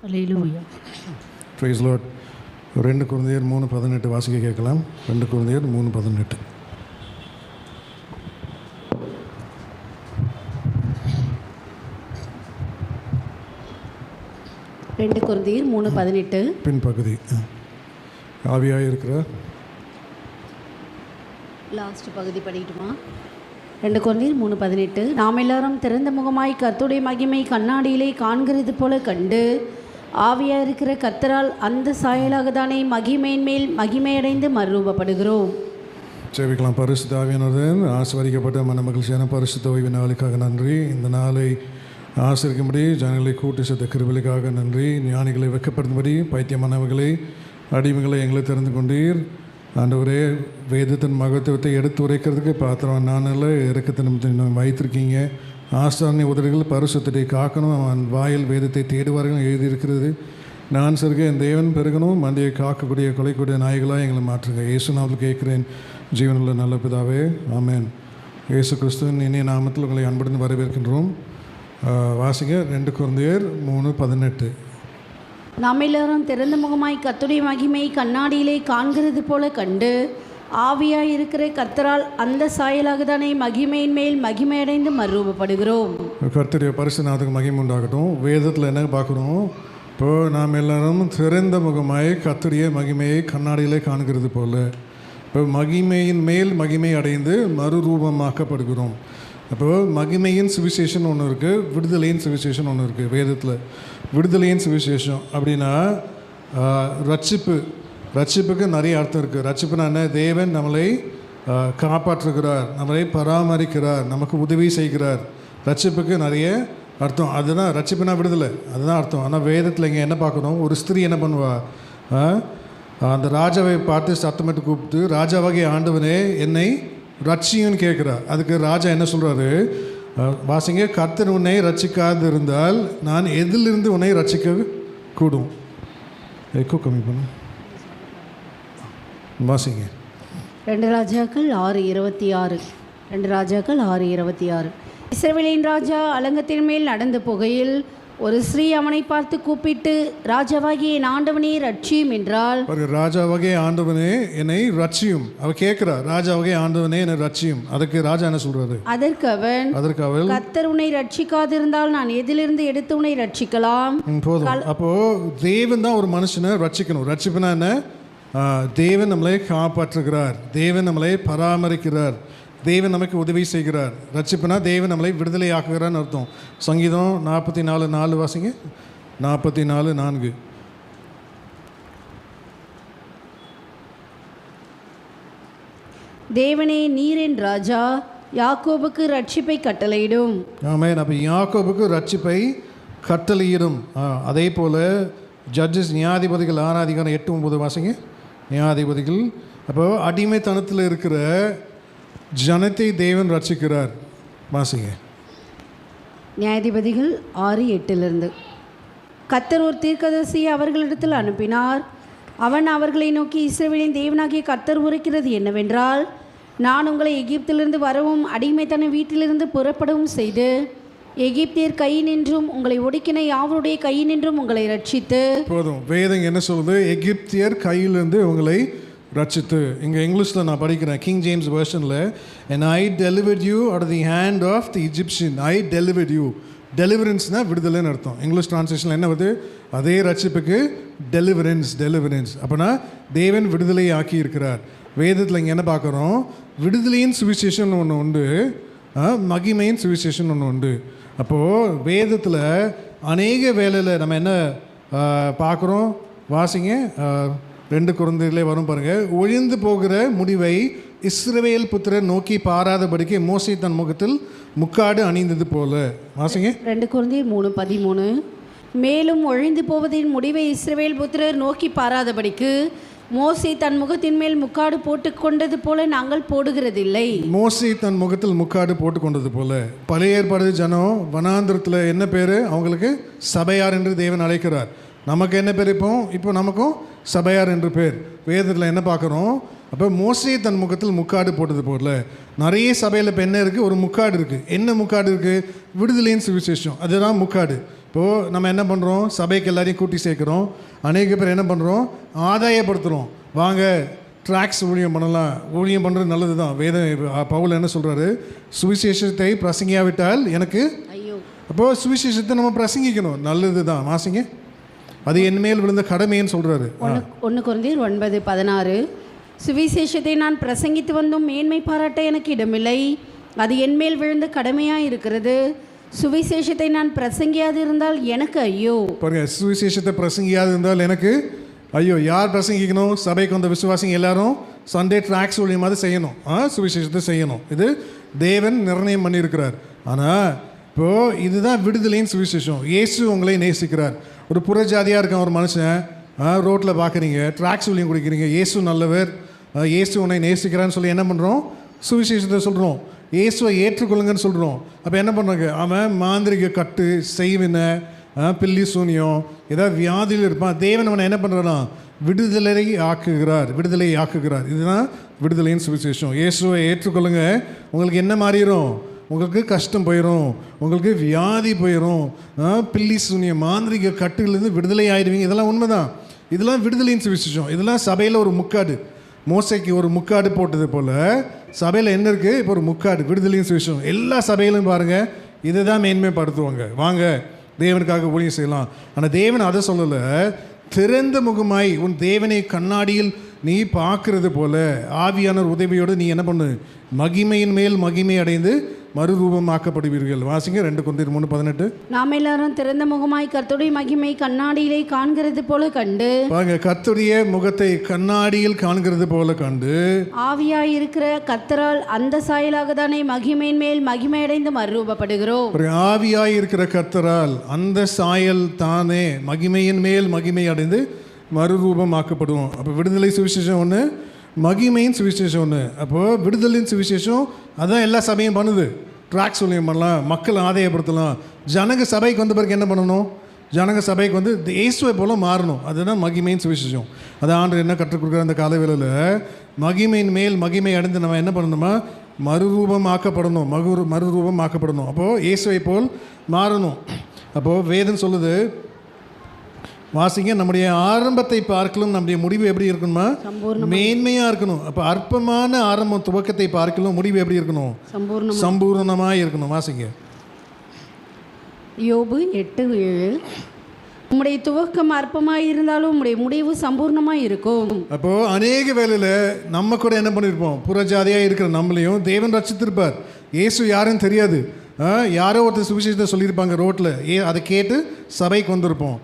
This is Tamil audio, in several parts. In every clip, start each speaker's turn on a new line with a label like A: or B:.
A: அல்லேலூயா.
B: Price Lord. 2 கொரிந்தியர் 3:18 வாசிக்க கேட்கலாம். 2 கொரிந்தியர் 3:18.
A: ரெண்டு கொரிந்தியர் 3:18
B: பின்பகுதி. ஆவியாக இருக்கிற
A: லாஸ்ட் பகுதி படிக்கட்டுமா? 2 கொரிந்தியர் 3:18 நாம் எல்லாரும் திறந்த முகமாய் கர்த்தருடைய மகிமை கண்ணாடியிலே காண்கிறது போல கண்டு ஆவியாக இருக்கிற கர்த்தரால் அந்த சாயலாக தானே மகிமையின் மேல் மகிமையடைந்து மறுரூபப்படுகிறோம்.
B: சேவிக்கலாம். பரிசுத்த ஆவியானவரின் ஆசீர்வதிக்கப்பட்ட மன மகிழ்ச்சியான பரிசுத்த ஓய்வு நாளுக்காக நன்றி. இந்த நாளை ஆசிரிக்கும்படி ஜனங்களை கூட்டி சேர்த்த கிருபைக்காக நன்றி. ஞானிகளை வெட்கப்படுத்தும்படி பைத்தியமானவர்களை அடிமைகளை எங்களை தெரிந்து கொண்டீர். ஆண்டவரே, வேதத்தின் மகத்துவத்தை எடுத்து உரைக்கிறதுக்கு பாத்திரம் நானில் இறக்கத்தின் வைத்திருக்கீங்க. ஆசாரணை உதவிகள் பரிசுத்தத்தை காக்கணும், அவன் வாயில் வேதத்தை தேடுவார்கள் எழுதியிருக்கிறது. நான் சருக என் தேவன் பெருகணும், மண்டியை காக்கக்கூடிய கொலைக்கூடிய நாய்களாக எங்களை மாற்றுங்க. இயேசு நாமத்தில் கேட்கிறேன் ஜீவனுள்ள நல்ல பிதாவே, ஆமேன். இயேசு கிறிஸ்துவின் இனிய நாமத்தில் உங்களை அன்புடன் வரவேற்கின்றோம். வாசிங்க 2 கொரிந்தியர் 3:18.
A: நாம் எல்லாரும் திறந்த முகமாய் கர்த்தருடைய மகிமை கண்ணாடியிலே காண்கிறது போல கண்டு ஆவியாய் இருக்கிற கர்த்தரால் அந்த சாயலாக தானே மகிமையின் மேல் மகிமையடைந்து மறுரூபப்படுகிறோம்.
B: கர்த்தருடைய பரிசுநாமத்துக்கு மகிமை உண்டாகட்டும். வேதத்தில் என்ன பார்க்குறோம்? இப்போது நாம் எல்லாரும் திறந்த முகமாய் கர்த்தருடைய மகிமையை கண்ணாடியிலே காண்கிறது போல, இப்போ மகிமையின் மேல் மகிமை அடைந்து மறுரூபமாக்கப்படுகிறோம். அப்போது மகிமையின் சுவிசேஷன் ஒன்று இருக்குது, விடுதலையின் சுவிசேஷன் ஒன்று இருக்குது. வேதத்தில் விடுதலையின் சுவிசேஷம் அப்படின்னா ரட்சிப்புக்கு நிறைய அர்த்தம் இருக்குது. ரட்சிப்புனா என்ன? தேவன் நம்மளை காப்பாற்றுகிறார், நம்மளை பராமரிக்கிறார், நமக்கு உதவி செய்கிறார். ரட்சிப்புக்கு நிறைய அர்த்தம். அதுதான் ரட்சிப்புனா விடுதலை, அதுதான் அர்த்தம். ஆனால் வேதத்தில் இங்கே என்ன பார்க்கணும்? ஒரு ஸ்திரீ என்ன பண்ணுவா? அந்த ராஜாவை பார்த்து சத்தமிட்டு கூப்பிட்டு, ராஜாவாகிய ஆண்டவனே என்னை ரட்சியுன்னு கேட்குறா. அதுக்கு ராஜா என்ன சொல்கிறாரு? வாசிங்க, கர்த்தர் உன்னை ரட்சிக்காது இருந்தால் நான் எதிலிருந்து உன்னை ரட்சிக்க கூடும்? எக்கோ கம்மி பண்ண வாசிங்க.
A: 2 ராஜாக்கள் 6:26. 2 ராஜாக்கள் 6:26. இஸ்ரவேலின் ராஜா அலங்கத்தின் மேல் நடந்து போகையில் ஒரு ஸ்ரீ அவனை பார்த்து கூப்பிட்டு, ராஜாவாகிய என் ஆண்டவனே ரட்சியும் என்றால்.
B: ராஜாவாகிய ஆண்டவனே என்னை ரட்சியும். அவ கேட்கிறா, ராஜாவாகிய ஆண்டவனே என்னை ரட்சியும். அதுக்கு ராஜா என்ன சொல்றாரு?
A: அதற்கு அவள் கர்த்தர் உன்னை ரட்சிக்காதிருந்தால் நான் எதிலிருந்து எடுத்து உன்னை ரட்சிக்கலாம்?
B: போதும். அப்போ தேவன் தான் ஒரு மனுஷனை ரட்சிக்கணும். ரட்சிப்புனா என்ன? தேவன் நம்மளை காப்பாற்றுகிறார், தேவன் நம்மளை பராமரிக்கிறார், தேவன் நமக்கு உதவி செய்கிறார். ரட்சிப்புனா தேவன் நம்மளை விடுதலை ஆக்குகிறான்னு அர்த்தம். சங்கீதம் 44:4 வாசிங்க. 44:4.
A: தேவனே நீரின் ராஜா, யாக்கோபுக்கு ரட்சிப்பை கட்டளையிடும்.
B: ஆமென். அப்போ யாக்கோபுக்கு ரட்சிப்பை கட்டளையிடும். அதே போல் ஜட்ஜஸ் நியாயாதிபதிகள் 6:8-9 வாசிங்க. நியாயாதிபதிகள். அப்போ அடிமைத்தனத்தில் இருக்கிற ஜனத்தை தேவன் ரட்சிக்கிறார். வாசிங்க.
A: நியாயாதிபதிகள் 6:8. கர்த்தர் ஒரு தீர்க்கதரிசியை அவர்களிடத்தில் அனுப்பினார். அவன் அவர்களை நோக்கி, இஸ்ரவேலின் தேவனாகிய கர்த்தர் உரைக்கிறது என்னவென்றால், நான் உங்களை எகிப்திலிருந்து வரவும் அடிமைத்தன வீட்டிலிருந்து புறப்படவும் செய்து எகிப்தியர் கையினின்றும் உங்களை ஒடுக்கின யாவருடைய கையினின்றும் உங்களை ரட்சித்து. போதும்.
B: வேதம் என்ன சொல்லுது? எகிப்தியர் கையிலிருந்து உங்களை ரட்சித்து. இங்கே இங்கிலீஷில் நான் படிக்கிறேன், கிங் ஜேம்ஸ் வெர்ஷனில், and I delivered you out of the hand of the Egyptian. I delivered you. டெலிவரன்ஸ்னால் விடுதலைன்னு அர்த்தம். இங்கிலீஷ் ட்ரான்ஸ்லேஷனில் என்ன வருது? அதே ரட்சிப்புக்கு டெலிவரன்ஸ். அப்போனா தேவன் விடுதலை ஆக்கி இருக்கிறார். வேதத்தில் இங்கே என்ன பார்க்குறோம்? விடுதலையின் சுவிசேஷன் ஒன்று உண்டு, மகிமையின் சுவிசேஷன் ஒன்று உண்டு. அப்போது வேதத்தில் அநேக வேலையில் நம்ம என்ன பார்க்குறோம்? வாசிங்க. 2 கொரிந்தியரிலே வரும் பாருங்கள். ஒழிந்து போகிற முடிவை இஸ்ரவேல் புத்திரர் நோக்கி பாராதபடிக்கு மோசே தன் முகத்தில் முக்காடு அணிந்தது போல. வாசிங்க.
A: 2 கொரிந்தியர் 3:13. மேலும் ஒழிந்து போவதின் முடிவை இஸ்ரவேல் புத்திரர் நோக்கி பாராதபடிக்கு மோசே தன் முகத்தின் மேல் முக்காடு போட்டுக்கொண்டது போல நாங்கள் போடுகிறதில்லை. மோசே
B: தன் முகத்தில் முக்காடு போட்டுக்கொண்டது போல. பழைய ஏற்பாடு ஜனம் வனாந்திரத்தில் என்ன பேர்? அவங்களுக்கு சபையார் என்று தேவன் அழைக்கிறார். நமக்கு என்ன பேர்? இப்போ நமக்கும் சபையார் என்று பேர். வேதத்தில் என்ன பார்க்குறோம்? அப்போ மோசே தன் முகத்தில் முக்காடு போட்டது போல நிறைய சபையில் இப்போ என்ன இருக்குது? ஒரு முக்காடு இருக்குது. என்ன முக்காடு இருக்குது? விடுதலையின் சுவிசேஷம். அதுதான் முக்காடு. இப்போது நம்ம என்ன பண்ணுறோம், சபைக்கு எல்லாரையும் கூட்டி சேர்க்குறோம். அநேக பேர் என்ன பண்ணுறோம், ஆதாயப்படுத்துகிறோம். வாங்க ட்ராக்ஸ் ஊழியம் பண்ணலாம். ஊழியம் பண்ணுறது நல்லது தான். பவுல் என்ன சொல்கிறாரு, சுவிசேஷத்தை பிரசங்கியாவிட்டால் எனக்கு
A: ஐயோ.
B: அப்போது சுவிசேஷத்தை நம்ம பிரசங்கிக்கணும், நல்லது தான். வாசிங்க, அது என்மேல் விழுந்த கடமைன்னு சொல்கிறாரு.
A: 1 கொரிந்தியர் 9:16. சுவிசேஷத்தை நான் பிரசங்கித்து வந்தும் மேன்மை பாராட்ட எனக்கு இடமில்லை, அது என்மேல் விழுந்த கடமையாக இருக்கிறது. சுவிசேஷத்தை நான் பிரசங்கியாது இருந்தால் எனக்கு ஐயோ.
B: பாருங்க, சுவிசேஷத்தை பிரசங்கியாது இருந்தால் எனக்கு ஐயோ. யார் பிரசங்கிக்கணும்? சபைக்கு வந்த விசுவாசிங்க எல்லாரும் சண்டே ட்ராக்ஸ் ஊழியமாக செய்யணும், சுவிசேஷத்தை செய்யணும். இது தேவன் நிர்ணயம் பண்ணியிருக்கிறார். ஆனால் இப்போது இதுதான் விடுதலையின் சுவிசேஷம். இயேசு உங்களை நேசிக்கிறார். ஒரு புறஜாதியாக இருக்கான் ஒரு மனுஷன், ரோட்டில் பார்க்குறீங்க, ட்ராக்ஸ் ஊழியம் குடிக்கிறீங்க, இயேசு நல்லவர், இயேசு உன்னை நேசிக்கிறான்னு சொல்லி என்ன பண்ணுறோம், சுவிசேஷத்தை சொல்கிறோம், இயேசுவை ஏற்றுக்கொள்ளுங்கன்னு சொல்கிறோம். அப்போ என்ன பண்ணுறாங்க, அவன் மாந்திரிக கட்டு, செய்வினை, பில்லி சூனியம், ஏதாவது வியாதியில் இருப்பான். தேவன் அவனை என்ன பண்ணுறான்னா விடுதலை ஆக்குகிறார். இதுதான் விடுதலையின் சுவிசேஷம். இயேசுவை ஏற்றுக்கொள்ளுங்க, உங்களுக்கு என்ன மாறிடும், உங்களுக்கு கஷ்டம் போயிடும், உங்களுக்கு வியாதி போயிடும், பில்லி சூனியம் மாந்திரிக கட்டுலேருந்து விடுதலை ஆயிடுவீங்க. இதெல்லாம் உண்மைதான். இதெல்லாம் விடுதலையின் சுவிசேஷம். இதெல்லாம் சபையில் ஒரு முக்காடு, மோசைக்கு ஒரு முக்காடு போட்டது போல் சபையில் என்ன இருக்குது, இப்போ ஒரு முக்காடு விடுதலையின் சுவிசேஷம். எல்லா சபையிலும் பாருங்கள் இதை தான் மேன்மைப்படுத்துவாங்க. வாங்க தேவனுக்காக ஊழியம் செய்யலாம். ஆனால் தேவன் அதை சொல்லலை, திறந்த முகமாய் உன் தேவனை கண்ணாடியில் நீ பார்க்கறது போல ஆவியானவர் உதவியோடு நீ என்ன பண்ணு, மகிமையின் மேல் மகிமை அடைந்து மறுரூபமாக்கப்படுவீர்கள். வாசிங்க 2 கொரிந்தியர் 3:18.
A: நாம் எல்லாரும் திறந்த முகமாய் கர்த்தருடைய மகிமை கண்ணாடியிலே காண்கிறது போல கண்டு,
B: பாருங்க, கர்த்தருடைய முகத்தை கண்ணாடியில் காண்கிறது போல கண்டு,
A: ஆவியாய் இருக்கிற கர்த்தரால் அந்த சாயலாக தானே மகிமையின் மேல் மகிமை அடைந்து மறுரூபப்படுகிறோம்.
B: ஆவியாய் இருக்கிற கர்த்தரால் அந்த சாயல் தானே மகிமையின் மேல் மகிமை அடைந்து மறுரூபமாக்கப்படுவோம். அப்போ விடுதலை சுவிசேஷம் ஒன்று, மகிமையின் சுவிசேஷம் ஒன்று. அப்போது விடுதலையின் சுவிசேஷம் அதான் எல்லா சபையும் பண்ணுது. ட்ராக்ஸ் ஊழியம் பண்ணலாம், மக்கள் ஆதாயப்படுத்தலாம். ஜனங்க சபைக்கு வந்த பிறகு என்ன பண்ணணும், ஜனங்க சபைக்கு வந்து இயேசுவை போல மாறணும். அதுதான் மகிமையின் சுவிசேஷம். அதை ஆண்டு என்ன கற்றுக் கொடுக்குற அந்த காலவேளையில் மகிமையின் மேல் மகிமை அடைந்து நம்ம என்ன பண்ணணுமா, மறுரூபமாக்கப்படணும். மறுரூபமாக்கப்படணும். அப்போது இயேசுவை போல் மாறணும். அப்போது வேதம் சொல்லுது, வாசிங்க, நம்முடைய ஆரம்பத்தை பார்க்கலும் நம்முடைய முடிவு எப்படி இருக்கணுமா, மேன்மையாக இருக்கணும். அப்போ அற்பமான ஆரம்பம் துவக்கத்தை பார்க்கலும் முடிவு எப்படி இருக்கணும், சம்பூர்ணமாக இருக்கணும். வாசிங்க
A: யோபு 8:7. உம்முடைய துவக்கம் அற்பமாக இருந்தாலும் உம்முடைய முடிவு சம்பூர்ணமாக இருக்கும்.
B: அப்போது அநேக வேளையில் நம்ம கூட என்ன பண்ணியிருப்போம், புறஜாதியாக இருக்கிற நம்மளையும் தேவன் ரட்சித்திருப்பார். இயேசு யாருன்னு தெரியாது, யாரோ ஒருத்தர் சுவிசேஷத்தை சொல்லியிருப்பாங்க ரோட்டில், அதை கேட்டு சபைக்கு வந்திருப்போம்.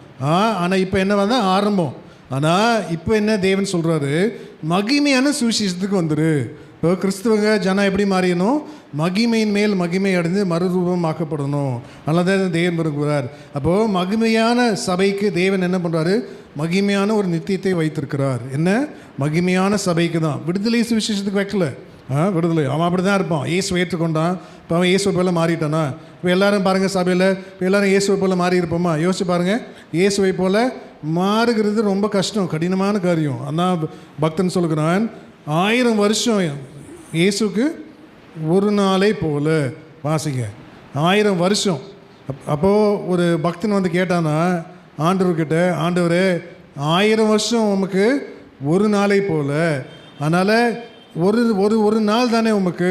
B: ஆனால் இப்போ என்ன வந்தால் ஆரம்பம். ஆனால் இப்போ என்ன தேவன் சொல்கிறாரு, மகிமையான சுவிசேஷத்துக்கு வந்துரு. இப்போ கிறிஸ்துவங்க ஜனம் எப்படி மாறியணும், மகிமையின் மேல் மகிமை அடைந்து மறுரூபமாக்கப்படணும். அதனால்தான் தேவன் விரும்புகிறார். அப்போது மகிமையான சபைக்கு தேவன் என்ன பண்ணுறாரு, மகிமையான ஒரு நித்தியத்தை வைத்திருக்கிறார். என்ன, மகிமையான சபைக்கு தான். விடுதலை சுவிசேஷத்துக்கு வைக்கல. விடுதலை அவன் அப்படி தான் இருப்பான். இயேசுவை ஏற்றுக்கொண்டான், இப்போ அவன் இயேசுவை போல் மாறிட்டானா. இப்போ எல்லோரும் பாருங்கள் சபையில், இப்போ எல்லோரும் இயேசுவை போல் மாறி இருப்போமா, யோசிச்சு பாருங்கள். இயேசுவை போல் மாறுகிறது ரொம்ப கஷ்டம், கடினமான காரியம். ஆனால் பக்தன் சொல்லுகிறான், 1000 வருஷம் இயேசுக்கு ஒரு நாளை போல. வாசிங்க, 1000 வருஷம். அப்போது ஒரு பக்தன் வந்து கேட்டானா ஆண்டவர்கிட்ட, ஆண்டவரே 1000 வருஷம் உமக்கு ஒரு நாளை போல, அதனால் ஒரு ஒரு ஒரு நாள் தானே உமக்கு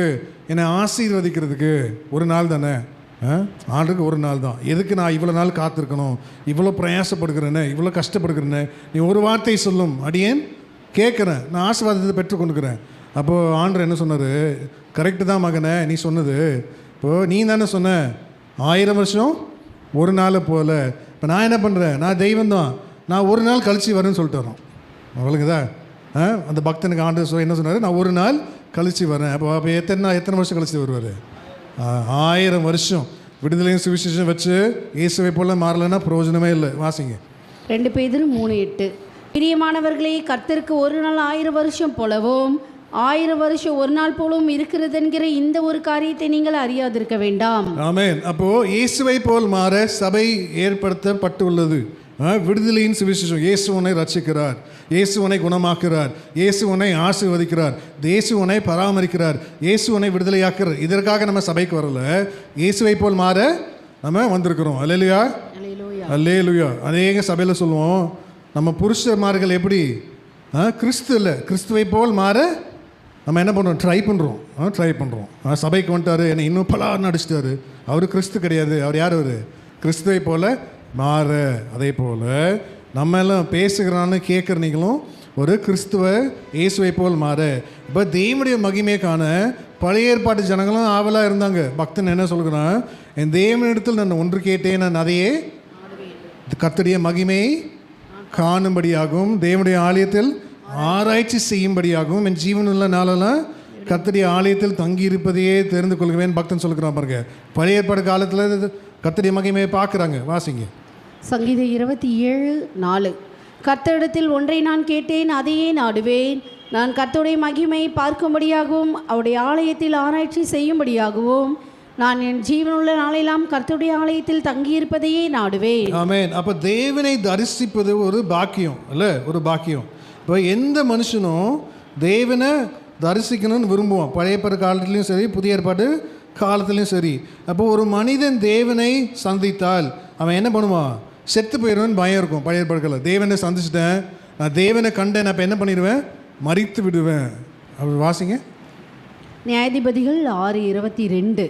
B: என்னை ஆசீர்வதிக்கிறதுக்கு ஒரு நாள் தானே, ஆண்டுக்கு ஒரு நாள் தான். எதுக்கு நான் இவ்வளோ நாள் காத்திருக்கணும், இவ்வளோ பிரயாசப்படுகிறேன்னு, இவ்வளோ கஷ்டப்படுகிறேன்னு, நீ ஒரு வார்த்தை சொல்லும் அடியேன் கேட்குறேன், நான் ஆசீர்வாதத்தை பெற்றுக்கொண்டுக்கிறேன். அப்போது ஆண்டவர் என்ன சொன்னார், கரெக்டு தான் மகனே நீ சொன்னது. இப்போது நீ தானே சொன்ன 1000 வருஷம் ஒரு நாளை போல. இப்போ நான் என்ன பண்ணுறேன், நான் தெய்வம் தான், நான் ஒரு நாள் கழித்து வரேன்னு சொல்லிட்டு வரோம். அவளுக்குதா அந்த பக்தனுக்கு ஆண்டவர் என்ன சொன்னார், நான் ஒரு நாள் கழித்து வரேன். அப்போ எத்தனை வருஷம் கழிச்சு வருவார், 1000 வருஷம். விடுதலையும் சுவிசேஷம் வச்சு இயேசுவை போல மாறலைன்னா பிரயோஜனமே இல்லை. வாசிங்க
A: 2 பேதுரு 3:8. பிரியமானவர்களே, கர்த்தருக்கு ஒரு நாள் 1000 வருஷம் போலவும் 1000 வருஷம் ஒரு நாள் போலவும் இருக்கிறது என்கிற இந்த ஒரு காரியத்தை நீங்கள் அறியாதிருக்க வேண்டாம்.
B: ஆமென். அப்போ இயேசுவை போல் மாற சபை ஏற்படுத்தப்பட்டுள்ளது. விடுதலையின் சுவிசேஷம். இயேசு உன்னை ரட்சிக்கிறார், இயேசு உன்னை குணமாக்குறார், இயேசு உன்னை ஆசீர்வதிக்கிறார், இயேசு உன்னை பராமரிக்கிறார், இயேசு உன்னை இதற்காக நம்ம சபைக்கு வரல, இயேசுவை போல் மாற நம்ம வந்திருக்கிறோம். அல்லேலூயா. அல்லேலூயா. அநேக சபையில் சொல்லுவோம், நம்ம புருஷமார்கள் எப்படி கிறிஸ்து இல்லை, கிறிஸ்துவை போல் மாற நம்ம என்ன பண்ணுறோம், ட்ரை பண்ணுறோம். சபைக்கு வந்துட்டார், என்னை இன்னும் பலார்னு அடிச்சிட்டாரு, அவர் கிறிஸ்து கிடையாது. அவர் யார்? அவர் கிறிஸ்துவை போல் மாற. அதே போல் நம்ம எல்லாம் பேசுகிறான்னு கேட்குற நீங்களும் ஒரு கிறிஸ்துவ இயேசுவை போல் மாற. இப்போ தேவனுடைய மகிமையை காண பழைய ஏற்பாட்டு ஜனங்களும் ஆவலாக இருந்தாங்க. பக்தன் என்ன சொல்கிறான், என் தேவனிடத்தில் நான் ஒன்று கேட்டேன், நான் அதையே கர்த்தருடைய மகிமையை காணும்படியாகவும் தேவனுடைய ஆலயத்தில் ஆராய்ச்சி செய்யும்படியாகவும் என் ஜீவனுள்ள நாளெல்லாம் கர்த்தருடைய ஆலயத்தில் தங்கியிருப்பதையே தெரிந்து கொள்கிறேன் பக்தன் சொல்லுகிறான். பாருங்க, பழைய ஏற்பாடு காலத்தில் கர்த்தருடைய மகிமையை பார்க்குறாங்க. வாசிங்க
A: சங்கீதம் 27:4. கர்த்தரிடத்தில் ஒன்றை நான் கேட்டேன், அதையே நாடுவேன். நான் கர்த்தருடைய மகிமையை பார்க்கும்படியாகவும் அவருடைய ஆலயத்தில் ஆராய்ச்சி செய்யும்படியாகவும் நான் என் ஜீவனுள்ள நாளெல்லாம் கர்த்தருடைய ஆலயத்தில் தங்கியிருப்பதையே நாடுவேன்.
B: ஆமென். அப்போ தேவனை தரிசிப்பது ஒரு பாக்கியம் இல்லை, ஒரு பாக்கியம். இப்போ எந்த மனுஷனும் தேவனை தரிசிக்கணும்னு விரும்புவான், பழைய ஏற்பாடு காலத்துலேயும் சரி புதிய ஏற்பாடு காலத்துலேயும் சரி. அப்போ ஒரு மனிதன் தேவனை சந்தித்தால் அவன் என்ன பண்ணுவான், செத்து போயிடுவேன்னு பயம் இருக்கும். பழைய ஏற்பாடுகளில் தேவனை சந்திச்சிட்டேன், நான் தேவனை கண்டேன், நான் இப்போ என்ன பண்ணிடுவேன், மரித்து விடுவேன். அப்படி வாசிங்க
A: நியாயாதிபதிகள் 6:22.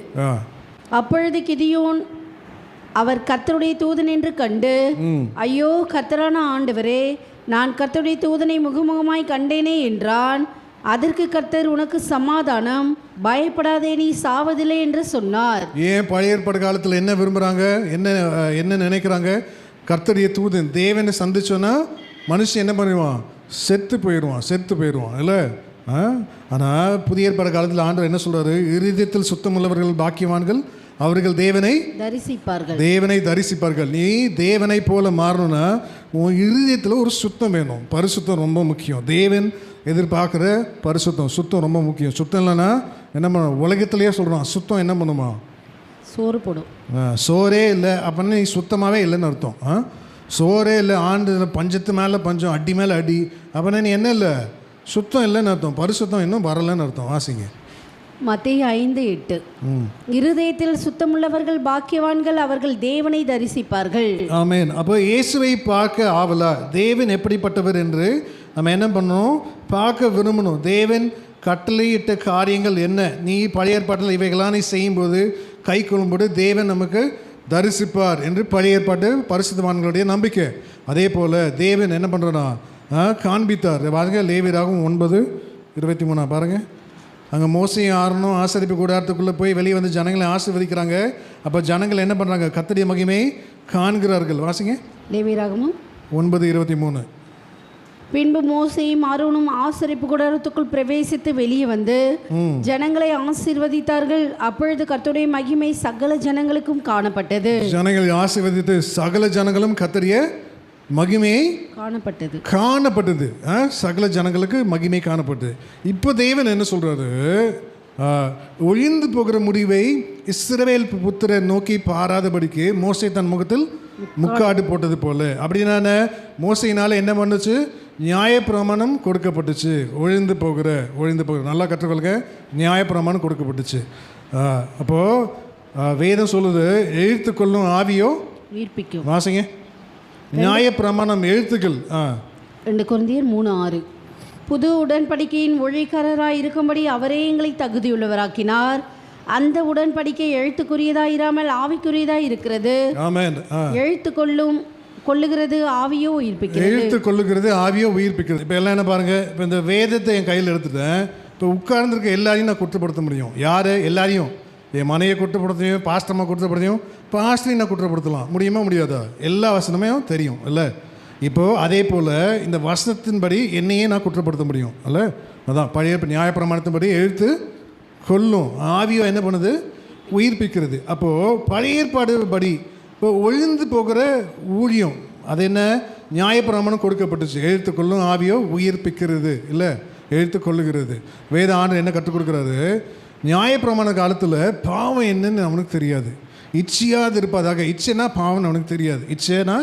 A: அப்பொழுது கிதியோன் அவர் கர்த்தருடைய தூதன் என்று கண்டு, ஐயோ கர்த்தரான ஆண்டவரே, நான் கர்த்தருடைய தூதனை முகமுகமாய் கண்டேனே என்றான். அதற்கு கர்த்தர், உனக்கு சமாதானம், பயப்படாதே, நீ சாவதில்லை என்று சொன்னார்.
B: ஏன் பழைய ஏற்பாடு காலத்தில் என்ன விரும்புகிறாங்க, என்ன நினைக்கிறாங்க, கர்த்தருடைய தூதன் தேவனை சந்திச்சோன்னா மனுஷன் என்ன பண்ணுவான், செத்து போயிடுவான் இல்லை. ஆனால் புதிய ஏற்பாடு காலத்தில் ஆண்டவர் என்ன சொல்கிறாரு, இருதயத்தில் சுத்தமுள்ளவர்கள் பாக்கியவான்கள், அவர்கள் தேவனை தரிசிப்பார்கள். நீ தேவனை போல மாறணும்னா உன் இருதயத்தில் ஒரு சுத்தம் வேணும். பரிசுத்தம் ரொம்ப முக்கியம். தேவன் எதிர்பார்க்குற சுத்தம் ரொம்ப முக்கியம். சுத்தம் இல்லைன்னா என்ன பண்ண, உலகத்திலேயே சொல்கிறான் சுத்தம் என்ன பண்ணுமா,
A: சோறு போடும்.
B: சோறே இல்லை அப்படின்னு நீ சுத்தமாகவே இல்லைன்னு அர்த்தம். சோறே இல்லை, ஆண்டு பஞ்சத்து மேலே பஞ்சம், அடி மேலே அடி, அப்படின்னா நீ என்ன இல்லை, சுத்தம் இல்லைன்னு அர்த்தம். பரிசுத்தம் இன்னும் வரலைன்னு அர்த்தம். வாசிங்க
A: மத்தேயு 5:8. இருதயத்தில் சுத்தமுள்ளவர்கள் பாக்கியவான்கள், அவர்கள் தேவனை தரிசிப்பார்கள்.
B: ஆமென். அப்போ இயேசுவை பார்க்க ஆவலா, தேவன் எப்படிப்பட்டவர் என்று நம்ம என்ன பண்ணணும், பார்க்க விரும்பணும். தேவன் கட்டளையிட்ட காரியங்கள் என்ன, நீ பழைய ஏற்பாட்டில் இவைகளாம் நீ செய்யும்போது கை கொள்ளும்போது தேவன் நமக்கு தரிசிப்பார் என்று பழைய ஏற்பாட்டு பரிசுத்தவான்களுடைய நம்பிக்கை. அதே போல் தேவன் என்ன பண்ணுறனா காண்பித்தார். பாருங்க லேவியராகும் 9:23 பாருங்கள். அங்கே மோசையும் ஆரணும் ஆசரிப்பு கூடாரத்துக்குள்ளே போய் வெளியே வந்து ஜனங்களை ஆசீர்வதிக்கிறாங்க. அப்போ ஜனங்கள் என்ன பண்ணுறாங்க, கர்த்தருடைய மகிமையை காண்கிறார்கள். வாசிங்க
A: லேவியராகமும்
B: 9:23.
A: பின்பு மோசேயும் ஆரோனும் ஆசரிப்பு கூடாரத்துக்குள் பிரவேசித்து வெளியே வந்து ஜனங்களை ஆசீர்வதித்தார்கள். அப்பொழுது கர்த்தருடைய மகிமை சகல ஜனங்களுக்கும் காணப்பட்டது.
B: ஜனங்களை ஆசீர்வதித்து சகல ஜனங்களும் கர்த்தருடைய மகிமையை காணப்பட்டது. சகல ஜனங்களுக்கு மகிமை காணப்பட்டது. இப்போ தேவன் என்ன சொல்றாரு, ஒழிந்து போகிற முடிவை இஸ்ரவேல் புத்திரர் நோக்கி பாராதபடிக்கு மோசே தன் முகத்தில் முக்காடு போட்டது போல. அப்படின்னா மோசையினால என்ன பண்ணுச்சு, நியாயப்பிரமாணம் கொடுக்கப்பட்டுச்சு. ஒழிந்து போகிற நல்லா கற்றுக்கொள்க, நியாயப்பிரமாணம் கொடுக்கப்பட்டுச்சு. அப்போது வேதம் சொல்லுது, எழுத்துக்கொள்ளும் ஆவியோ
A: உயிர்ப்பிக்கும்.
B: வாசிங்க நியாயப்பிரமாணம் எழுத்துக்கள்.
A: 2 கொரிந்தியர் 3:6. புது உடன்படிக்கையின் ஒழிக்காரராய் இருக்கும்படி அவரே எங்களை தகுதியுள்ளவராக்கினார். அந்த உடன்படிக்கை எழுத்துக்குரியதாயிராமல் ஆவிக்குரியதாய் இருக்கிறது. எழுத்து கொள்ளுகிறது ஆவியோ உயிர்ப்பிக்கிறது. இப்போ எல்லாம் என்ன பாருங்க, இப்போ இந்த வேதத்தை என் கையில் எடுத்துட்டேன். இப்போ உட்கார்ந்துருக்க எல்லாரையும் நான் குற்றப்படுத்த முடியும். யார் எல்லாரையும், என் மனையை குற்றப்படுத்தையும், பாஸ்டமாக குற்றப்படுத்தையும், பாஸ்டரையும் நான் குற்றப்படுத்தலாம். முடியுமா முடியாதா? எல்லா வசனமே தெரியும் இல்லை. இப்போது அதே போல் இந்த வசனத்தின்படி என்னையே நான் குற்றப்படுத்த முடியும் அல்ல. அதான் பழைய நியாயப்பிரமாணத்தின்படி எழுத்து கொல்லும், ஆவியோ என்ன பண்ணுது, உயிர்ப்பிக்கிறது. அப்போது பழைய ஏற்பாடு படி இப்போ ஒழிந்து போகிற ஊழியம் அது என்ன, நியாயப்பிரமாணம் கொடுக்கப்பட்டுச்சு. எழுத்து கொள்ளும் ஆவியோ உயிர்ப்பிக்கிறது இல்லை, எழுத்து கொள்ளுகிறது. வேத ஆண்டு என்ன கற்றுக் கொடுக்குறாரு, நியாயப்பிரமாண காலத்தில் பாவம் என்னன்னு அவனுக்கு தெரியாது. இச்சையாது இருப்பதாக, இச்சைனா பாவம் அவனுக்கு தெரியாது, இச்சைனா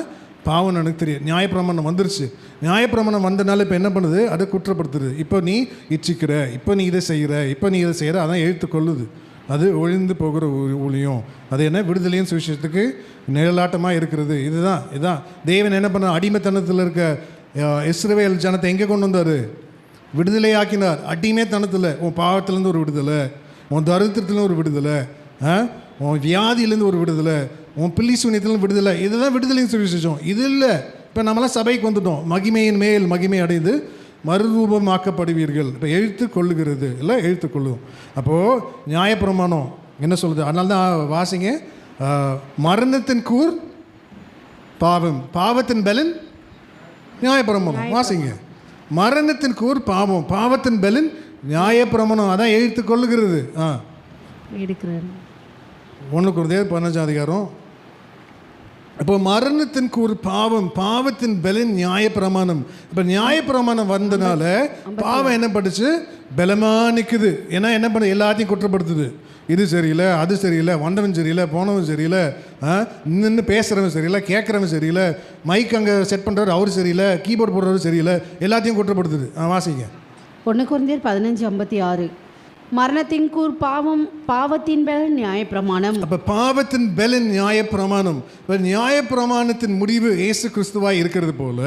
A: பாவம் எனக்கு தெரியாது. நியாயப்பிரமாணம் வந்துருச்சு. நியாயப்பிரமாணம் வந்தனால இப்போ என்ன பண்ணுது, அதை குற்றப்படுத்துது. இப்போ நீ இச்சிக்கிற, இப்போ நீ இதை செய்கிற, இப்போ நீ இதை செய்கிற, அதான் எழுத்து கொள்ளுது.
B: அது ஒழிந்து போகிற ஊழியம். அது என்ன? விடுதலையின் சுவிசேஷத்துக்கு நிழலாட்டமாக இருக்கிறது. இதுதான் தேவன் என்ன பண்ண, அடிமைத்தனத்தில் இருக்க இஸ்ரவேல் ஜனத்தை எங்கே கொண்டு வந்தார்? விடுதலை ஆக்கினார். அடிமைத்தனத்தில் உன் பாவத்திலேருந்து ஒரு விடுதலை, உன் தரித்திரத்துலேருந்து ஒரு விடுதலை, உன் வியாதியிலேருந்து ஒரு விடுதலை, உன் பில்லி சூனியத்துலேருந்து விடுதலை. இதுதான் விடுதலையின் சுவிசேஷம். இது இல்லை. இப்போ நம்மளாம் சபைக்கு வந்துட்டோம். மகிமையின் மேல் மகிமை அடைந்து மறுரூபமாக்கப்படுவீர்கள். இப்போ எழுத்து கொள்ளுகிறது இல்லை, எழுத்து கொள்ளும். அப்போது நியாயப்பிரமாணம் என்ன சொல்லுது? அதனால தான் வாசிங்க, மரணத்தின் கூர் பாவம், பாவத்தின் பலன் நியாயப்பிரமாணம். வாசிங்க, மரணத்தின் கூர் பாவம், பாவத்தின் பலன் நியாயப்பிரமாணம். அதான் எழுத்து கொள்ளுகிறது. 1 Corinthians 15 இப்போ மரணத்தின் கூர் பாவம், பாவத்தின் பலன் நியாயப்பிரமாணம். இப்போ நியாயப்பிரமாணம் வந்தனால பாவம் என்ன பண்ணுச்சு? பலமாக நிற்குது. ஏன்னா என்ன பண்ண, எல்லாத்தையும் குற்றப்படுத்துது. இது சரியில்லை, அது சரியில்லை, வந்தவன் சரியில்லை, போனவன் சரியில்லை, நின்று பேசுகிறவன் சரியில்லை, கேட்குறவன் சரியில்லை, மைக் அங்கே செட் பண்ணுறவர் அவர் சரியில்லை, கீபோர்டு போடுறவர் சரியில்லை, எல்லாத்தையும் குற்றப்படுத்துது. வாசிங்க
A: 1 Corinthians 15:56. மரணத்தின் கூர் பாவம், பாவத்தின் பலன் நியாயப்பிரமாணம்.
B: அப்போ பாவத்தின் பலன் நியாயப்பிரமாணம். இப்போ நியாயப்பிரமாணத்தின் முடிவு இயேசு கிறிஸ்துவாய் இருக்கிறது போல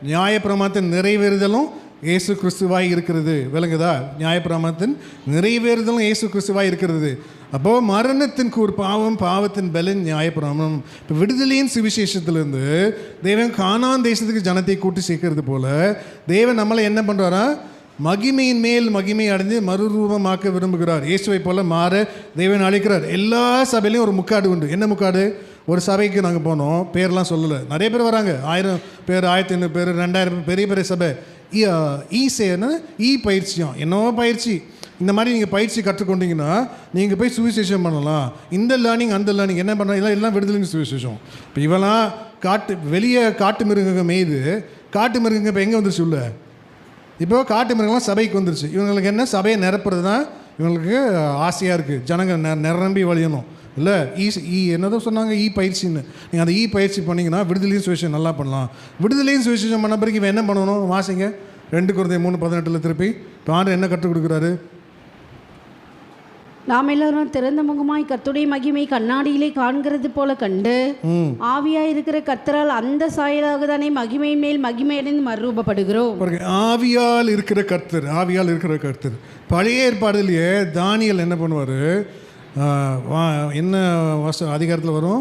B: நியாயப்பிரமாணத்தின் நிறைவேறுதலும் இயேசு கிறிஸ்துவாய் இருக்கிறது. விளங்குதா? நியாயப்பிரமாணத்தின் நிறைவேறுதலும் இயேசு கிறிஸ்துவாய் இருக்கிறது. அப்போது மரணத்தின் கூர் பாவம், பாவத்தின் பலன் நியாயப்பிரமாணம். இப்போ விடுதலையின் சுவிசேஷத்திலிருந்து தேவன் கானான் தேசத்துக்கு ஜனத்தை கூட்டி சேர்க்கறது போல தேவன் நம்மளை என்ன பண்ணுறாரா? மகிமையின் மேல் மகிமை அடைந்து மறுரூபமாக்க விரும்புகிறார். இயேசுவை போல மாற தேவன் அழைக்கிறார். எல்லா சபையிலையும் ஒரு முக்காடு உண்டு. என்ன முக்காடு? ஒரு சபைக்கு நாங்கள் போனோம், பேர்லாம் சொல்லலை, நிறைய பேர் வராங்க, 1000 பேர், 1500 பேர், 2000 பேர், பெரிய பெரிய சபை. பயிற்சியும் என்னவோ பயிற்சி. இந்த மாதிரி நீங்கள் பயிற்சி கற்றுக்கொண்டீங்கன்னா நீங்கள் போய் சுவிசேஷம் பண்ணலாம். இந்த லேர்னிங் அந்த லேர்னிங் என்ன பண்ணலாம்? எல்லாம் விடுதலைங்க சுவிசேஷம். இப்போ இவெல்லாம் வெளியே காட்டு மிருகங்க மேய்து, காட்டு மிருகங்க இப்போ எங்கே வந்துருச்சு? உள்ள இப்போ காட்டு மிருகங்கள்லாம் சபைக்கு வந்துருச்சு. இவங்களுக்கு என்ன? சபையை நிரப்புறது தான் இவங்களுக்கு ஆசையாக இருக்குது. ஜனங்க நிரம்பி வழியணும் இல்லை. என்னதோ சொன்னாங்க பயிற்சின்னு. நீங்கள் அந்த பயிற்சி பண்ணிங்கன்னா விடுதலையும் சுவிசேஷம் நல்லா பண்ணலாம். விடுதலையும் சுவிசேஷம் பண்ண பிறகு இவன் என்ன பண்ணணும்? வாசிங்க 2 Corinthians 3:18 திருப்பி ஆண்டவர் என்ன கற்றுக் கொடுக்குறாரு?
A: நாம் எல்லாரும் திறந்த முகமாய் கர்த்தருடைய மகிமை கண்ணாடியிலே காண்கிறது போல கண்டு ஆவியாய் இருக்கிற கர்த்தரால் அந்த சாயலாக தானே மகிமையின் மேல் மகிமை அடைந்து மறுரூபப்படுகிறோம்.
B: ஆவியால் இருக்கிற கர்த்தர். பழைய ஏற்பாடுலேயே தானியேல் என்ன பண்ணுவார்? என்ன அதிகாரத்தில் வரும்?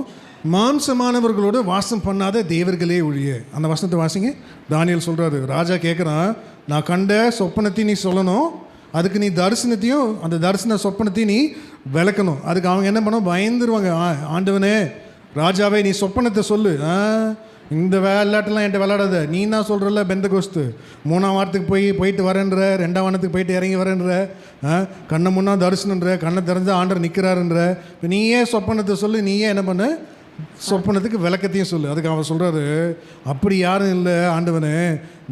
B: மாம்சமானவர்களோடு வாசம் பண்ணாத தேவர்களே ஒழிய. அந்த வசனத்தை வாசிங்க. தானியேல் சொல்கிறாரு, ராஜா கேட்குறான், நான் கண்ட சொப்பனத்தையும் நீ சொல்லணும், அதுக்கு நீ தரிசனத்தையும் அந்த தரிசன சொப்பனத்தையும் நீ விளக்கணும். அதுக்கு அவங்க என்ன பண்ணோம்? பயந்துருவாங்க. ஆண்டவனே ராஜாவே நீ சொப்பனத்தை சொல்லு. இந்த விளையாட்டெல்லாம் என்கிட்ட விளையாடாத. நீ தான் சொல்கிறல்ல பெந்தகோஸ்து 3ஆம் வாரத்துக்கு போயிட்டு வரேன்ற, 2ஆம் வாரத்துக்கு போயிட்டு இறங்கி வரேன்ற, கண்ணை முன்னா தரிசனன்ற, கண்ணை திறந்து ஆண்டர் நிற்கிறாருன்ற. இப்போ நீயே சொப்பனத்தை சொல்லு, நீயே என்ன பண்ண? சொப்பனத்துக்கு விளக்கத்தையும் சொல்லு. அதுக்கு அவன் சொல்கிறாரு, அப்படி யாரும் இல்லை ஆண்டவனே,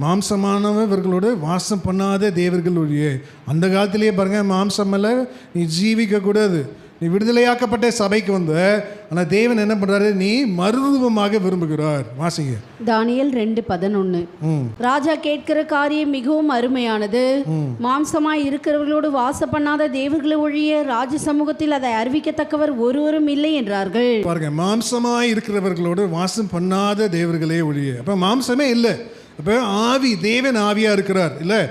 B: மாம்சமானவர்களோடு வாசம் பண்ணாத தேவர்கள் ஒழியே. அந்த காலத்திலேயே பாருங்கள், மாம்சம் மேலே நீ ஜீவிக்கக்கூடாது. நீ விடுதலையாக்கப்பட்ட சபைக்கு வந்த, ஆனால் தேவன் என்ன பண்ணுறாரு? நீ மறுரூபமாக விரும்புகிறார். வாசிங்க
A: தானியேல் 2:11. ராஜா கேட்கிற காரியம் மிகவும் அருமையானது. மாம்சமாய் இருக்கிறவர்களோடு வாசம் பண்ணாத தேவர்களை ஒழிய ராஜ சமூகத்தில் அதை அறிவிக்கத்தக்கவர் ஒருவரும் இல்லை என்றார்கள்.
B: பாருங்க, மாம்சமாய் இருக்கிறவர்களோடு வாசம் பண்ணாத தேவர்களே ஒழிய. அப்போ மாம்சமே இல்லை. அப்போ ஆவி, தேவன் ஆவியாக இருக்கிறார் இல்லை.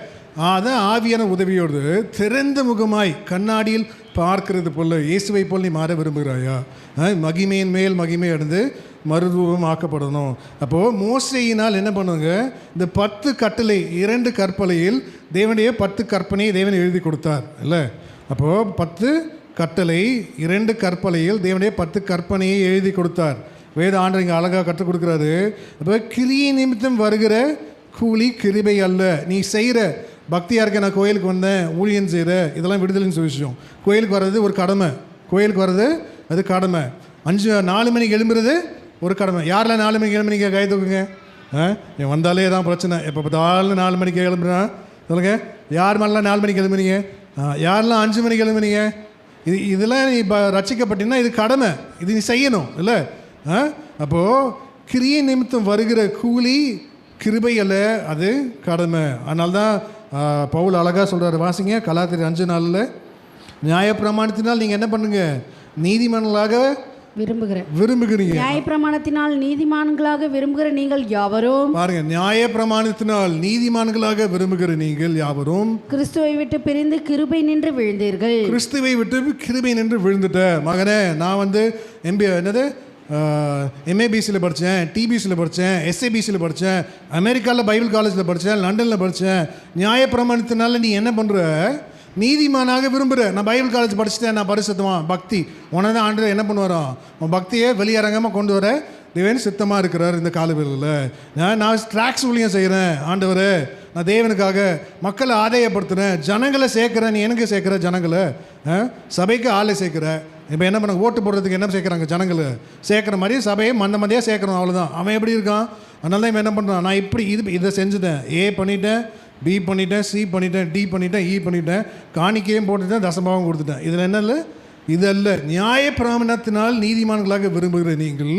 B: அதான் ஆவியான உதவியோடு திறந்த முகமாய் கண்ணாடியில் பார்க்கிறது போல இயேசுவை போல் நீ மாற விரும்புகிறாயா? மகிமையின் மேல் மகிமை அடைந்து மறுரூபம் ஆக்கப்படணும். அப்போது மோசேயினால் என்ன பண்ணுவாங்க? இந்த 10 கட்டளை 2 கற்பனையில் தேவனுடைய 10 கற்பனையை தேவன் எழுதி கொடுத்தார் இல்லை. அப்போது 10 கட்டளை 2 கற்பனையில் தேவனுடைய 10 கற்பனையை எழுதி கொடுத்தார். வேத ஆண்டவர் இங்கே அழகாக கற்றுக் கொடுக்குறாரு. அப்போ கிரியை நிமித்தம் வருகிற கூலி கிருபை அல்ல. நீ செய்கிற பக்தியாக இருக்க, நான் கோயிலுக்கு வந்தேன், ஊழியன் செய்கிற, இதெல்லாம் விடுதலைன்னு விஷயம். கோயிலுக்கு வர்றது ஒரு கடமை. கோயிலுக்கு வர்றது அது கடமை. 4 மணிக்கு எழும்புறது ஒரு கடமை. யாரெல்லாம் 4 மணிக்கு எழும்புறீங்க? கை தூக்குங்க. என் வந்தாலே தான் பிரச்சனை. எப்போ பார்த்தாலும் 4 மணிக்கு எழும்புறா சொல்லுங்க. யார் மேலாம் 4 மணிக்கு எழும்புறீங்க? யாரெல்லாம் 5 மணிக்கு எழும்புறீங்க? இதெல்லாம் நீ ரட்சிக்கப்பட்டீங்கன்னா இது கடமை, இது நீ செய்யணும் இல்லை. அப்போது கிரியை நிமித்தம் வருகிற கூலி கிருபை அல்ல, அது கடமை. அதனால தான் பவுல் அழகாக சொல்கிறார். வாசிங்க கலாத்தியர் 5:4. நியாயப்பிரமாணத்தினால் நீங்கள் என்ன பண்ணுங்க? நீதிமான்களாக விரும்புகிறீங்க.
A: நியாயப்பிரமாணத்தினால் நீதிமான்களாக விரும்புகிற நீங்கள் யாவரும்,
B: பாருங்க, நியாயப்பிரமாணத்தினால் நீதிமான்களாக விரும்புகிற நீங்கள் யாவரும்
A: கிறிஸ்துவை விட்டு பிரிந்து கிருபை நின்று விழுந்தீர்கள்.
B: கிறிஸ்துவை விட்டு கிருபை நின்று விழுந்துட்ட. மகனே, நான் வந்து எம்ஏபிசியில் படித்தேன், டிபிசியில் படித்தேன், எஸ்ஏபிசியில் படித்தேன், அமெரிக்காவில் பைபிள் காலேஜில் படித்தேன், லண்டனில் படித்தேன். நியாயப்பிரமாணத்தினால நீ என்ன பண்ணுற? நீதிமானாக விரும்புகிற. நான் பைபிள் காலேஜ் படிச்சுட்டேன், நான் பரிசுத்தமாக பக்தி. உன தான் ஆண்டு என்ன பண்ணுவாராம்? உன் பக்தியை வெளியரங்கமாக கொண்டு வர தேவன் சித்தமாக இருக்கிறார். இந்த காலவெளியில் நான் ட்ராக்ஸ் ஊழியம் செய்கிறேன். ஆண்டவர், நான் தேவனுக்காக மக்களை ஆதாயப்படுத்துகிறேன், ஜனங்களை சேர்க்குறேன். நீ எனக்கு சேர்க்குற ஜனங்களை, சபைக்கு ஆளை சேர்க்குற. இப்போ என்ன பண்ண? ஓட்டு போடுறதுக்கு என்ன சேர்க்குறாங்க? ஜனங்களை சேர்க்குற மாதிரி சபையை மந்தியாக சேர்க்குறோம், அவ்வளோதான். அவன் எப்படி இருக்கான்? அதனால தான் இவன் என்ன பண்ணுறான்? நான் இப்படி இதை செஞ்சுட்டேன், ஏ பண்ணிட்டேன், பி பண்ணிட்டேன், சி பண்ணிட்டேன், டி பண்ணிட்டேன், இ பண்ணிட்டேன், காணிக்கையும் போட்டுட்டேன், தசமாவும் கொடுத்துட்டேன். இதில் என்ன இல்லை? இது அல்ல. நியாயப்பிரமாணத்தினால் நீதிமான்களாக விரும்புகிற நீங்கள்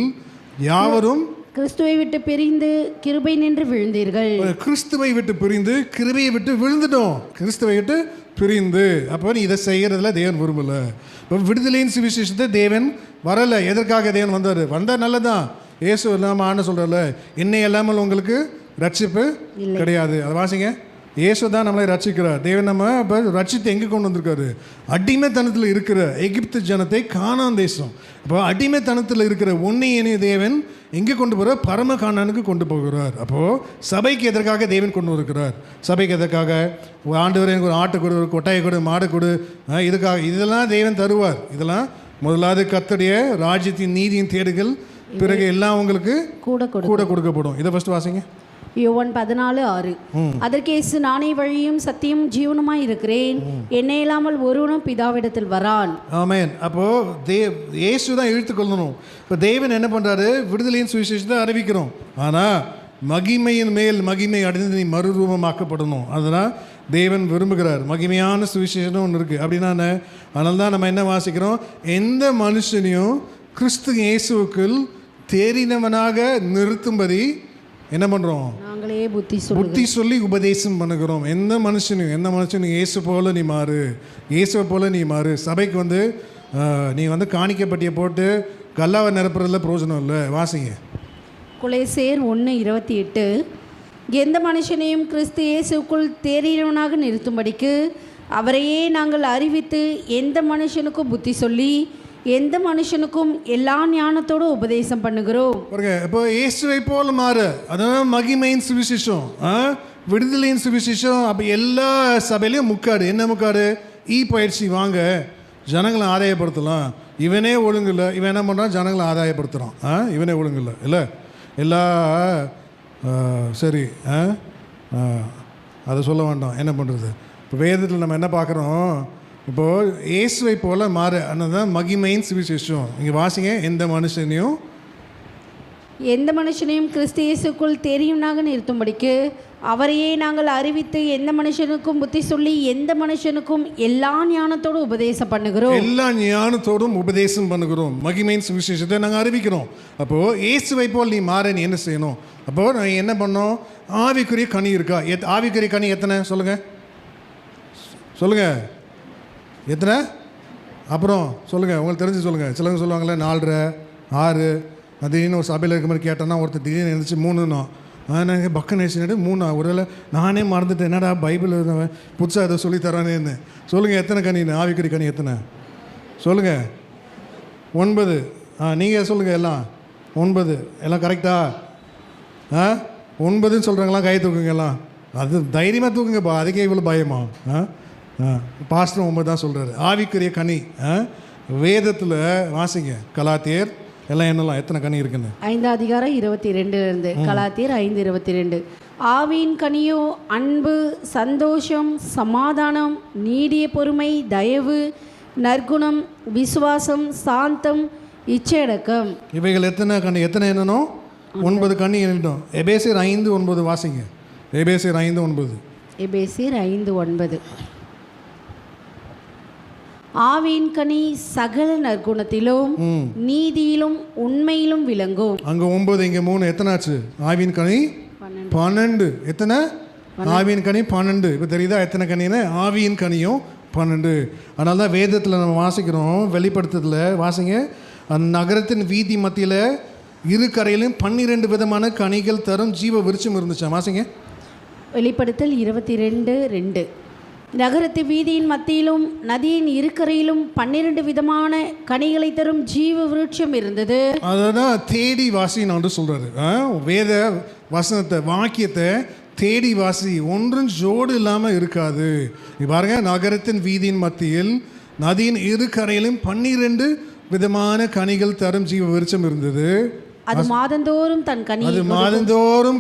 B: யாவரும்
A: கிறிஸ்துவை விட்டு பிரிந்து கிருபை நின்று விழுந்தீர்கள்.
B: கிறிஸ்துவை விட்டு பிரிந்து கிருபையை விட்டு விழுந்துட்டோம். கிறிஸ்துவை விட்டு பிரிந்து. அப்போ நீ இதை செய்கிறதுல தேவன் விரும்பல. இப்போ விடுதலையின் சுவிசேஷத்தை தேவன் வரலை. எதற்காக தேவன் வந்தால் நல்லதான். இயேசு இல்லாமல் ஆன சொல்கிறல, என்னை இல்லாமல் உங்களுக்கு ரட்சிப்பு கிடையாது. அதை வாசிங்க. இயேசு தான் நம்மளை ரட்சிக்கிறார். தேவன் நம்ம இப்போ ரட்சித்து எங்கே கொண்டு வந்திருக்காரு? அடிமைத்தனத்தில் இருக்கிற எகிப்து ஜனத்தை கானான் தேசம். அப்போ அடிமைத்தனத்தில் இருக்கிற உன்னையனே தேவன் எங்கே கொண்டு போகிறார்? பரம கானானுக்கு கொண்டு போகிறார். அப்போது சபைக்கு எதற்காக தேவன் கொண்டு வருகிறார்? சபைக்கு எதற்காக? ஆண்டவர் எனக்கு ஒரு ஆட்டு கொடு, ஒரு கொட்டாயை கொடு, மாடு கொடு, இதுக்காக. இதெல்லாம் தேவன் தருவார். இதெல்லாம் முதலாவது கர்த்தருடைய ராஜ்யத்தின் நீதியின் தேடுகள், பிறகு எல்லாம் உங்களுக்கு கூட கொடுக்கப்படும். இதை ஃபஸ்ட்டு வாசிங்க.
A: யோவான் 14:6. அதற்கு இயேசு, நானே வழியும் சத்தியம் ஜீவனுமாய் இருக்கிறேன், என்னை இல்லாமல் ஒருவனும் பிதாவிடத்தில் வரான்.
B: ஆமென். அப்போது இயேசு தான் இழுத்துக்கொள்ளணும். இப்போ தேவன் என்ன பண்ணுறாரு? விடுதலையின் சுவிசேஷத்தை அறிவிக்கிறோம். ஆனால் மகிமையின் மேல் மகிமை அடைந்து நீ மறுரூபமாக்கப்படணும். அதனால் தேவன் விரும்புகிறார். மகிமையான சுவிசேஷம் ஒன்று இருக்குது. அப்படின்னா அதனால தான் நம்ம என்ன வாசிக்கிறோம்? எந்த மனுஷனையும் கிறிஸ்து இயேசுவுக்குள் தேறினவனாக நிறுத்தும்படி என்ன பண்ணுறோம்?
A: நாங்களே
B: புத்தி சொல்லி உபதேசம் பண்ணுகிறோம். எந்த மனுஷனும் இயேசு போல நீ மாறு, இயேசுவை போல நீ மாறு. சபைக்கு வந்து நீ வந்து காணிக்கப்பட்டியை போட்டு கல்லாவை நிரப்புறதுல பிரயோஜனம் இல்லை. வாசிங்க.
A: கொலோசியர் 1:28. எந்த மனுஷனையும் கிறிஸ்து இயேசுக்குள் தேறினவனாக நிறுத்தும்படிக்கு அவரையே நாங்கள் அறிவித்து எந்த மனுஷனுக்கும் புத்தி சொல்லி எந்த மனுஷனுக்கும் எல்லா ஞானத்தோடு உபதேசம் பண்ணுகிறோம்.
B: இப்போ இயேசுவை போல மாறு. அதான் மகிமையின் சுவிசேஷம், விடுதலையின் சுவிசேஷம். அப்போ எல்லா சபையிலையும் முக்காடு. என்ன முக்காடு? பயிற்சி வாங்க, ஜனங்களை ஆதாயப்படுத்தலாம். இவனே ஒழுங்கு இல்லை, இவன் என்ன பண்ணுறான்? ஜனங்களை ஆதாயப்படுத்துகிறான். இவனே ஒழுங்கு இல்லை இல்லை எல்லா சரி, அதை சொல்ல வேண்டாம். என்ன பண்ணுறது? இப்போ வேதத்தில் நம்ம என்ன பார்க்குறோம்? இப்போது இயேசுவை போல மாறு. அதுதான் மகிமையின் சுவிசேஷம். இங்கே வாசிங்க.
A: எந்த மனுஷனையும் கிறிஸ்து இயேசுக்குள் தெரியும்னாக நிறுத்தும்படிக்கு அவரையே நாங்கள் அறிவித்து எந்த மனுஷனுக்கும் புத்தி சொல்லி எந்த மனுஷனுக்கும் எல்லா ஞானத்தோடும் உபதேசம் பண்ணுகிறோம்.
B: எல்லா ஞானத்தோடும் உபதேசம் பண்ணுகிறோம். மகிமையின் சுவிசேஷத்தை நாங்கள் அறிவிக்கிறோம். அப்போது இயேசுவை போல் நீ மாற நீ என்ன செய்யணும்? அப்போது நான் என்ன பண்ணோம்? ஆவிக்குரிய கனி இருக்கா? ஆவிக்குரிய கனி எத்தனை சொல்லுங்கள்? எத்தனை? அப்புறம் சொல்லுங்கள், உங்களுக்கு தெரிஞ்சு சொல்லுங்கள். சிலவங்க சொல்லுவாங்களே 4, 6. நான் திடீர்னு ஒரு சபையில் இருக்க மாதிரி கேட்டேன்னா ஒருத்தர் திடீர்னு இருந்துச்சு 3ன்னா எனக்கு பக்கம் நினச்சிட்டு 3 ஒருவேளை நானே மறந்துட்டேன். என்னடா பைபிள் புதுசாக எதை சொல்லித்தரானேன்னு. சொல்லுங்கள், எத்தனை கனின்னு? ஆவிக்குரிய கனி எத்தனை சொல்லுங்கள்? 9. நீங்கள் சொல்லுங்கள். எல்லாம் 9. எல்லாம் கரெக்டா? 9ன்னு சொல்கிறாங்களா? கை தூக்குங்க எல்லாம். அது தைரியமாக தூக்குங்கப்பா. அதுக்கே இவ்வளோ பயமா? பாஸ்டர் 9 தான் சொல்கிறாரு. ஆவிக்குரிய கனி வேதத்தில் வாசிங்க. கலாத்தியர் எல்லாம் என்னெல்லாம் எத்தனை கனி இருக்குன்னு?
A: 5:22 கலாத்தியர் 5:22. ஆவியின் கனியோ அன்பு, சந்தோஷம், சமாதானம், நீடிய பொறுமை, தயவு, நற்குணம், விசுவாசம், சாந்தம், இச்சையடக்கம்.
B: இவைகள் எத்தனை கனி? எத்தனை என்னன்னோ? 9 கனி என்னிட்டோம். எபேசியர் 5:9 வாசிங்க. எபேசியர் 5:9.
A: எபேசியர் 5:9. ஆவியின் கனி சகல நற்குணத்திலும் நீதியிலும் உண்மையிலும் விளங்கும்.
B: அங்கே 9, இங்கே 3. எத்தனை ஆச்சு? ஆவியின் கனி 12. எத்தனை? ஆவியின் கனி 12. இப்போ தெரியுதா எத்தனை கனின்னு? ஆவியின் கனியும் 12. அதனால தான் வேதத்தில் நம்ம வாசிக்கிறோம், வெளிப்படுத்துறதுல வாசிங்க, அந்த நகரத்தின் வீதி மத்தியில் இரு கரையிலும் 12 விதமான கனிகள் தரும் ஜீவ விருட்சம் இருந்துச்சா. வாசிங்க.
A: வெளிப்படுத்தல் 22:2. நகரத்து வீதியின் மத்தியிலும் நதியின் இருக்கரையிலும் 12 விதமான கனிகளை தரும் ஜீவ விருட்சம் இருந்தது.
B: அதான் தேடி வாசி நான் சொல்கிறாரு. வேத வசனத்தை வாக்கியத்தை தேடி வாசி, ஒன்றும் ஜோடு இல்லாமல் இருக்காது. பாருங்க, நகரத்தின் வீதியின் மத்தியில் நதியின் இரு கரையிலும் 12 விதமான கனிகள் தரும் ஜீவ விருட்சம் இருந்தது.
A: அது மாதந்தோறும்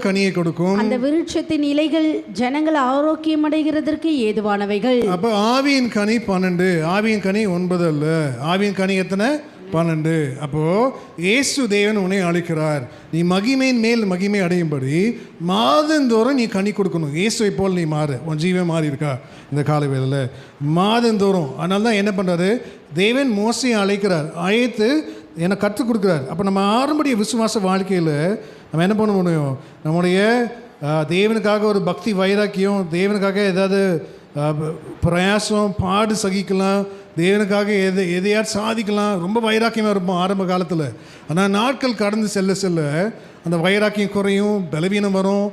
B: கனியை கொடுக்கும்.
A: அந்த விருட்சத்தின் இலைகள் ஜனங்கள் ஆரோக்கியம் அடைகிறதற்கு ஏதுவானவைகள்.
B: அப்போ ஆவியின் கனி 12, ஆவியின் கனி 9 அல்ல. ஆவியின் கனி எத்தனை? 12. அப்போ இயேசு தேவன் உன்னை அழைக்கிறார், நீ மகிமையின் மேல் மகிமை அடையும்படி மாதந்தோறும் நீ கனி கொடுக்கணும். இயேசுவை போல் நீ மாறு. உன் ஜீவன் மாறி இருக்கா இந்த கால வேளையில்? மாதந்தோறும். அதனால தான் என்ன பண்ணுறாரு, தேவன் மோசையை அழைக்கிறார், அழைத்து எனக்கு கற்றுக் கொடுக்குறார். அப்போ நம்ம ஆரம்பரிய விசுவாச வாழ்க்கையில் நம்ம என்ன பண்ண முடியும்? நம்முடைய தேவனுக்காக ஒரு பக்தி வைராக்கியம், தேவனுக்காக ஏதாவது பிரயாசம், பாடு சகிக்கலாம், தேவனுக்காக எதையாவது சாதிக்கலாம், ரொம்ப வைராக்கியமாக இருப்போம் ஆரம்ப காலத்தில். ஆனால் நாட்கள் கடந்து செல்ல செல்ல அந்த வைராக்கியம் குறையும், பலவீனம் வரும்.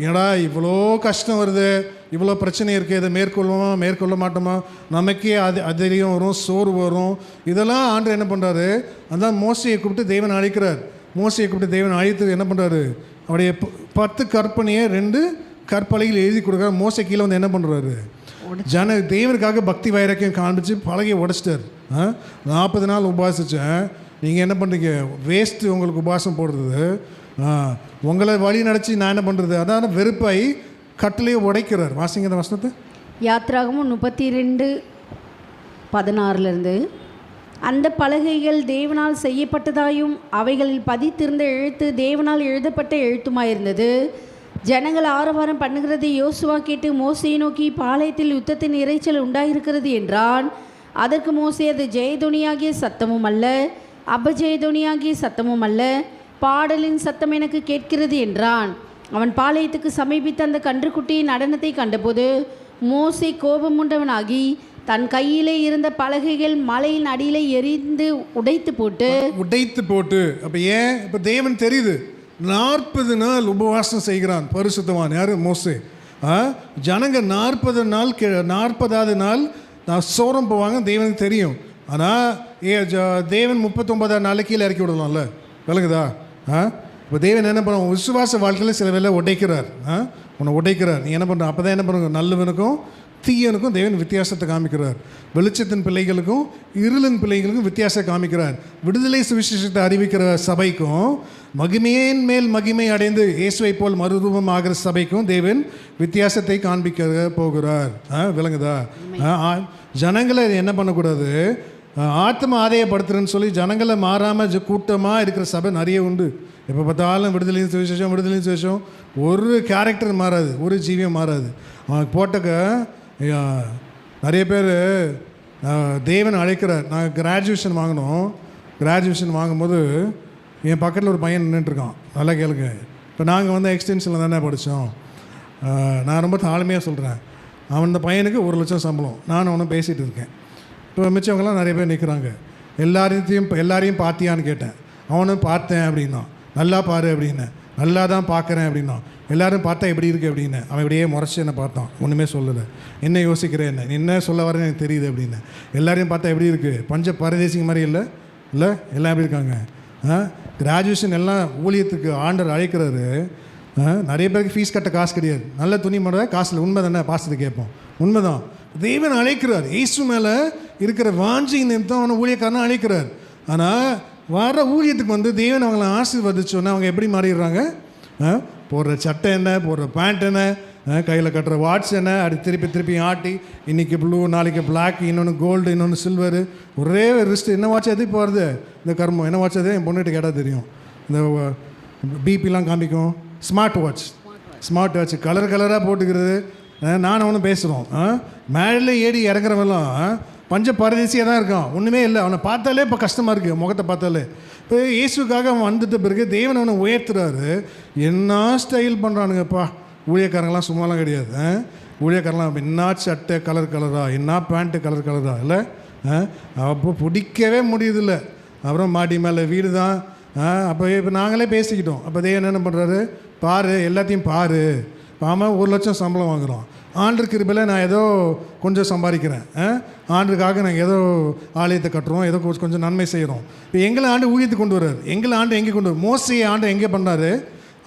B: ஏடா இவ்வளோ கஷ்டம் வருது, இவ்வளோ பிரச்சனை இருக்குது, இதை மேற்கொள்வோமா மேற்கொள்ள மாட்டோமா, நமக்கே அதிரியம் வரும், சோர்வு வரும். இதெல்லாம் ஆண்டு என்ன பண்ணுறாரு, அதான் மோசையை கூப்பிட்டு தேவன் அழைக்கிறார். மோசையை கூப்பிட்டு தேவன் அழைத்து என்ன பண்ணுறாரு, அவருடைய 10 கற்பனையை 2 கற்பலையில் எழுதி கொடுக்குறாரு. மோசை கீழே வந்து என்ன பண்ணுறாரு, தேவனுக்காக பக்தி வைராக்கியம் காண்பிச்சு பழகி உடைச்சிட்டார். 40 நாள் உபாசித்தேன், நீங்கள் என்ன பண்ணுறீங்க, வேஸ்ட்டு உங்களுக்கு உபாசம் போடுறது, உங்களை வழி நடத்தி நான் என்ன பண்ணுறது, அதான் வெறுப்பாய் கட்டளையை உடைக்கிறார். வாசிங்க அந்த வசனத்தை.
A: யாத்ராகமும் 32:16. அந்த பலகைகள் தேவனால் செய்யப்பட்டதாயும் அவைகளில் பதித்திருந்த எழுத்து தேவனால் எழுதப்பட்ட எழுத்துமாயிருந்தது. ஜனங்கள் ஆரவாரம் பண்ணுகிறது யோசுவா கேட்டு மோசையை நோக்கி, பாளையத்தில் யுத்தத்தின் இறைச்சல் உண்டாயிருக்கிறது என்றான். அதற்கு மோசே, அது ஜெயதுனியாகிய சத்தமும் அல்ல, அபஜெயதுனியாகிய சத்தமும் அல்ல, பாடலின் சத்தம் எனக்கு கேட்கிறது என்றான். அவன் பாளையத்துக்கு சமீபித்த அந்த கன்றுக்குட்டியின் நடனத்தை கண்டபோது மோசே கோபமுண்டவனாகி தன் கையிலே இருந்த பலகைகள் மலையின் அடியிலே எரிந்து உடைத்து போட்டு.
B: அப்போ ஏன், இப்போ தேவன் தெரியுது, 40 நாள் உபவாசம் செய்கிறான் பரிசுத்தவான். யார்? மோசே. ஜனங்க 40 நாள் 40வது நாள் நான் சோரம் போவாங்க, தேவனுக்கு தெரியும். ஆனால் தேவன் 39வது நாள் கீழே இறக்கி விடலாம்ல, விளங்குதா? இப்போ தேவன் என்ன பண்ணுவோம், விசுவாச வாழ்க்கையில் சில வேலை உடைக்கிறார். உன்னை உடைக்கிறார். நீ என்ன பண்ணுற, அப்போ தான் என்ன பண்ணுங்க, நல்லவனுக்கும் தீயனுக்கும் தேவன் வித்தியாசத்தை காமிக்கிறார். வெளிச்சத்தின் பிள்ளைகளுக்கும் இருளின் பிள்ளைகளுக்கும் வித்தியாசம் காமிக்கிறார். விடுதலை சுவிசேஷத்தை அறிவிக்கிற சபைக்கும் மகிமையின் மேல் மகிமை அடைந்து இயேசுவை போல் மறுரூபம் ஆகிற சபைக்கும் தேவன் வித்தியாசத்தை காண்பிக்க போகிறார். விளங்குதா? ஜனங்களை என்ன பண்ணக்கூடாது, ஆத்ம ஆதாயப்படுத்துறேன்னு சொல்லி ஜனங்களை மாறாமல் கூட்டமாக இருக்கிற சபை நிறைய உண்டு. எப்போ பார்த்தாலும் விடுதலையும் சுவிசேஷம், ஒரு கேரக்டர் மாறாது, ஒரு ஜீவியம் மாறாது. அவனுக்கு போட்டக்க நிறைய பேர் தேவன் அழைக்கிறார். நான் கிராஜுவேஷன் வாங்கினோம். கிராஜுவேஷன் வாங்கும்போது என் பக்கத்தில் ஒரு பையன் நின்றுட்டுருக்கான். நல்லா கேளுங்க. இப்போ நாங்கள் வந்து எக்ஸ்டென்ஷனில் தானே படித்தோம். நான் ரொம்ப தாழ்மையாக சொல்கிறேன். அவன் இந்த பையனுக்கு 1 லட்சம் சம்பளம். நான் அவனை பேசிகிட்டு இருக்கேன். இப்போ மிச்சவங்களாம் நிறைய பேர் நிற்கிறாங்க. எல்லாரையும் பார்த்தியான்னு கேட்டேன். அவனும் பார்த்தேன் அப்படின்னா, நல்லா பாரு அப்படின்னேன். நல்லா தான் பார்க்குறேன் அப்படின்னா. எல்லோரும் பார்த்தா எப்படி இருக்குது அப்படின்னு. அவன் இப்படியே முறைச்சி என்னை பார்த்தான், ஒன்றுமே சொல்லலை. என்ன யோசிக்கிறேன், என்ன என்ன சொல்ல வரேன்னு எனக்கு தெரியுது அப்படின்னு. எல்லாரையும் பார்த்தா எப்படி இருக்குது, பஞ்ச பரதேசிங்க மாதிரி இல்லை எல்லாம் எப்படி இருக்காங்க. கிராஜுவேஷன் எல்லாம் ஊழியத்துக்கு ஆண்டர் அழைக்கிறாரு. நிறைய பேருக்கு ஃபீஸ் கட்ட காசு கிடையாது. நல்ல துணி மட்டும் காசில் உண்மை தானே, பாசத்தை கேட்போம். உண்மைதான். தேவன் அழைக்கிறார். இயேசு மேலே இருக்கிற வாஞ்சி நிமித்தம் அவனை ஊழியக்காரனை அழைக்கிறார். ஆனால் வர ஊழியத்துக்கு வந்து தேவன் அவங்களை ஆசீர்வதிச்சோன்னா அவங்க எப்படி மாறிடுறாங்க, போடுற சட்டை என்ன, போடுற பேண்ட் என்ன, கையில் கட்டுற வாட்ச் என்ன, அப்படி திருப்பி ஆட்டி, இன்றைக்கி ப்ளூ நாளைக்கு பிளாக், இன்னொன்று கோல்டு, இன்னொன்று சில்வரு, ஒரே ரிஸ்ட். என்ன வாட்ச் எது இப்போ வருது இந்த கர்மம், என்ன வாட்ச் அது என் பொண்ணுகிட்ட கேட்டால் தெரியும். இந்த பிபிலாம் காமிக்கும். ஸ்மார்ட் வாட்ச் கலராக போட்டுக்கிறது. நான் அவனும் பேசுகிறோம். மேலே ஏறி இறங்குறவெல்லாம் பஞ்ச பரதேசியாக தான் இருக்கான், ஒன்றுமே இல்லை. அவனை பார்த்தாலே இப்போ கஷ்டமாக இருக்குது, முகத்தை பார்த்தாலே. இப்போ இயேசுக்காக அவன் வந்துட்ட பிறகு தேவன் அவனை உயர்த்துறாரு. என்ன ஸ்டைல் பண்ணுறானுங்கப்பா ஊழியக்காரங்களாம், சும்மாலாம் கிடையாது. ஊழியக்காரலாம் என்ன சட்டை கலர் கலரா, என்ன பேண்ட்டு கலர் கலரா இல்லை, அப்போ பிடிக்கவே முடியுதில்ல. அப்புறம் மாடி மேலே வீடு தான். அப்போ இப்போ நாங்களே பேசிக்கிட்டோம். அப்போ தேவன் என்ன பண்ணுறாரு, பாரு எல்லாத்தையும் பாரு. ஆமாம், 1 லட்சம் சம்பளம் வாங்குகிறோம். ஆண்டு கிருபையில் நான் ஏதோ கொஞ்சம் சம்பாதிக்கிறேன். ஆண்டுக்காக நாங்கள் ஏதோ ஆலயத்தை கட்டுறோம், ஏதோ கொஞ்சம் நன்மை செய்கிறோம். இப்போ எங்களை ஆண்டு ஊழியத்துக்கு கொண்டு வர்றாரு. எங்களை ஆண்டு எங்கே கொண்டு வர, மோசையை ஆண்டு எங்கே பண்ணாரு?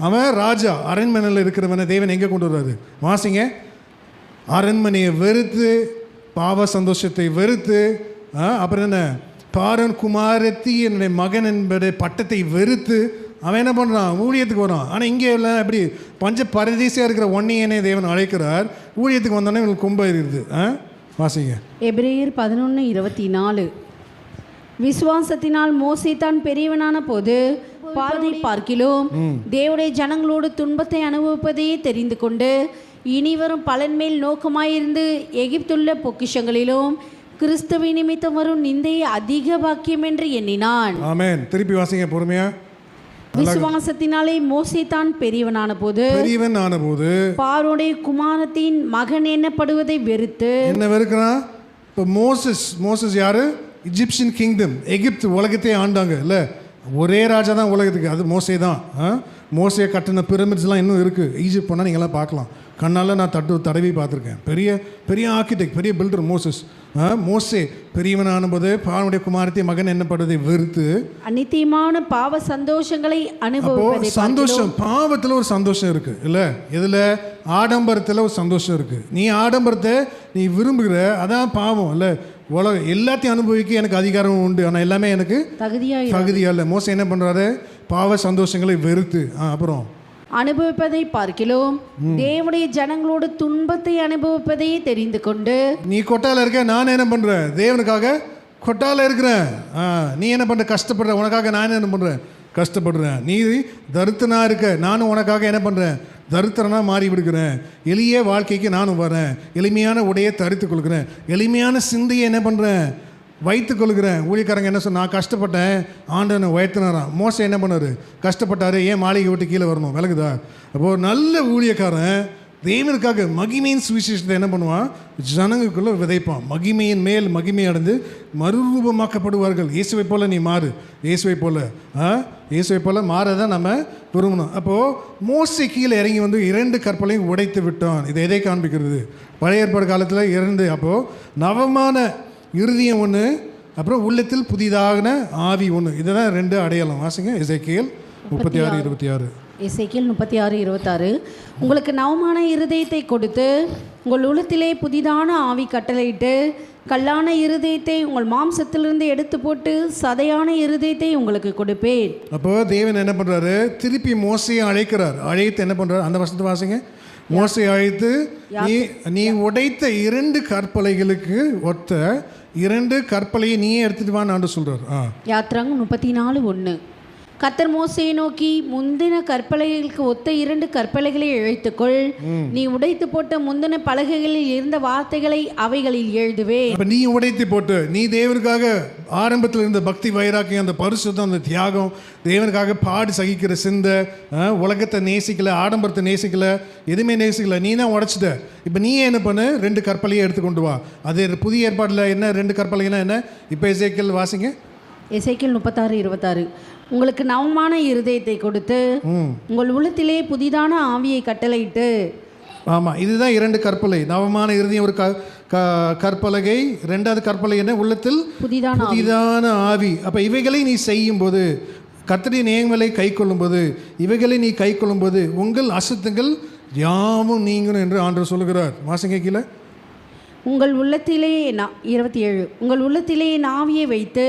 B: அவன் ராஜா, அரண்மனையில் இருக்கிறவனை தேவன் எங்கே கொண்டு வர்றாரு? வாசிங்க. அரண்மனையை வெறுத்து, பாவ சந்தோஷத்தை வெறுத்து, அப்புறம் என்ன, பாரன் குமாரத்தி என்னுடைய மகன் என்பது பட்டத்தை வெறுத்து அவன் என்ன பண்ணுறான்? ஊழியத்துக்கு வரான். ஆனால் இங்கே எல்லாம் எப்படி பஞ்ச பரதேசியாக இருக்கிற ஒன்னியனே தேவன் அழைக்கிறார். ஊழியத்துக்கு வந்தோடனே இவங்களுக்கு கொம்ப இருக்குது. வாசிங்க.
A: எபிரேயர் 11:24. விசுவாசத்தினால் மோசே தான் பெரியவனான போது பாதை பார்க்கிலும் தேவனுடைய ஜனங்களோடு துன்பத்தை அனுபவிப்பதையே தெரிந்து கொண்டு இனிவரும் பலன் மேல் நோக்கமாயிருந்து எகிப்துள்ள பொக்கிஷங்களிலும் கிறிஸ்துவின் நிமித்தம் வரும் நிந்தையை அதிக பாக்கியம் என்று எண்ணினான்.
B: ஆமென். திருப்பி வாசிங்க பொறுமையா.
A: விசுவாசத்தினாலே மோசே தான் பெரியவனான போது பார்வோனுடைய குமாரத்தின் மகன் எண்ணப்படுவதை வெறுத்து. என்ன
B: வெறுக்கிறான்? இப்போ மோசஸ் யாரு? இஜிப்சியன் கிங்டம், எகிப்து உலகத்தையே ஆண்டாங்க இல்லை. ஒரே ராஜா தான் உலகத்துக்கு, அது மோசே தான். மோசையை கட்டின பிரமிட்ஸ்லாம் இன்னும் இருக்குது. ஈஜிப்ட் போனால் நீங்கள்லாம் பார்க்கலாம். கண்ணால் நான் தடவி பார்த்துருக்கேன். பெரிய பெரிய ஆர்கிடெக்ட், பெரிய பில்டர் மோசஸ். மோசே பெரியவனான போது பார்வோனுடைய குமாரத்தை மகன் என்னப்படுவதை வெறுத்து
A: அநித்தியமான பாவ சந்தோஷங்களை அனுபவிப்பதை.
B: சந்தோஷம், பாவத்தில் ஒரு சந்தோஷம் இருக்குது இல்லை, இதில் ஆடம்பரத்தில் ஒரு சந்தோஷம் இருக்குது. நீ ஆடம்பரத்தை நீ விரும்புகிற, அதான் பாவம் இல்லை. உலகம் எல்லாத்தையும் அனுபவிக்க எனக்கு அதிகாரம் உண்டு, ஆனால் எல்லாமே எனக்கு தகுதியாக இல்லை. மோசே என்ன பண்ணுறாரு? பாவ சந்தோஷங்களை வெறுத்து அப்புறம்
A: அனுபவிப்பதை பார்க்கிலும் தேவனுடைய ஜனங்களோடு துன்பத்தை அனுபவிப்பதையே தெரிந்து கொண்டு.
B: நீ கொட்டால இருக்க, நான் என்ன பண்றேன்? தேவனுக்காக கொட்டால இருக்கிறேன். நீ என்ன பண்ற? கஷ்டப்படுற. உனக்காக நான் என்ன பண்றேன்? கஷ்டப்படுறேன். நீ தரித்திரனா இருக்க, நானும் உனக்காக என்ன பண்றேன்? தரித்திரனா மாறி விடுக்கிறேன். எளிய வாழ்க்கைக்கு நானும் வரேன். எளிமையான உடையை தரித்து கொள்கிறேன். எளிமையான சிந்தையை என்ன பண்றேன்? வைத்து கொள்கிறேன். ஊழியக்காரங்க என்ன சொன்ன? நான் கஷ்டப்பட்டேன், ஆண்டவனை உயர்த்தினாரான். மோசை என்ன பண்ணார்? கஷ்டப்பட்டார், ஏன் மாளிகை விட்டு கீழே வரணும்? விலகுதா? அப்போது நல்ல ஊழியக்காரன் தேவனுக்காக மகிமையின் சுவிசேஷத்தை என்ன பண்ணுவான்? ஜனங்களுக்குள்ளே விதைப்பான். மகிமையின் மேல் மகிமை அடைந்து மறுரூபமாக்கப்படுவார்கள். இயேசுவை போல் நீ மாறு. இயேசுவை போல் மாறதான் நம்ம விரும்பணும். அப்போது மோசை கீழே இறங்கி வந்து 2 கற்பலையும் உடைத்து விட்டான். இதை எதை காண்பிக்கிறது? பழைய ஏற்பாடு காலத்தில் 2. அப்போது நவமான இருதயம் ஒன்று, அப்புறம் உள்ளத்தில் புதிதான ஆவி ஒன்று. இதுதான் 2 அடையாளம். வாசிங்க. எசேக்கியேல் 36:26.
A: எசேக்கியேல் 36:26. உங்களுக்கு நவமான இருதயத்தை கொடுத்து உங்கள் உள்ளத்திலே புதிதான ஆவி கட்டளையிட்டு கல்லான இருதயத்தை உங்கள் மாம்சத்திலிருந்து எடுத்து போட்டு சதையான இருதயத்தை உங்களுக்கு கொடுப்பேன். அப்போ
B: தேவன் என்ன பண்ணுறாரு? திருப்பி மோசையை அழைக்கிறார். அழைத்து என்ன பண்ணுறாரு? அந்த வசனத்தை வாசிங்க. மோசை அழைத்து நீ உடைத்த 2 கற்பலைகளுக்கு ஒத்த 2 கற்பலையை நீயே எடுத்துட்டு வான்னு ஆண்டு சொல்றார்.
A: யாத்ராகமம் 34:1. கர்த்தர் மோசையை நோக்கி, முந்தின கற்பலைகளுக்கு ஒத்த 2 கற்பலைகளை இழைத்துக்கொள். நீ உடைத்து போட்ட முந்தின பலகைகளில் இருந்த வார்த்தைகளை அவைகளில் எழுதுவே.
B: நீ உடைத்து போட்டு, நீ தேவனுக்காக ஆரம்பத்தில் இருந்த பக்தி வைராக்கியம், அந்த பரிசுத்தம், அந்த தியாகம், தேவனுக்காக பாடு சகிக்கிற சிந்தை, உலகத்தை நேசிக்கல, ஆடம்பரத்தை நேசிக்கல, எதுவுமே நேசிக்கல, நீ தான் உடைச்சிட்ட. இப்போ நீ என்ன பண்ணு? 2 கற்பலையை எடுத்துக்கொண்டு வா. அது புதிய ஏற்பாட்டில் என்ன 2 கற்பலைன்னா என்ன? இப்போ எசேக்கியேல் வாசிங்க.
A: எசேக்கியேல் 36:26. உங்களுக்கு நவமான இருதயத்தை கொடுத்து உங்கள் உள்ளத்திலே புதிதான ஆவியை கட்டளையிட்டு.
B: ஆமாம், இதுதான் 2 கற்பலை. நவமான இருதயம் ஒரு கற்பலகை. 2வது கற்பலை என்ன? உள்ளத்தில் புதிதான ஆவி. அப்போ இவைகளை நீ செய்யும்போது, கர்த்தருடைய நியமங்களை கை கொள்ளும்போது, இவைகளை நீ கை கொள்ளும்போது உங்கள் அசுத்தங்கள் யாவும் நீங்கணும் என்று ஆண்டவர் சொல்லுகிறார். வாசிங்க கீழே.
A: உங்கள் உள்ளத்திலே 27. உங்கள் உள்ளத்திலே ஆவியை வைத்து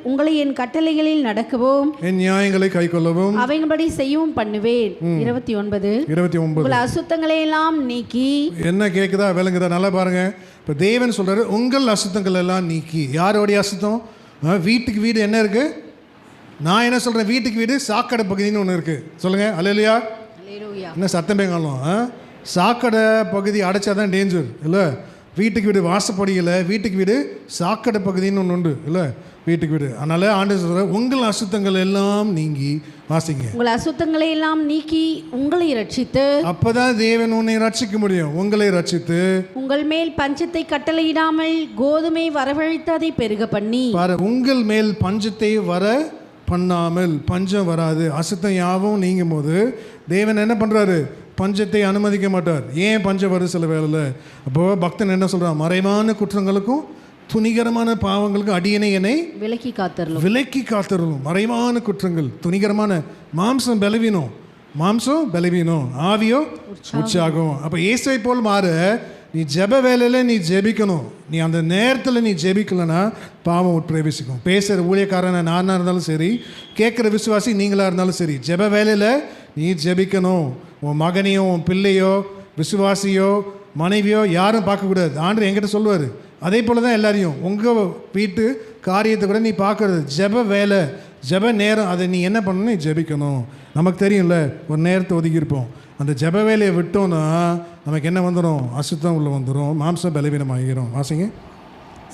A: உங்களை என் கட்டளைகளில் நடக்கவும்
B: என் நியாயங்களை கைக்கொள்ளவும்
A: அவைகளபடி செய்யவும் பண்ணுவேன். 29. உங்கள் அசுத்தங்களை எல்லாம் நீக்கி.
B: என்ன கேட்குதா? விளங்குதா? நல்லா பாருங்க. இப்போ தேவன் சொல்றாரு, உங்கள் அசுத்தங்கள் எல்லாம் நீக்கி. யாரோடைய அசுத்தம்? வீட்டுக்கு வீடு என்ன இருக்கு? நான் என்ன சொல்றேன்? வீட்டுக்கு வீடு சாக்கடை பகுதின்னு ஒன்று இருக்கு. சொல்லுங்க. அல்லேலூயா. என்ன சத்தமே காணும்? சாக்கடை பகுதி அடைச்சாதான் டேஞ்சர் இல்லை. வீட்டுக்கு வீடு வாசப்படியில், வீட்டுக்கு வீடு சாக்கடை பகுதின்னு ஒன்று உண்டு இல்லை, வீட்டுக்கு வீடு. அதனால் ஆண்டவர் சொல்ற உங்கள் அசுத்தங்கள் எல்லாம் நீங்கி வாசிங்க,
A: உங்கள் அசுத்தங்களை எல்லாம் நீக்கி உங்களை ரட்சித்து,
B: அப்பதான் தேவன் உன்னை ரட்சிக்க முடியும். உங்களை ரட்சித்து
A: உங்கள் மேல் பஞ்சத்தை கட்டளையிடாமல் கோதுமை வரவழைத்து அதை பெருக பண்ணி,
B: பாரு, உங்கள் மேல் பஞ்சத்தை வர பண்ணாமல், பஞ்சம் வராது. அசுத்தம் யாவும் நீங்கும் போது தேவன் என்ன பண்ணுறாரு? பஞ்சத்தை அனுமதிக்க மாட்டார். ஏன் பஞ்சம் வரும் சில வேளையில்? அப்போது பக்தன் என்ன சொல்கிறான்? மறைவான குற்றங்களுக்கும் துணிகரமான பாவங்களுக்கும் அடியனை என்னை
A: விலக்கி காத்தரலும்,
B: விலக்கி காத்தரலும். மறைவான குற்றங்கள், துணிகரமான மாம்சம் பலவீனம், ஆவியோ உற்சாகம். அப்போ இயேசுவை போல் மாற நீ ஜெப வேலையில் நீ ஜெபிக்கணும். நீ அந்த நேரத்தில் நீ ஜெபிக்கலன்னா பாவம் உட்பிரவேசிக்கும். பேசுகிற ஊழியக்காரனை நானாக இருந்தாலும் சரி, கேட்குற விசுவாசி நீங்களாக இருந்தாலும் சரி, ஜெப வேலையில் நீ ஜெபிக்கணும். உன் மகனையோ உன் பிள்ளையோ விசுவாசியோ மனைவியோ யாரும் பார்க்கக்கூடாது. ஆண்டவர் என்கிட்ட சொல்லுவார். அதே போல் தான் எல்லாரையும் உங்கள் வீட்டு காரியத்தை கூட நீ பார்க்குறது ஜெப வேலை, ஜெப நேரம். அதை நீ என்ன பண்ணணும்? நீ ஜெபிக்கணும். நமக்கு தெரியும்ல, ஒரு நேரத்தை ஒதுக்கியிருப்போம். அந்த ஜெப வேலையை விட்டோன்னா நமக்கு என்ன வந்துடும்? அசுத்தம் உள்ள வந்துடும், மாம்சம் பலவீனமாகிடும். வாசிங்க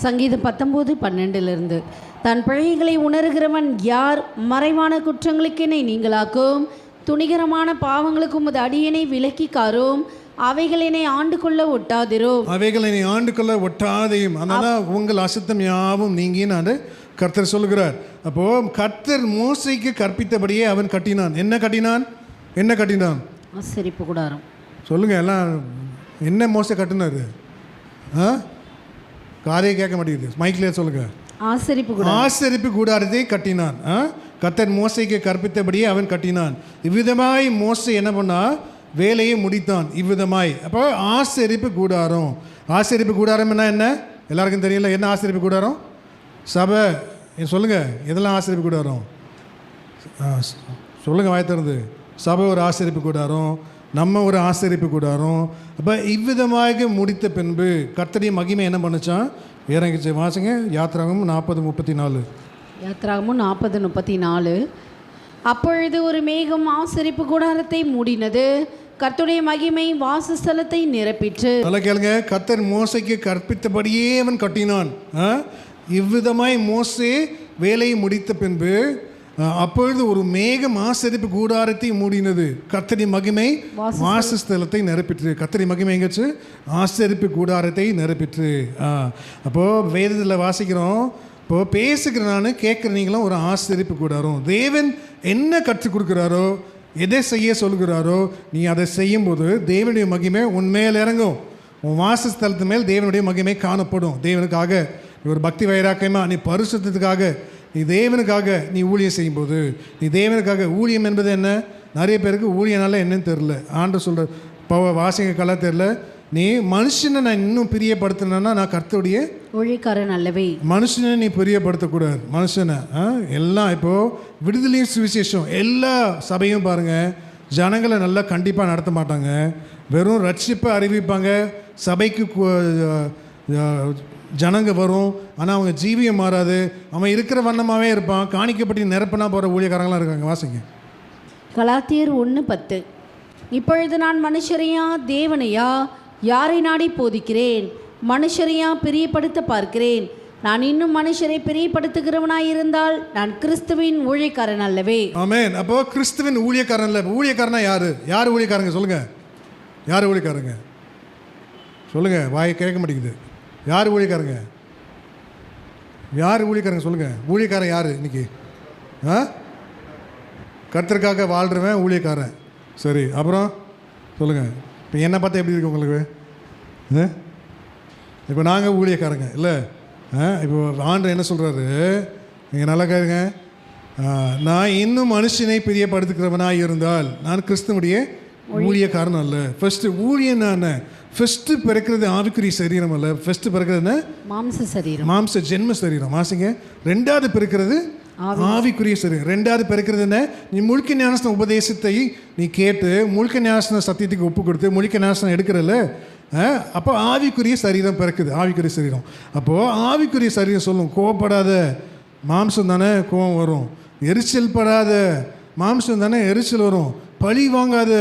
A: சங்கீதம் 19:12 தன் பிழைகளை உணர்கிறவன் யார்? மறைவான குற்றங்களுக்கு என்னை நீங்களாக்கும், துணிகரமான பாவங்களுக்கு உமது அடியனை விலக்கி காரும், அவைகள் என்னை ஆண்டு கொள்ள ஒட்டாதிரும்,
B: அவைகள் என்னை ஆண்டு கொள்ள ஒட்டாதையும். அதனால உங்கள் அசுத்தம் யாவும் நீங்கின்னு கர்த்தர் சொல்லுகிறார். அப்போ கர்த்தர் மோசைக்கு கற்பித்தபடியே அவன் கட்டினான். என்ன கட்டினான்?
A: ஆசரிப்பு கூடாரம்.
B: சொல்லுங்க எல்லாம், என்ன மோசை கட்டினாரு? காரியம் கேட்க மாட்டேங்குது, மைக்லேயே சொல்லுங்க. ஆசரிப்பு கூடாரத்தை கட்டினான். கர்த்தர் மோசைக்கு கற்பித்தபடியே அவன் கட்டினான். இவ்விதமாய் மோசை என்ன பண்ணா? வேலையை முடித்தான். இவ்விதமாய். அப்போ ஆசரிப்பு கூடாரம் என்ன? எல்லாருக்கும் தெரியல. என்ன ஆசரிப்பு கூடாரம்? சபை. சொல்லுங்க, இதெல்லாம் ஆசரிப்பு கூடாரம் சொல்லுங்க வாய் திறந்து. சபை ஒரு ஆசரிப்பு கூடாரம், நம்ம ஒரு ஆசரிப்பு கூடாரம். அப்போ இவ்விதமாக முடித்த பின்பு கர்த்தருடைய மகிமை என்ன பண்ணுச்சான்? இறங்கிச்சு. வாசிங்க யாத்திராகமம் 40:34.
A: யாத்திராகமம் 40:34. அப்பொழுது ஒரு மேகம் ஆசரிப்பு கூடாரத்தை மூடினது, கர்த்தருடைய மகிமை வாசஸ்தலத்தை நிரப்பிற்று.
B: நல்லா கேளுங்க, கர்த்தர் மோசைக்கு கற்பித்தபடியே அவன் கட்டினான். இவ்விதமாய் மோசே வேலையை முடித்த பின்பு அப்பொழுது ஒரு மேகம் ஆசரிப்பு கூடாரத்தை மூடினது, கர்த்தருடைய மகிமை வாசஸ்தலத்தை நிரப்பிற்று. கர்த்தருடைய மகிமை எங்கச்சு? ஆசரிப்பு கூடாரத்தை நிரப்பிற்று. அப்போது வேதத்தில் வாசிக்கிறோம். இப்போது பேசுகிற நான் கேட்குற நீங்களும் ஒரு ஆசரிப்பு கூடாரம். தேவன் என்ன கற்றுக் கொடுக்குறாரோ, எதை செய்ய சொல்கிறாரோ, நீ அதை செய்யும்போது தேவனுடைய மகிமை உன்மேல் இறங்கும். உன் வாசஸ்தலத்து மேல் தேவனுடைய மகிமை காணப்படும். தேவனுக்காக நீ ஒரு பக்தி வைராக்கியமா, நீ பரிசுத்தத்துக்காக, நீ தேவனுக்காக நீ ஊழியம் செய்யும்போது, நீ தேவனுக்காக ஊழியம் என்பது என்ன? நிறைய பேருக்கு ஊழியனால என்னன்னு தெரில. ஆண்டவர் சொல்கிற வாசிங்க கலா தெரில. நீ மனுஷனை நான் இன்னும் பிரியப்படுத்தினா நான் கர்த்தருடைய
A: ஊழியக்காரன் அல்லவே.
B: மனுஷனை நீ பிரியப்படுத்தக்கூடாது. மனுஷனை எல்லாம் இப்போது விடுதலையும் சுவிசேஷம் எல்லா சபையும் பாருங்கள், ஜனங்களை நல்லா கண்டிப்பாக நடத்த மாட்டாங்க. வெறும் ரட்சிப்பை அறிவிப்பாங்க. சபைக்கு ஜனங்க வரும், ஆனால் அவங்க ஜீவியம் மாறாது. அவன் இருக்கிற வண்ணமாகவே இருப்பான். காணிக்கப்பட்டு நிரப்பினா போகிற ஊழியக்காரங்களாம் இருக்காங்க. வாசிங்க
A: கலாத்தியர் 1:10. இப்பொழுது நான் மனுஷரையா தேவனையா யாரை நாடி போதிக்கிறேன்? மனுஷரையா பிரியப்படுத்த பார்க்கிறேன்? நான் இன்னும் மனுஷரை பிரியப்படுத்துகிறவனாயிருந்தால் நான் கிறிஸ்துவின் ஊழியக்காரன் அல்லவே.
B: ஆமென். அப்போ கிறிஸ்துவின் ஊழியக்காரன் இல்லை. ஊழியக்காரனா யார் ஊழியக்காரங்க? சொல்லுங்க, யார் ஊழியக்காரங்க? சொல்லுங்க, வாய் கேட்க மாட்டேங்குது. யார் ஊழியக்காரங்க? சொல்லுங்க. ஊழியக்காரன் யார் இன்னைக்கு? கர்த்தருக்காக வாழ்கிறவன் ஊழியக்காரன். சரி, அப்புறம் சொல்லுங்கள். இப்போ என்னை பார்த்தா எப்படி இருக்கு உங்களுக்கு? இப்போ நாங்கள் ஊழியக்காரங்க இல்லை. இப்போ ஆண்டவர் என்ன சொல்கிறாரு? நீங்கள் நல்லா கேளுங்க. நான் இன்னும் மனுஷனை பிரியப்படுத்துகிறவனாக இருந்தால் நான் கிறிஸ்துவனுடைய ஊழியக்காரன் அல்ல. ஃபஸ்ட்டு ஊழியம் நான் ஃபஸ்ட்டு பிறக்கிறது ஆவிக்குரிய சரீரம் அல்ல. ஃபஸ்ட்டு பிறக்கிறது என்ன? மாம்ச ஜென்ம சரீரம். வாசிங்க. ரெண்டாவது பிறக்கிறது ஆவிக்குரிய சரீரம். ரெண்டாவது பிறக்கிறது என்ன? நீ முழுக்க ஞானஸ்தான உபதேசத்தை நீ கேட்டு முழுக்க ஞானஸ்தான சத்தியத்துக்கு ஒப்பு கொடுத்து முழுக்க ஞானஸ்தானம் எடுக்கிறல்ல, அப்போ ஆவிக்குரிய சரீரம் பிறக்குது. ஆவிக்குரிய சரீரம். அப்போது ஆவிக்குரிய சரீரம் சொல்லும், கோவப்படாத, மாம்சம் தானே கோவம் வரும். எரிச்சல் படாத, மாம்சம் தானே எரிச்சல் வரும். பழி வாங்காத,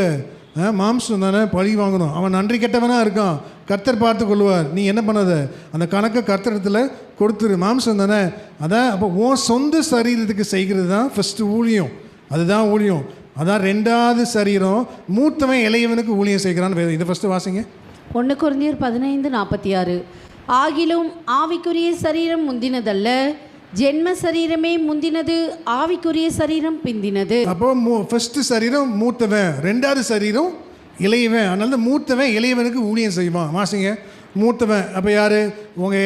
B: மாம்சம் தானே, பழி வாங்கணும். அவன் நன்றி கெட்டவனாக இருக்கான், கர்த்தர் பார்த்து கொள்வார். நீ என்ன பண்ணாத, அந்த கணக்கை கர்த்தரத்தில் கொடுத்துரு. மாம்சம் தானே, அதான். அப்போ உன் சொந்த சரீரத்துக்கு செய்கிறது தான் ஃபஸ்ட்டு ஊழியம், அதுதான் ஊழியம். அதான் ரெண்டாவது சரீரம். மூத்தவன் இளையவனுக்கு ஊழியம் செய்கிறான்னு வேதம். இதை ஃபஸ்ட்டு வாசிங்க.
A: 1 கொரிந்தியர் 15:46. ஆகிலும் ஆவிக்குரிய சரீரம் முந்தினதல்ல, ஜென்ம சரீரமே முந்தினது, ஆவிக்குரிய சரீரம் பிந்தினது.
B: அப்போ ஃபஸ்ட்டு சரீரம் மூத்தவன், ரெண்டாவது சரீரம் இளையவன். அதனால மூத்தவன் இளையவனுக்கு ஊழியம் செய்வான். வாசிங்க. மூத்தவன் அப்போ யார்?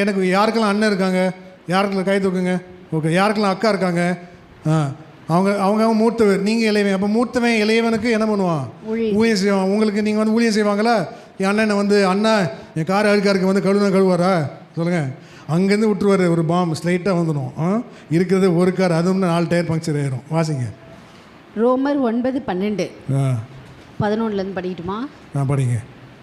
B: எனக்கு யாருக்கெல்லாம் அண்ணன் இருக்காங்க, யாருக்கெல்லாம் கை தூக்குங்க. ஓகே, யாருக்கெல்லாம் அக்கா இருக்காங்க, அவங்க மூத்தவர், நீங்கள் இளையவன். அப்போ மூத்தவன் இளையவனுக்கு என்ன பண்ணுவான்? ஊழியம் செய்வான். உங்களுக்கு நீங்கள் வந்து ஊழியம் செய்வாங்களா? என் அண்ணனை வந்து, அண்ணா என் கார் அழுக்காருக்கு வந்து கழுவாரா சொல்லுங்கள். அங்கேருந்து விட்டுருவார், ஒரு பாம் ஸ்ட்ரைட்டாக வந்துடும். இருக்கிறது ஒரு கார், அதுவும் 4 டயர் பங்க்சர் ஆயிரும். வாசிங்க.
A: ரோமர் 9:12. 11 படிக்கட்டுமா?
B: படிங்க.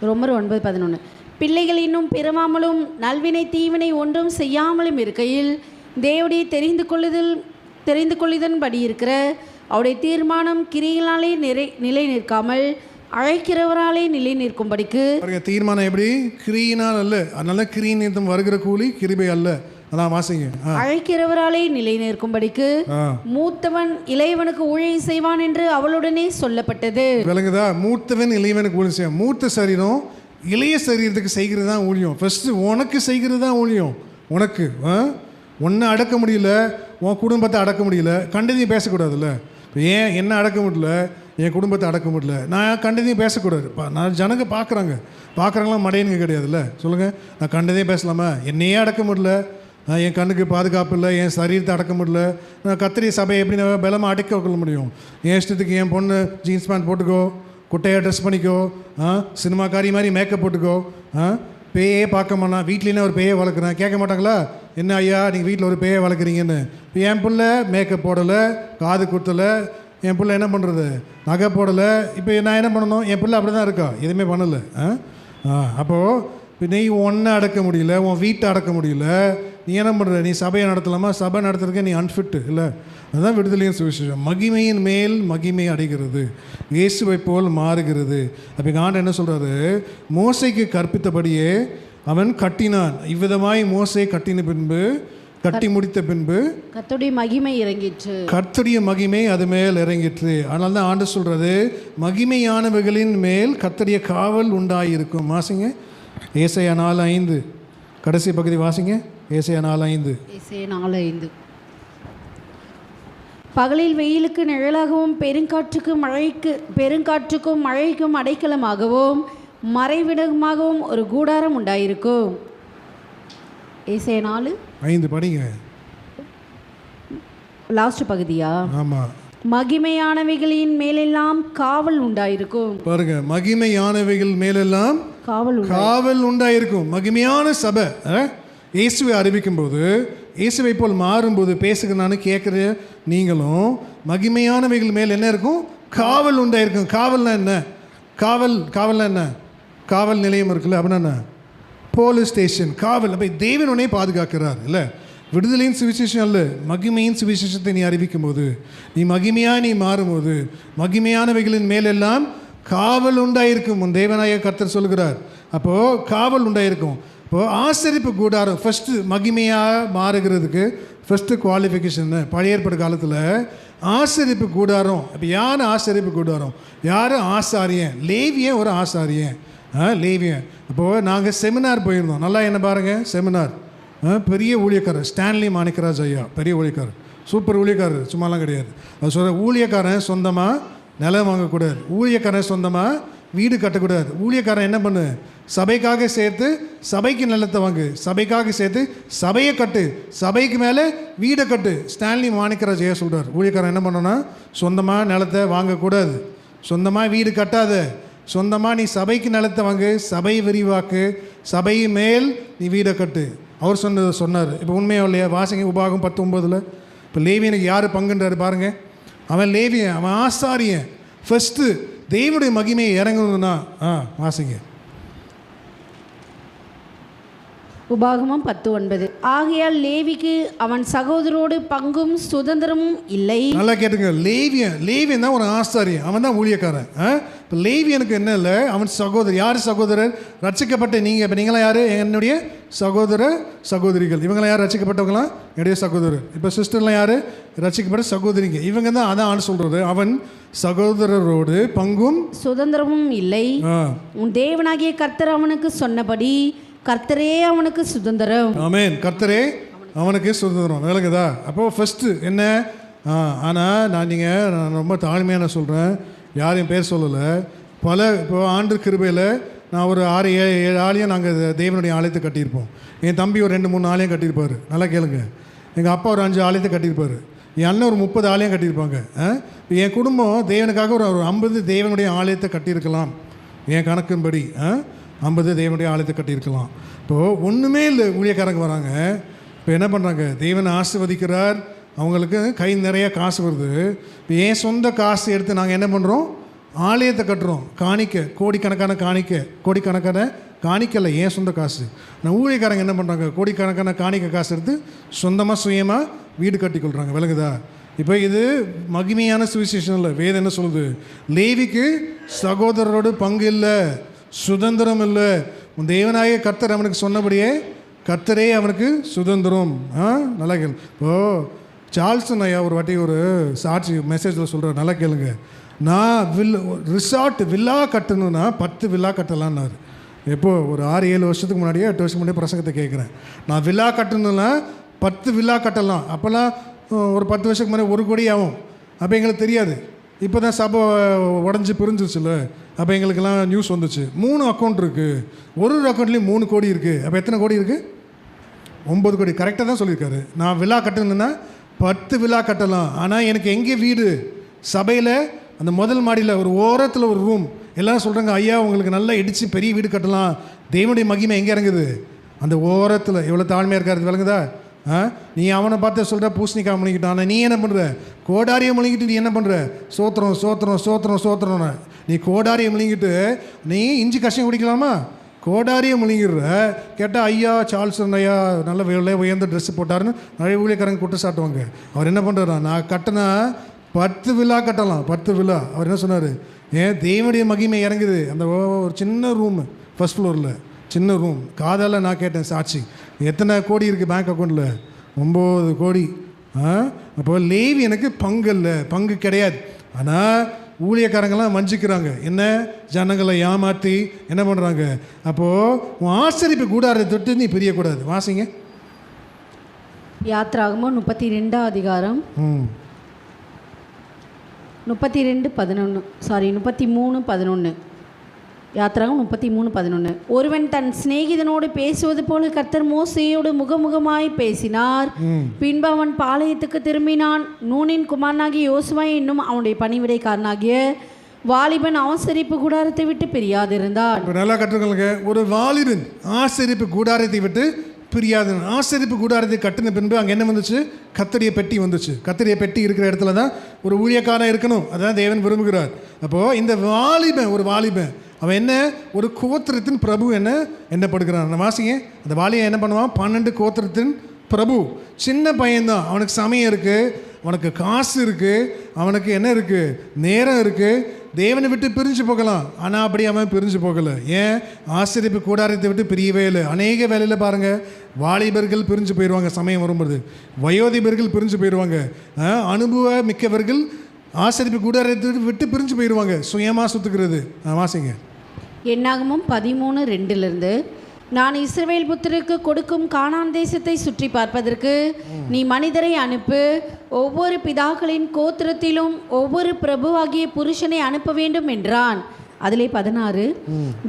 A: ரோமர் 9:11. பிள்ளைகள் இன்னும் பிறவாமலும் நல்வினை தீவினை ஒன்றும் செய்யாமலும் இருக்கையில் தேவனுடைய தெரிந்து கொள்ளுதன்படி இருக்கிற அவருடைய தீர்மானம் கிரிகளாலே நிலை நிற்காமல் அழைக்கிறவராலே நிலை நிற்கும்படிக்கு.
B: தீர்மானம் எப்படி? கிரியினால் அல்ல. அதனால கிரியின் வருகிற கூலி கிருபை அல்ல. அதான் வாசிங்க.
A: அழைக்கிறவராலே நிலை நிற்கும்படிக்கு மூத்தவன் இளையவனுக்கு ஊழியம் செய்வான் என்று அவளுடனே சொல்லப்பட்டது.
B: விளங்குதா? மூத்தவன் இளையவனுக்கு ஊழியம் செய்வான். மூத்த சரீரம் இளைய சரீரத்துக்கு செய்கிறது தான் ஊழியம். ஃபஸ்ட்டு உனக்கு செய்கிறது தான் ஊழியம். உனக்கு ஒன்றை அடக்க முடியல, உன் குடும்பத்தை அடக்க முடியல, கண்டதையும் பேசக்கூடாதுல்ல. இப்போ ஏன் என்ன அடக்க முடியல, என் குடும்பத்தை அடக்க முடியல, நான் கண்டதையும் பேசக்கூடாது. நான் ஜனங்க பார்க்குறாங்களாம் மடையனுங்க கிடையாதுல்ல. சொல்லுங்கள், நான் கண்டதையும் பேசலாமா? என்னையே அடக்க முடியல, என் கண்ணுக்கு பாதுகாப்பு இல்லை, என் சரீரத்தை அடக்க முடியல, நான் கத்திரி சபையை எப்படி நான் பலமாக அடக்க கொள்ள முடியும்? என் இஷ்டத்துக்கு என் பொண்ணு ஜீன்ஸ் பேண்ட் போட்டுக்கோ, குட்டையாக ட்ரெஸ் பண்ணிக்கோ, சினிமாக்காரி மாதிரி மேக்கப் போட்டுக்கோ, பேயே பார்க்க மாட்டா. வீட்லேயே ஒரு பேயை வளர்க்குறேன், கேட்க மாட்டாங்களா? என்ன ஐயா நீங்கள் வீட்டில் ஒரு பேயை வளர்க்குறீங்கன்னு? இப்போ என் பிள்ளை மேக்கப் போடலை, காது குத்தலை, என் பிள்ளை என்ன பண்ணுறது, நகை போடலை. இப்போ நான் என்ன பண்ணணும்? என் பிள்ளை அப்படி தான் இருக்கா, எதுவுமே பண்ணலை. அப்போது இப்போ நீ ஒன்றை அடக்க முடியல, உன் வீட்டை அடக்க முடியல, நீ என்ன பண்ணுற? நீ சபையை நடத்தலாமா? சபை நடத்துறதுக்கு நீ அன்ஃபிட்டு இல்லை. அதுதான் விடுதலையின் சுவிசேஷம். மகிமையின் மேல் மகிமை அடைகிறது, இயேசுவை போல் மாறுகிறது. அப்போ ஆண்டவர் என்ன சொல்கிறாரு? மோசைக்கு கற்பித்தபடியே அவன் கட்டினான். இவ்விதமாய் மோசை கட்டி முடித்த பின்பு
A: கர்த்தருடைய மகிமை இறங்கிற்று.
B: கர்த்தருடைய மகிமை அது மேல் இறங்கிற்று. அதனால தான் ஆண்டவர் சொல்கிறது, மகிமையானவைகளின் மேல் கர்த்தருடைய காவல் உண்டாயிருக்கும். வாசிங்க. ஏசாயா 4:5 கடைசி பகுதி வாசிங்க. ஏசாயா 4:5.
A: பகலில் வெயிலுக்கு நிழலாகவும் பெருங்காற்றுக்கும் மழைக்கும் அடைக்கலமாகவும் மறைவிடமாகவும் ஒரு கூடாரம் உண்டாயிருக்கும். ஏசாயா 4:5
B: படிங்க.
A: லாஸ்ட் பகுதியா?
B: ஆமாம்.
A: மகிமையானவைகளின் மேலெல்லாம் காவல் உண்டாயிருக்கும்.
B: பாருங்க, மகிமையானவைகள் மேலெல்லாம் காவல் உண்டாயிருக்கும். மகிமையான சபை இயேசுவை அறிவிக்கும் போது, இயேசுவை போல் மாறும்போது பேசுகிறேன்னு கேட்குற நீங்களும், மகிமையானவைகள் மேல் என்ன இருக்கும்? காவல் உண்டாயிருக்கும். காவல்னா என்ன? காவல்னா என்ன? காவல் நிலையம் இருக்குல்ல, அப்படின்னா என்ன? போலீஸ் ஸ்டேஷன், காவல். அப்போ தேவன் உடனே பாதுகாக்கிறார் இல்லை. விடுதலையின் சுவிசேஷம் அல்ல, மகிமையின் சுவிசேஷத்தை நீ அறிவிக்கும் போது, நீ மகிமையாக நீ மாறும்போது, மகிமையானவைகளின் மேலெல்லாம் காவல் உண்டாயிருக்கும் உன் தேவனாய கர்த்தர் சொல்கிறார். அப்போது காவல் உண்டாயிருக்கும். இப்போது ஆசரிப்பு கூடாரம் ஃபஸ்ட்டு மகிமையாக மாறுகிறதுக்கு ஃபஸ்ட்டு குவாலிஃபிகேஷன். பழைய ஏற்பாடு காலத்தில் ஆசரிப்பு கூடாரம். இப்போ யார் ஆசரிப்பு கூடாரம்? யார் ஆசாரியன்? லேவியன் ஒரு ஆசாரியன், லேவியன். அப்போது நாங்கள் செமினார் போயிருந்தோம். நல்லா என்ன பாருங்கள், செமினார். பெரிய ஊழியக்காரர் ஸ்டான்லி மாணிக்கராஜ் ஐயா, பெரிய ஊழியக்காரர், சூப்பர் ஊழியக்காரர், சும்மாலாம் கிடையாது. அது சொல்கிற ஊழியக்காரன் சொந்தமாக நிலம் வாங்கக்கூடாது, ஊழியக்காரன் சொந்தமாக வீடு கட்டக்கூடாது. ஊழியக்காரன் என்ன பண்ணு? சபைக்காக சேர்த்து சபைக்கு நிலத்தை வாங்கு, சபைக்காக சேர்த்து சபையை கட்டு, சபைக்கு மேலே வீடை கட்டு. ஸ்டான்லி மாணிக்கராஜ் ஐயா சொல்கிறார், ஊழியக்காரன் என்ன பண்ணணும்னா சொந்தமாக நிலத்தை வாங்கக்கூடாது, சொந்தமாக வீடு கட்டாத, சொந்தமாக நீ சபைக்கு நிலத்தை வாங்கு, சபை விரிவாக்கு, சபை மேல் நீ வீடை கட்டு. அவர் சொன்னார். இப்போ உண்மையாக இல்லையா? வாசிங்க உபாகம் 10:9. இப்போ லேவியனுக்கு யார் பங்குன்றாரு பாருங்கள். அவன் லேவியன், அவன் ஆசாரியன். ஃபஸ்ட்டு தேவனுடைய மகிமையை இறங்கணும்னா வாசிங்க.
A: உபாகமம் 10:9. ஆகையால் லேவிக்கு அவன் சகோதரோடு பங்கும் சுதந்திரமும் இல்லை.
B: நல்லா கேட்டுங்க. லேவியன் தான் ஒரு ஆசாரியன், அவன் தான் ஊழியக்காரன். இப்போ லேவியனுக்கு என்ன இல்லை, அவன் சகோதரர். யார் சகோதரர்? ரட்சிக்கப்பட்ட நீங்கள். இப்போ நீங்களாம் யார்? என்னுடைய சகோதர சகோதரிகள். இவங்களாம் யார்? ரட்சிக்கப்பட்டவங்களாம் என்னுடைய சகோதரர். இப்போ சிஸ்டர்லாம் யார்? ரட்சிக்கப்பட்ட சகோதரிங்க. இவங்க தான் அதான் ஆண்டு சொல்கிறது, அவன் சகோதரரோடு பங்கும்
A: சுதந்திரமும் இல்லை. உன் தேவனாகிய கர்த்தர் அவனுக்கு சொன்னபடி கர்த்தரே அவனுக்கு சுதந்திரம்.
B: ஆமென். கர்த்தரே அவனுக்கு சுதந்திரம். விளங்குதா? அப்போது ஃபஸ்ட்டு என்ன? ஆனால் நான் ரொம்ப தாழ்மையாக சொல்கிறேன், யாரையும் பேர் சொல்லலை. இப்போ ஆண்டு கிருபையில் நான் ஒரு 6-7 ஆலயம் நாங்கள் தேவனுடைய ஆலயத்தை கட்டியிருப்போம். என் தம்பி ஒரு 2-3 ஆலயம் கட்டியிருப்பார். நல்லா கேளுங்க. எங்கள் அப்பா ஒரு 5 ஆலயத்தை கட்டியிருப்பார். என் அண்ணன் ஒரு 30 ஆலயம் கட்டியிருப்பாங்க. என் குடும்பம் தேவனுக்காக ஒரு 50 தேவனுடைய ஆலயத்தை கட்டியிருக்கலாம். என் கணக்கின்படி 50 தேவனுடைய ஆலயத்தை கட்டியிருக்கலாம். இப்போது ஒன்றுமே இல்லை, ஊழியக்காரங்க வராங்க. இப்போ என்ன பண்ணுறாங்க? தேவனை ஆசீர்வதிக்கிறார், அவங்களுக்கு கை நிறைய காசு வருது. இப்போ என் சொந்த காசு எடுத்து நாங்கள் என்ன பண்ணுறோம்? ஆலயத்தை கட்டுறோம். காணிக்க கோடிக்கணக்கான காணிக்கலை என் சொந்த காசு. நான் ஊழியக்காரங்க என்ன பண்ணுறாங்க? கோடிக்கணக்கான காணிக்க காசு எடுத்து சொந்தமாக சுயமாக வீடு கட்டி கொள்கிறாங்க. விளங்குதா? இப்போ இது மகிமையான சுவிசேஷம் இல்லை. வேதம் என்ன சொல்லுது? லேவிக்கு சகோதரரோடு பங்கு இல்லை, சுதந்திரம் இல்லை. உன் தேவனாகிய கர்த்தர் அவனுக்கு சொன்னபடியே கர்த்தரே அவனுக்கு சுதந்திரம். நல்லா கேளு. இப்போது சார்ல்சன் ஐயா ஒரு வாட்டி ஒரு சாட்சி மெசேஜில் சொல்கிறார், நல்லா கேளுங்க. நான் வில்லா கட்டணுன்னா 10 வில்லா கட்டலான்னாரு. எப்போது? ஒரு 6-7 வருஷத்துக்கு முன்னாடியே 8 வருஷம் முன்னாடியே பிரசங்கத்தை கேட்குறேன். நான் வில்லா கட்டணுன்னா 10 வில்லா கட்டலாம். அப்போல்லாம் ஒரு 10 வருஷத்துக்கு முன்னாடி 1 கோடி ஆகும். அப்போ எங்களுக்கு தெரியாது. இப்போ தான் சபை உடஞ்சி பிரிஞ்சிச்சுல்ல, அப்போ எங்களுக்கெல்லாம் நியூஸ் வந்துச்சு. 3 அக்கௌண்ட் இருக்குது, ஒரு அக்கௌண்ட்லேயும் 3 கோடி இருக்குது. அப்போ எத்தனை கோடி இருக்குது? 9 கோடி. கரெக்டாக தான் சொல்லியிருக்காரு. நான் விழா கட்டணுன்னா 10 விழா கட்டலாம். ஆனால் எனக்கு எங்கே வீடு? சபையில் அந்த முதல் மாடியில் ஒரு ஓரத்தில் ஒரு ரூம். எல்லோரும் சொல்கிறாங்க, ஐயா உங்களுக்கு நல்லா இடித்து பெரிய வீடு கட்டலாம். தேவனுடைய மகிமை எங்கே இறங்குது? அந்த ஓரத்தில். எவ்வளோ தாழ்மையாக இருக்காது. விளங்குதா? நீ அவனை பார்த்து சொல்கிற பூசணிக்காய் முழுங்கிட்டான். ஆனால் நீ என்ன பண்ணுற? கோடாரியை முழுங்கிட்டு நீ என்ன பண்ணுற? சோத்திரம். நீ கோடாரியை முழுங்கிட்டு நீ இஞ்சி கஷ்டம் குடிக்கலாமா? கோடாரியை முழுங்கிடுற. கேட்டால் ஐயா சார்ல்சன் ஐயா நல்ல உயர்ந்த ட்ரெஸ்ஸு போட்டாருன்னு நிறைய ஊழியக்காரங்க குற்றச்சாட்டுவாங்க. அவர் என்ன பண்ணுறாரா? நான் கட்டினா 10 விழா கட்டலாம். 10 விழா. அவர் என்ன சொன்னார்? ஏன் தேவனுடைய மகிமை இறங்குது. அந்த ஒரு சின்ன ரூம், ஃபஸ்ட் ஃப்ளோரில் சின்ன ரூம். காதால் நான் கேட்டேன் சாட்சி. எத்தனை கோடி இருக்குது பேங்க் அக்கௌண்ட்டில்? 9 கோடி. அப்போ லேவி எனக்கு பங்கு இல்லை, பங்கு கிடையாது. ஆனால் ஊழியக்காரங்களாம் வஞ்சிக்கிறாங்க. என்ன? ஜனங்களை ஏமாற்றி என்ன பண்ணுறாங்க? அப்போது உன் ஆசரிப்பு கூடாரத்தை தொட்டு நீ பிரியக்கூடாது. வாசிங்க.
A: யாத்ராகமம் 32ஆம் அதிகாரம் 33:11. யாத்ராகம் 33:11. ஒருவன் தன் சிநேகிதனோடு பேசுவது போல கர்த்தர் மோசேயோடு முகமுகமாய் பேசினார். பின்பு அவன் பாளையத்துக்கு திரும்பினான். நூனின் குமாரனாகிய யோசுவா என்னும் அவனுடைய பணிவிடைக்காரனாகிய வாலிபன் ஆசரிப்பு கூடாரத்தை விட்டு பிரியாதிருந்தான். நல்லா கற்றுக்கொள்ளுங்க. ஒரு வாலிபன் ஆசரிப்பு கூடாரத்தை விட்டு பிரியாதன். ஆசரிப்பு கூடாரத்தை கட்டின பின்பு அங்கே என்ன வந்துச்சு? கர்த்தருடைய பெட்டி வந்துச்சு. கர்த்தருடைய பெட்டி இருக்கிற இடத்துல தான் ஒரு ஊழியக்காரன் இருக்கணும். அதான் தேவன் விரும்புகிறார். அப்போது இந்த ஒரு வாலிபன் அவன் என்ன? ஒரு கோத்திரத்தின் பிரபு என்னப்படுகிறான். வாசிங்க. அந்த வாலிபன் என்ன பண்ணுவான்? 12 கோத்திரத்தின் பிரபு. சின்ன பையன்தான். அவனுக்கு சமயம் இருக்குது, அவனுக்கு காசு இருக்குது, அவனுக்கு என்ன இருக்குது? நேரம் இருக்குது. தேவனை விட்டு பிரிஞ்சு போகலாம். ஆனால் அப்படி அவன் பிரிஞ்சு போகலை. ஏன்? ஆசரிப்பு கூடாரத்தை விட்டு பிரியவே இல்லை. அநேக வேலையில் பாருங்கள், வாலிபர்கள் பிரிஞ்சு போயிடுவாங்க. சமயம் வரும்போது வயோதிபர்கள் பிரிஞ்சு போயிடுவாங்க. அனுபவ மிக்கவர்கள் ஆசரிப்பு கூடாரத்தை விட்டு பிரிஞ்சு போயிடுவாங்க. சுயமாக சுற்றுக்கிறது. வாசிங்க. என்னாகமம் 13:2. நான் இஸ்ரவேல் புத்திரருக்கு கொடுக்கும் கானான் தேசத்தை சுற்றி பார்ப்பதற்கு நீ மனிதரை அனுப்பு. ஒவ்வொரு பிதாக்களின் கோத்திரத்திலும் ஒவ்வொரு பிரபுவாகிய புருஷனை அனுப்ப வேண்டும் என்றான். அதிலே 16.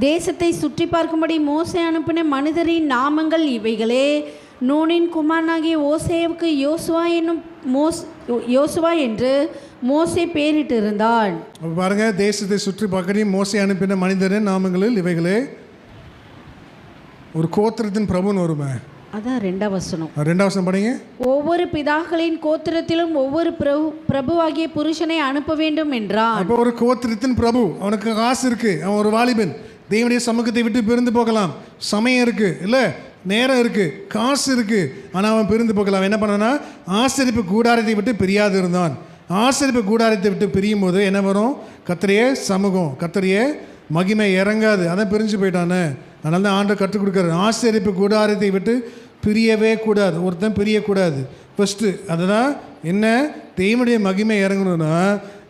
A: தேசத்தை சுற்றி பார்க்கும்படி மோசே அனுப்பின மனிதரின் நாமங்கள் இவைகளே. நூனின் குமாரனாகிய ஓசேவுக்கு யோசுவா என்று மோசே பேரிட்டு இருந்தான்.
B: பாருங்க, தேசத்தை சுற்றி பார்க்க மோசே அனுப்பின மனிதரின் நாமங்களில் இவைகளே. ஒரு கோத்திரத்தின் பிரபுன்னு வருமே,
A: அதான் 2ஆம் வசனம்.
B: 2ஆம் வசனம் படிங்க.
A: ஒவ்வொரு பிதாக்களின் கோத்திரத்திலும் ஒவ்வொரு பிரபுவாகிய புருஷனை அனுப்ப வேண்டும் என்றான்.
B: அப்போ ஒரு கோத்திரத்தின் பிரபு, அவனுக்கு காசு இருக்கு, அவன் ஒரு வாலிபன், தேவனுடைய சமூகத்தை விட்டு பிரிந்து போகலாம். சமயம் இருக்கு, இல்லை நேரம் இருக்கு, காசு இருக்கு, ஆனால் அவன் பிரிந்து போகலாம். என்ன பண்ணனா? ஆசரிப்பு கூடாரத்தை விட்டு பிரியாது இருந்தான். ஆசரிப்பு கூடாரத்தை விட்டு பிரியும் போது என்ன வரும்? கர்த்தருடைய சமூகம், கர்த்தருடைய மகிமை இறங்காது. அதான் பிரிஞ்சு போயிட்டானே. அதனால தான் ஆண்டவர் கற்றுக் கொடுக்குறாரு, ஆசரிப்பு கூடாரத்தை விட்டு பிரியவே கூடாது. ஒருத்தன் பிரியக்கூடாது. ஃபஸ்ட்டு அதுதான் என்ன, தேவனுடைய மகிமை இறங்கணும்னா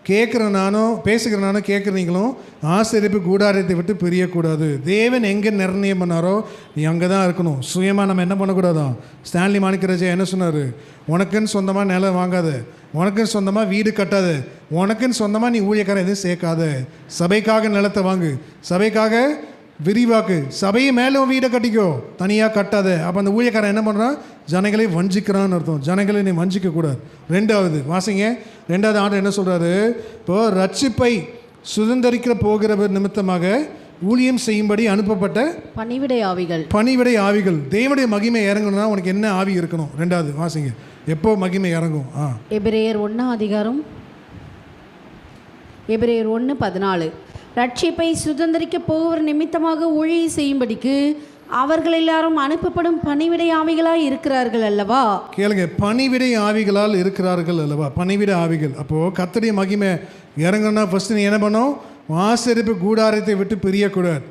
B: கேட்குற நானும் பேசுகிற நானும் கேட்குற நீங்களும் ஆசரிப்பு கூடாரத்தை விட்டு பிரியக்கூடாது. தேவன் எங்கே நிர்ணயம் பண்ணாரோ நீ அங்கே தான் இருக்கணும். சுயமாக நம்ம என்ன பண்ணக்கூடாதான். ஸ்டான்லி மாணிக்கராஜா என்ன சொன்னார்? உனக்குன்னு சொந்தமாக நிலம் வாங்காத, உனக்குன்னு சொந்தமாக வீடு கட்டாத, உனக்குன்னு சொந்தமாக நீ ஊழியக்காரன் எதுவும் சேர்க்காத. சபைக்காக நிலத்தை வாங்கு, சபைக்காக விரிவாக்கு, சபையை மேலே வீடை கட்டிக்கோ, தனியாக கட்டாத. அப்போ அந்த ஊழியக்காரன் என்ன பண்ணுறான்? ஜனங்களை வஞ்சிக்கிறான்னு அர்த்தம். ஜனங்களை நீ வஞ்சிக்கக்கூடாது. ரெண்டாவது வாசிங்க, ரெண்டாவது ஆண்டு என்ன சொல்கிறாரு? இப்போ ரட்சிப்பை சுதந்திரிக்கிற போகிறவர் நிமித்தமாக ஊழியம் செய்யும்படி அனுப்பப்பட்ட
A: பணிவிடை ஆவிகள்.
B: பணிவிடை ஆவிகள். தேவனுடைய மகிமை இறங்கணும்னா உனக்கு என்ன ஆவி இருக்கணும்? ரெண்டாவது வாசிங்க, எப்போ மகிமை இறங்கும்?
A: எபிரேயர் 1 எபிரேயர் 1:14 ரட்சிப்பை சுதந்திரிக்க போவர் நிமித்தமாக ஊழியம் செய்யும்படிக்கு அவர்கள் எல்லாரும் அனுப்பப்படும் பணிவிடை ஆவிகளாய் இருக்கிறார்கள் அல்லவா?
B: கேளுங்க, பணிவிடை ஆவிகளால் இருக்கிறார்கள் அல்லவா? பணிவிடை ஆவிகள். அப்போது கர்த்தருடைய மகிமை இறங்கணும்னா ஃபஸ்ட்டு நீ என்ன பண்ணும்? ஆசரிப்பு கூடாரத்தை விட்டு பிரியக்கூடாது.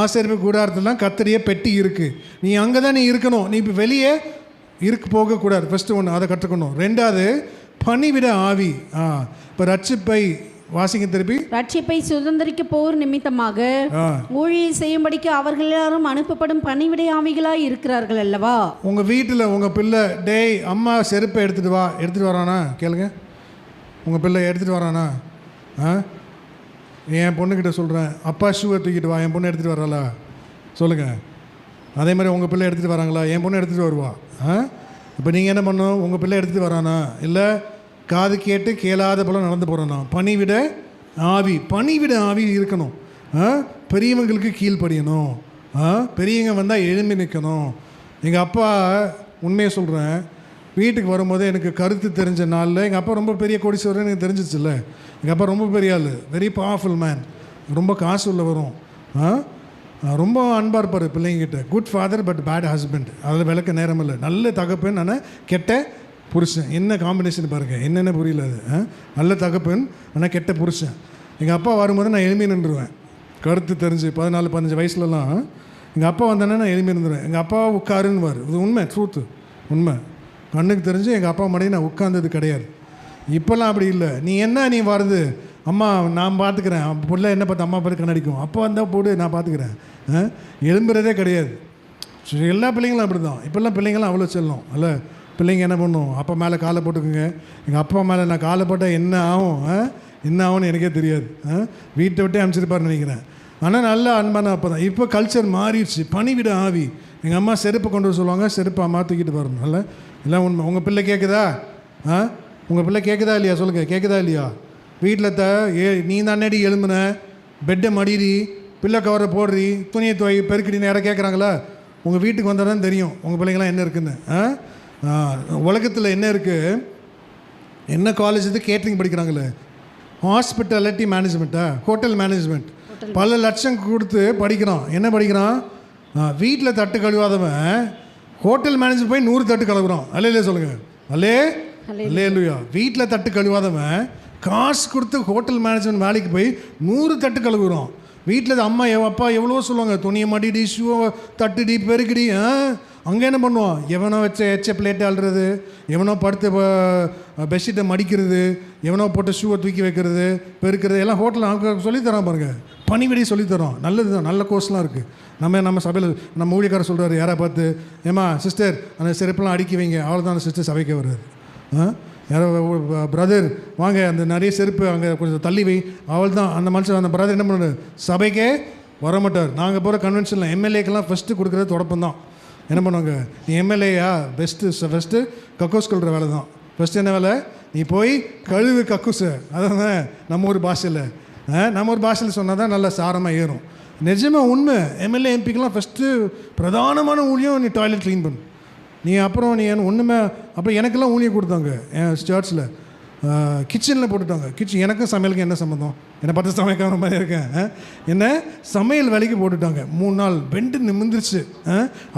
B: ஆசரிப்பு கூடாரத்தில் தான் கர்த்தருடைய பெட்டி இருக்குது. நீ அங்கே தான் நீ இருக்கணும். நீ இப்போ வெளியே போகக்கூடாது. ஃபஸ்ட்டு ஒன்று அதை கற்றுக்கணும். ரெண்டாவது பணிவிட ஆவி. இப்போ ரட்சிப்பை வாசிங்க திருப்பி.
A: ரட்சிப்பை சுதந்திரிக்க போர் நிமித்தமாக ஊழியம் செய்யும்படிக்கு அவர்கள் எல்லாரும் அனுப்பப்படும் பணிவிடை ஆவிகளாய் இருக்கிறார்கள் அல்லவா?
B: உங்கள் வீட்டில் உங்கள் பிள்ளை டேய் அம்மா செருப்பை எடுத்துகிட்டு வரானா? கேளுங்க, உங்கள் பிள்ளை எடுத்துகிட்டு வரானா? என் பொண்ணுக்கிட்ட சொல்கிறேன், அப்பா ஷூவை தூக்கிட்டு வா, என் பொண்ணு எடுத்துகிட்டு வராளா? சொல்லுங்கள். அதே மாதிரி உங்கள் பிள்ளை எடுத்துகிட்டு வராங்களா? என் பொண்ணு எடுத்துகிட்டு வருவா. இப்போ நீங்கள் என்ன பண்ணணும்? உங்கள் பிள்ளை எடுத்துகிட்டு வரானா? இல்லை காது கேட்டு கேளாத போல நடந்து போகிறோன்னா? பணிவிட ஆவி. பணிவிட ஆவி இருக்கணும். பெரியவங்களுக்கு கீழ்ப்படியணும். பெரியவங்க வந்தால் எழும்பி நிற்கணும். எங்கள் அப்பா, உண்மையை சொல்கிறேன், வீட்டுக்கு வரும்போது எனக்கு கருத்து தெரிஞ்ச நாளில் எங்கள் அப்பா ரொம்ப பெரிய கோடீஸ்வரன் எனக்கு தெரிஞ்சிச்சுல்ல. எங்கள் அப்பா ரொம்ப பெரிய ஆள், வெரி பவர்ஃபுல் மேன், ரொம்ப காசு உள்ள வரும், ரொம்ப அன்பாக இருப்பார் பிள்ளைங்கிட்ட. Good father but bad husband. அதில் விளக்க நேரம் இல்லை. நல்ல தகப்பன் ஆனால் கெட்ட புருஷன். என்ன காம்பினேஷன் பாருங்கள், என்னென்ன புரியல அது. நல்ல தகப்பன் ஆனால் கெட்ட புருஷன். எங்கள் அப்பா வரும்போது நான் எழுப்பி நின்றுவேன். கருத்து தெரிஞ்சு 14-15 வயசுலலாம் எங்கள் அப்பா வந்தேன்னா நான் எழுப்பி நின்றுவேன். எங்கள் அப்பா உட்காருன்னு இது உண்மை, ட்ரூத்து, உண்மை. கண்ணுக்கு தெரிஞ்சு எங்கள் அப்பா மடியை நான் உட்கார்ந்தது கிடையாது. இப்போல்லாம் அப்படி இல்லை. நீ வருது, அம்மா நான் பார்த்துக்கிறேன், பிள்ளை என்ன பார்த்து அம்மா பார்த்து கண்ணடிக்கும், அப்பா வந்தால் போடு நான் பார்த்துக்கிறேன், எழும்புறதே கிடையாது. எல்லா பிள்ளைங்களும் அப்படி தான். இப்போல்லாம் பிள்ளைங்களாம் அவ்வளோ செல்லும் அல்ல. பிள்ளைங்க என்ன பண்ணும்? அப்பா மேலே காலை போட்டுக்குங்க. எங்கள் அப்பா மேலே நான் காலை போட்டால் என்ன ஆகும்னு எனக்கே தெரியாது. வீட்டை விட்டே அனுப்பிச்சிருப்பாருன்னு நினைக்கிறேன். ஆனால் நல்ல அன்பான அப்போ தான். இப்போ கல்ச்சர் மாறிடுச்சு. பணிவிட ஆவி. எங்கள் அம்மா செருப்பை கொண்டு வர சொல்லுவாங்க, செருப்பை அம்மா தூக்கிட்டு வரணும். இல்லை எல்லாம் உண்மை. உங்கள் பிள்ளை கேட்குதா? உங்கள் பிள்ளை கேட்குதா இல்லையா? சொல்லுங்கள், கேட்குதா இல்லையா? வீட்டில் நீ தானேடி எழும்புன, பெட்டை மடிடி, பிள்ளை கவரை போடுறி, துணியை பெருக்கிடின்னு யாரை கேட்குறாங்களா? உங்கள் வீட்டுக்கு வந்தால் தான் தெரியும் உங்கள் பிள்ளைங்களாம் என்ன இருக்குன்னு. உலகத்தில் என்ன இருக்குது? என்ன காலேஜ் இது? கேட்ரிங் படிக்கிறாங்களே, ஹாஸ்பிட்டாலிட்டி மேனேஜ்மெண்ட்டா, ஹோட்டல் மேனேஜ்மெண்ட். பல லட்சம் கொடுத்து படிக்கிறான். என்ன படிக்கிறான்? வீட்டில் தட்டு கழுவாதவன் ஹோட்டல் மேனேஜர் போய் 100 தட்டு கழுவுறான். அல்லையே சொல்லுங்கள், அல்லேலூயா. வீட்டில் தட்டு கழுவாதவன் காசு கொடுத்து ஹோட்டல் மேனேஜ்மெண்ட் வேலைக்கு போய் 100 தட்டு கழுவுறான். வீட்டில் அம்மா அப்பா எவ்வளோ சொல்லுவாங்க, துணியை மடிடி, ஷூவை தட்டுடி, பெருக்கிடி. அங்கே என்ன பண்ணுவான்? எவனோ எச்ச பிளேட்டை அழுறது, எவனோ படுத்து பெட்ஷீட்டை மடிக்கிறது, எவனோ போட்டு ஷூவை தூக்கி வைக்கிறது, பெருக்கிறது, எல்லாம் ஹோட்டலில் அவங்க சொல்லித்தரான் பாருங்கள். பணிவிடை சொல்லித்தரோம். நல்லது தான், நல்ல கோர்ஸ்லாம் இருக்குது. நம்ம சபையில் நம்ம ஊழியக்காரர் சொல்கிறாரு, யாரை பார்த்து, ஏமா சிஸ்டர் அந்த செருப்பெல்லாம் அடுக்கி வைங்க, அவ்வளோதான் அந்த சிஸ்டர் சபைக்கே வருது. யாரோ பிரதர் வாங்க அந்த நிறைய செருப்பு அங்கே கொஞ்சம் தள்ளி வை, அவள் தான் அந்த மனுஷன். அந்த பிரதர் என்ன பண்ணுறாரு? சபைக்கே வரமாட்டார். நாங்கள் போகிற கன்வென்ஷனில் எம்எல்ஏக்கெல்லாம் ஃபஸ்ட்டு கொடுக்குறது தொடப்பம் தான். என்ன பண்ணுவாங்க? நீ எம்எல்ஏயா? ஃபஸ்ட்டு கக்கூஸ் கொள்கிற வேலை தான். ஃபஸ்ட்டு என்ன வேலை? நீ போய் கழுவு கக்கூஸு. அதான் நம்ம ஒரு பாஷையில் சொன்னால் தான் நல்லா சாரமாக ஏறும். நிஜமாக உண்மை. எம்எல்ஏ எம்பிக்கெலாம் ஃபஸ்ட்டு பிரதானமான ஊழியம் நீ டாய்லெட் க்ளீன் பண்ணு. நீ அப்புறம் நீ ஒன்றுமே அப்போ எனக்கெல்லாம் ஊழியம் கொடுத்தாங்க என் சர்ச்சில். கிச்சனில் போட்டுட்டாங்க. கிச்சன் எனக்கும் சமையலுக்கு என்ன சம்மந்தம்? என்னை பார்த்து சமைக்காத மாதிரி இருக்கேன். என்ன சமையல் வேலைக்கு போட்டுட்டாங்க. 3 நாள் பெண்டு நிமிந்துருச்சு.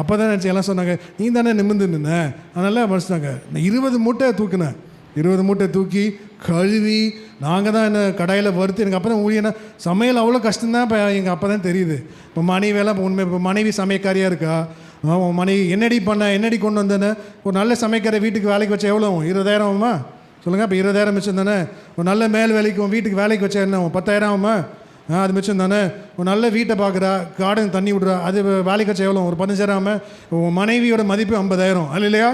B: அப்போ தான் நினச்சி எல்லாம் சொன்னாங்க, நீ தானே நிமிந்து நின்ன, அதனால் மனுஷனாங்க. நான் 20 மூட்டை தூக்கினேன். 20 மூட்டை தூக்கி கழுவி நாங்கள் தான் என்ன கடையில் வறுத்து எனக்கு அப்போ தான் ஊழியனா சமையல் அவ்வளோ கஷ்டம்தான் இப்போ எங்கள் அப்போ தான் தெரியுது. இப்போ மனைவியெல்லாம் இப்போ உண்மை இப்போ மனைவி சமையக்காரியாக இருக்கா, உன் மனைவி என்னடி என்னடி கொண்டு வந்தேன்னு ஒரு நல்ல சமைக்கிற வீட்டுக்கு வேலைக்கு வச்சா எவ்வளோ 20,000 ஆகுமா சொல்லுங்கள்? இப்போ 20,000 மிச்சம் தானே. ஒரு நல்ல மேல் வேலைக்கு உன் வீட்டுக்கு வேலைக்கு வச்சா என்ன 10,000 ஆகுமா? அது மிச்சம் தானே. ஒரு நல்ல வீட்டை பார்க்குறா, கார்டன் தண்ணி விட்றா, அது வேலைக்கு வச்சா எவ்வளோ ஒரு 15,000 ஆகாமல் உன் மனைவியோட மதிப்பு 50,000 அல்ல இல்லையா?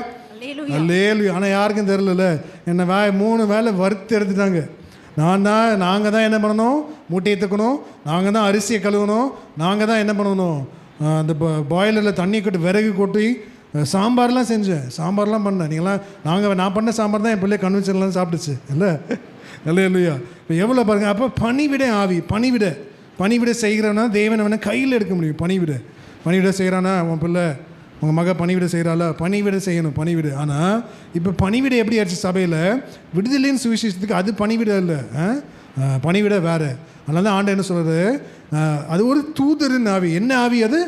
B: அல்லேலூயா. ஆனால் யாருக்கும் தெரில என்னை 3 வேலை வறுத்து எடுத்துட்டாங்க. நாங்கள் தான் என்ன பண்ணணும், மூட்டையை தூக்கணும், நாங்கள் தான் அரிசியை கழுவணும், நாங்கள் தான் என்ன பண்ணணும், அந்த பாய்லரில் தண்ணி கொட்டி விறகு கொட்டி சாம்பார்லாம் செஞ்சேன், சாம்பார்லாம் பண்ணேன். நான் பண்ண சாம்பார் தான் என் பிள்ளைய கன்வென்ஷன்லாம் சாப்பிட்டுச்சு இல்லை இல்லையா? இப்போ எவ்வளோ பாருங்கள். அப்போ பணிவிட ஆவி, பணிவிட செய்கிறவனா தேவனை வேணால் கையில் எடுக்க முடியும். பணிவிட செய்கிறானா உன் பிள்ளை உங்கள் மக பணிவிட செய்கிறாளா, பணிவிட செய்யணும் பணிவிட. ஆனால் இப்போ பணிவிட எப்படி ஆச்சு சபையில் விடுதலைன்னு சுவிசேஷத்துக்கு அது பணிவிட இல்லை, பணிவிட வேறு. அதனால தான் ஆண்டவர் என்ன சொல்கிறது, அது ஒரு தூதரின் ஆவி. என்ன ஆவி அது?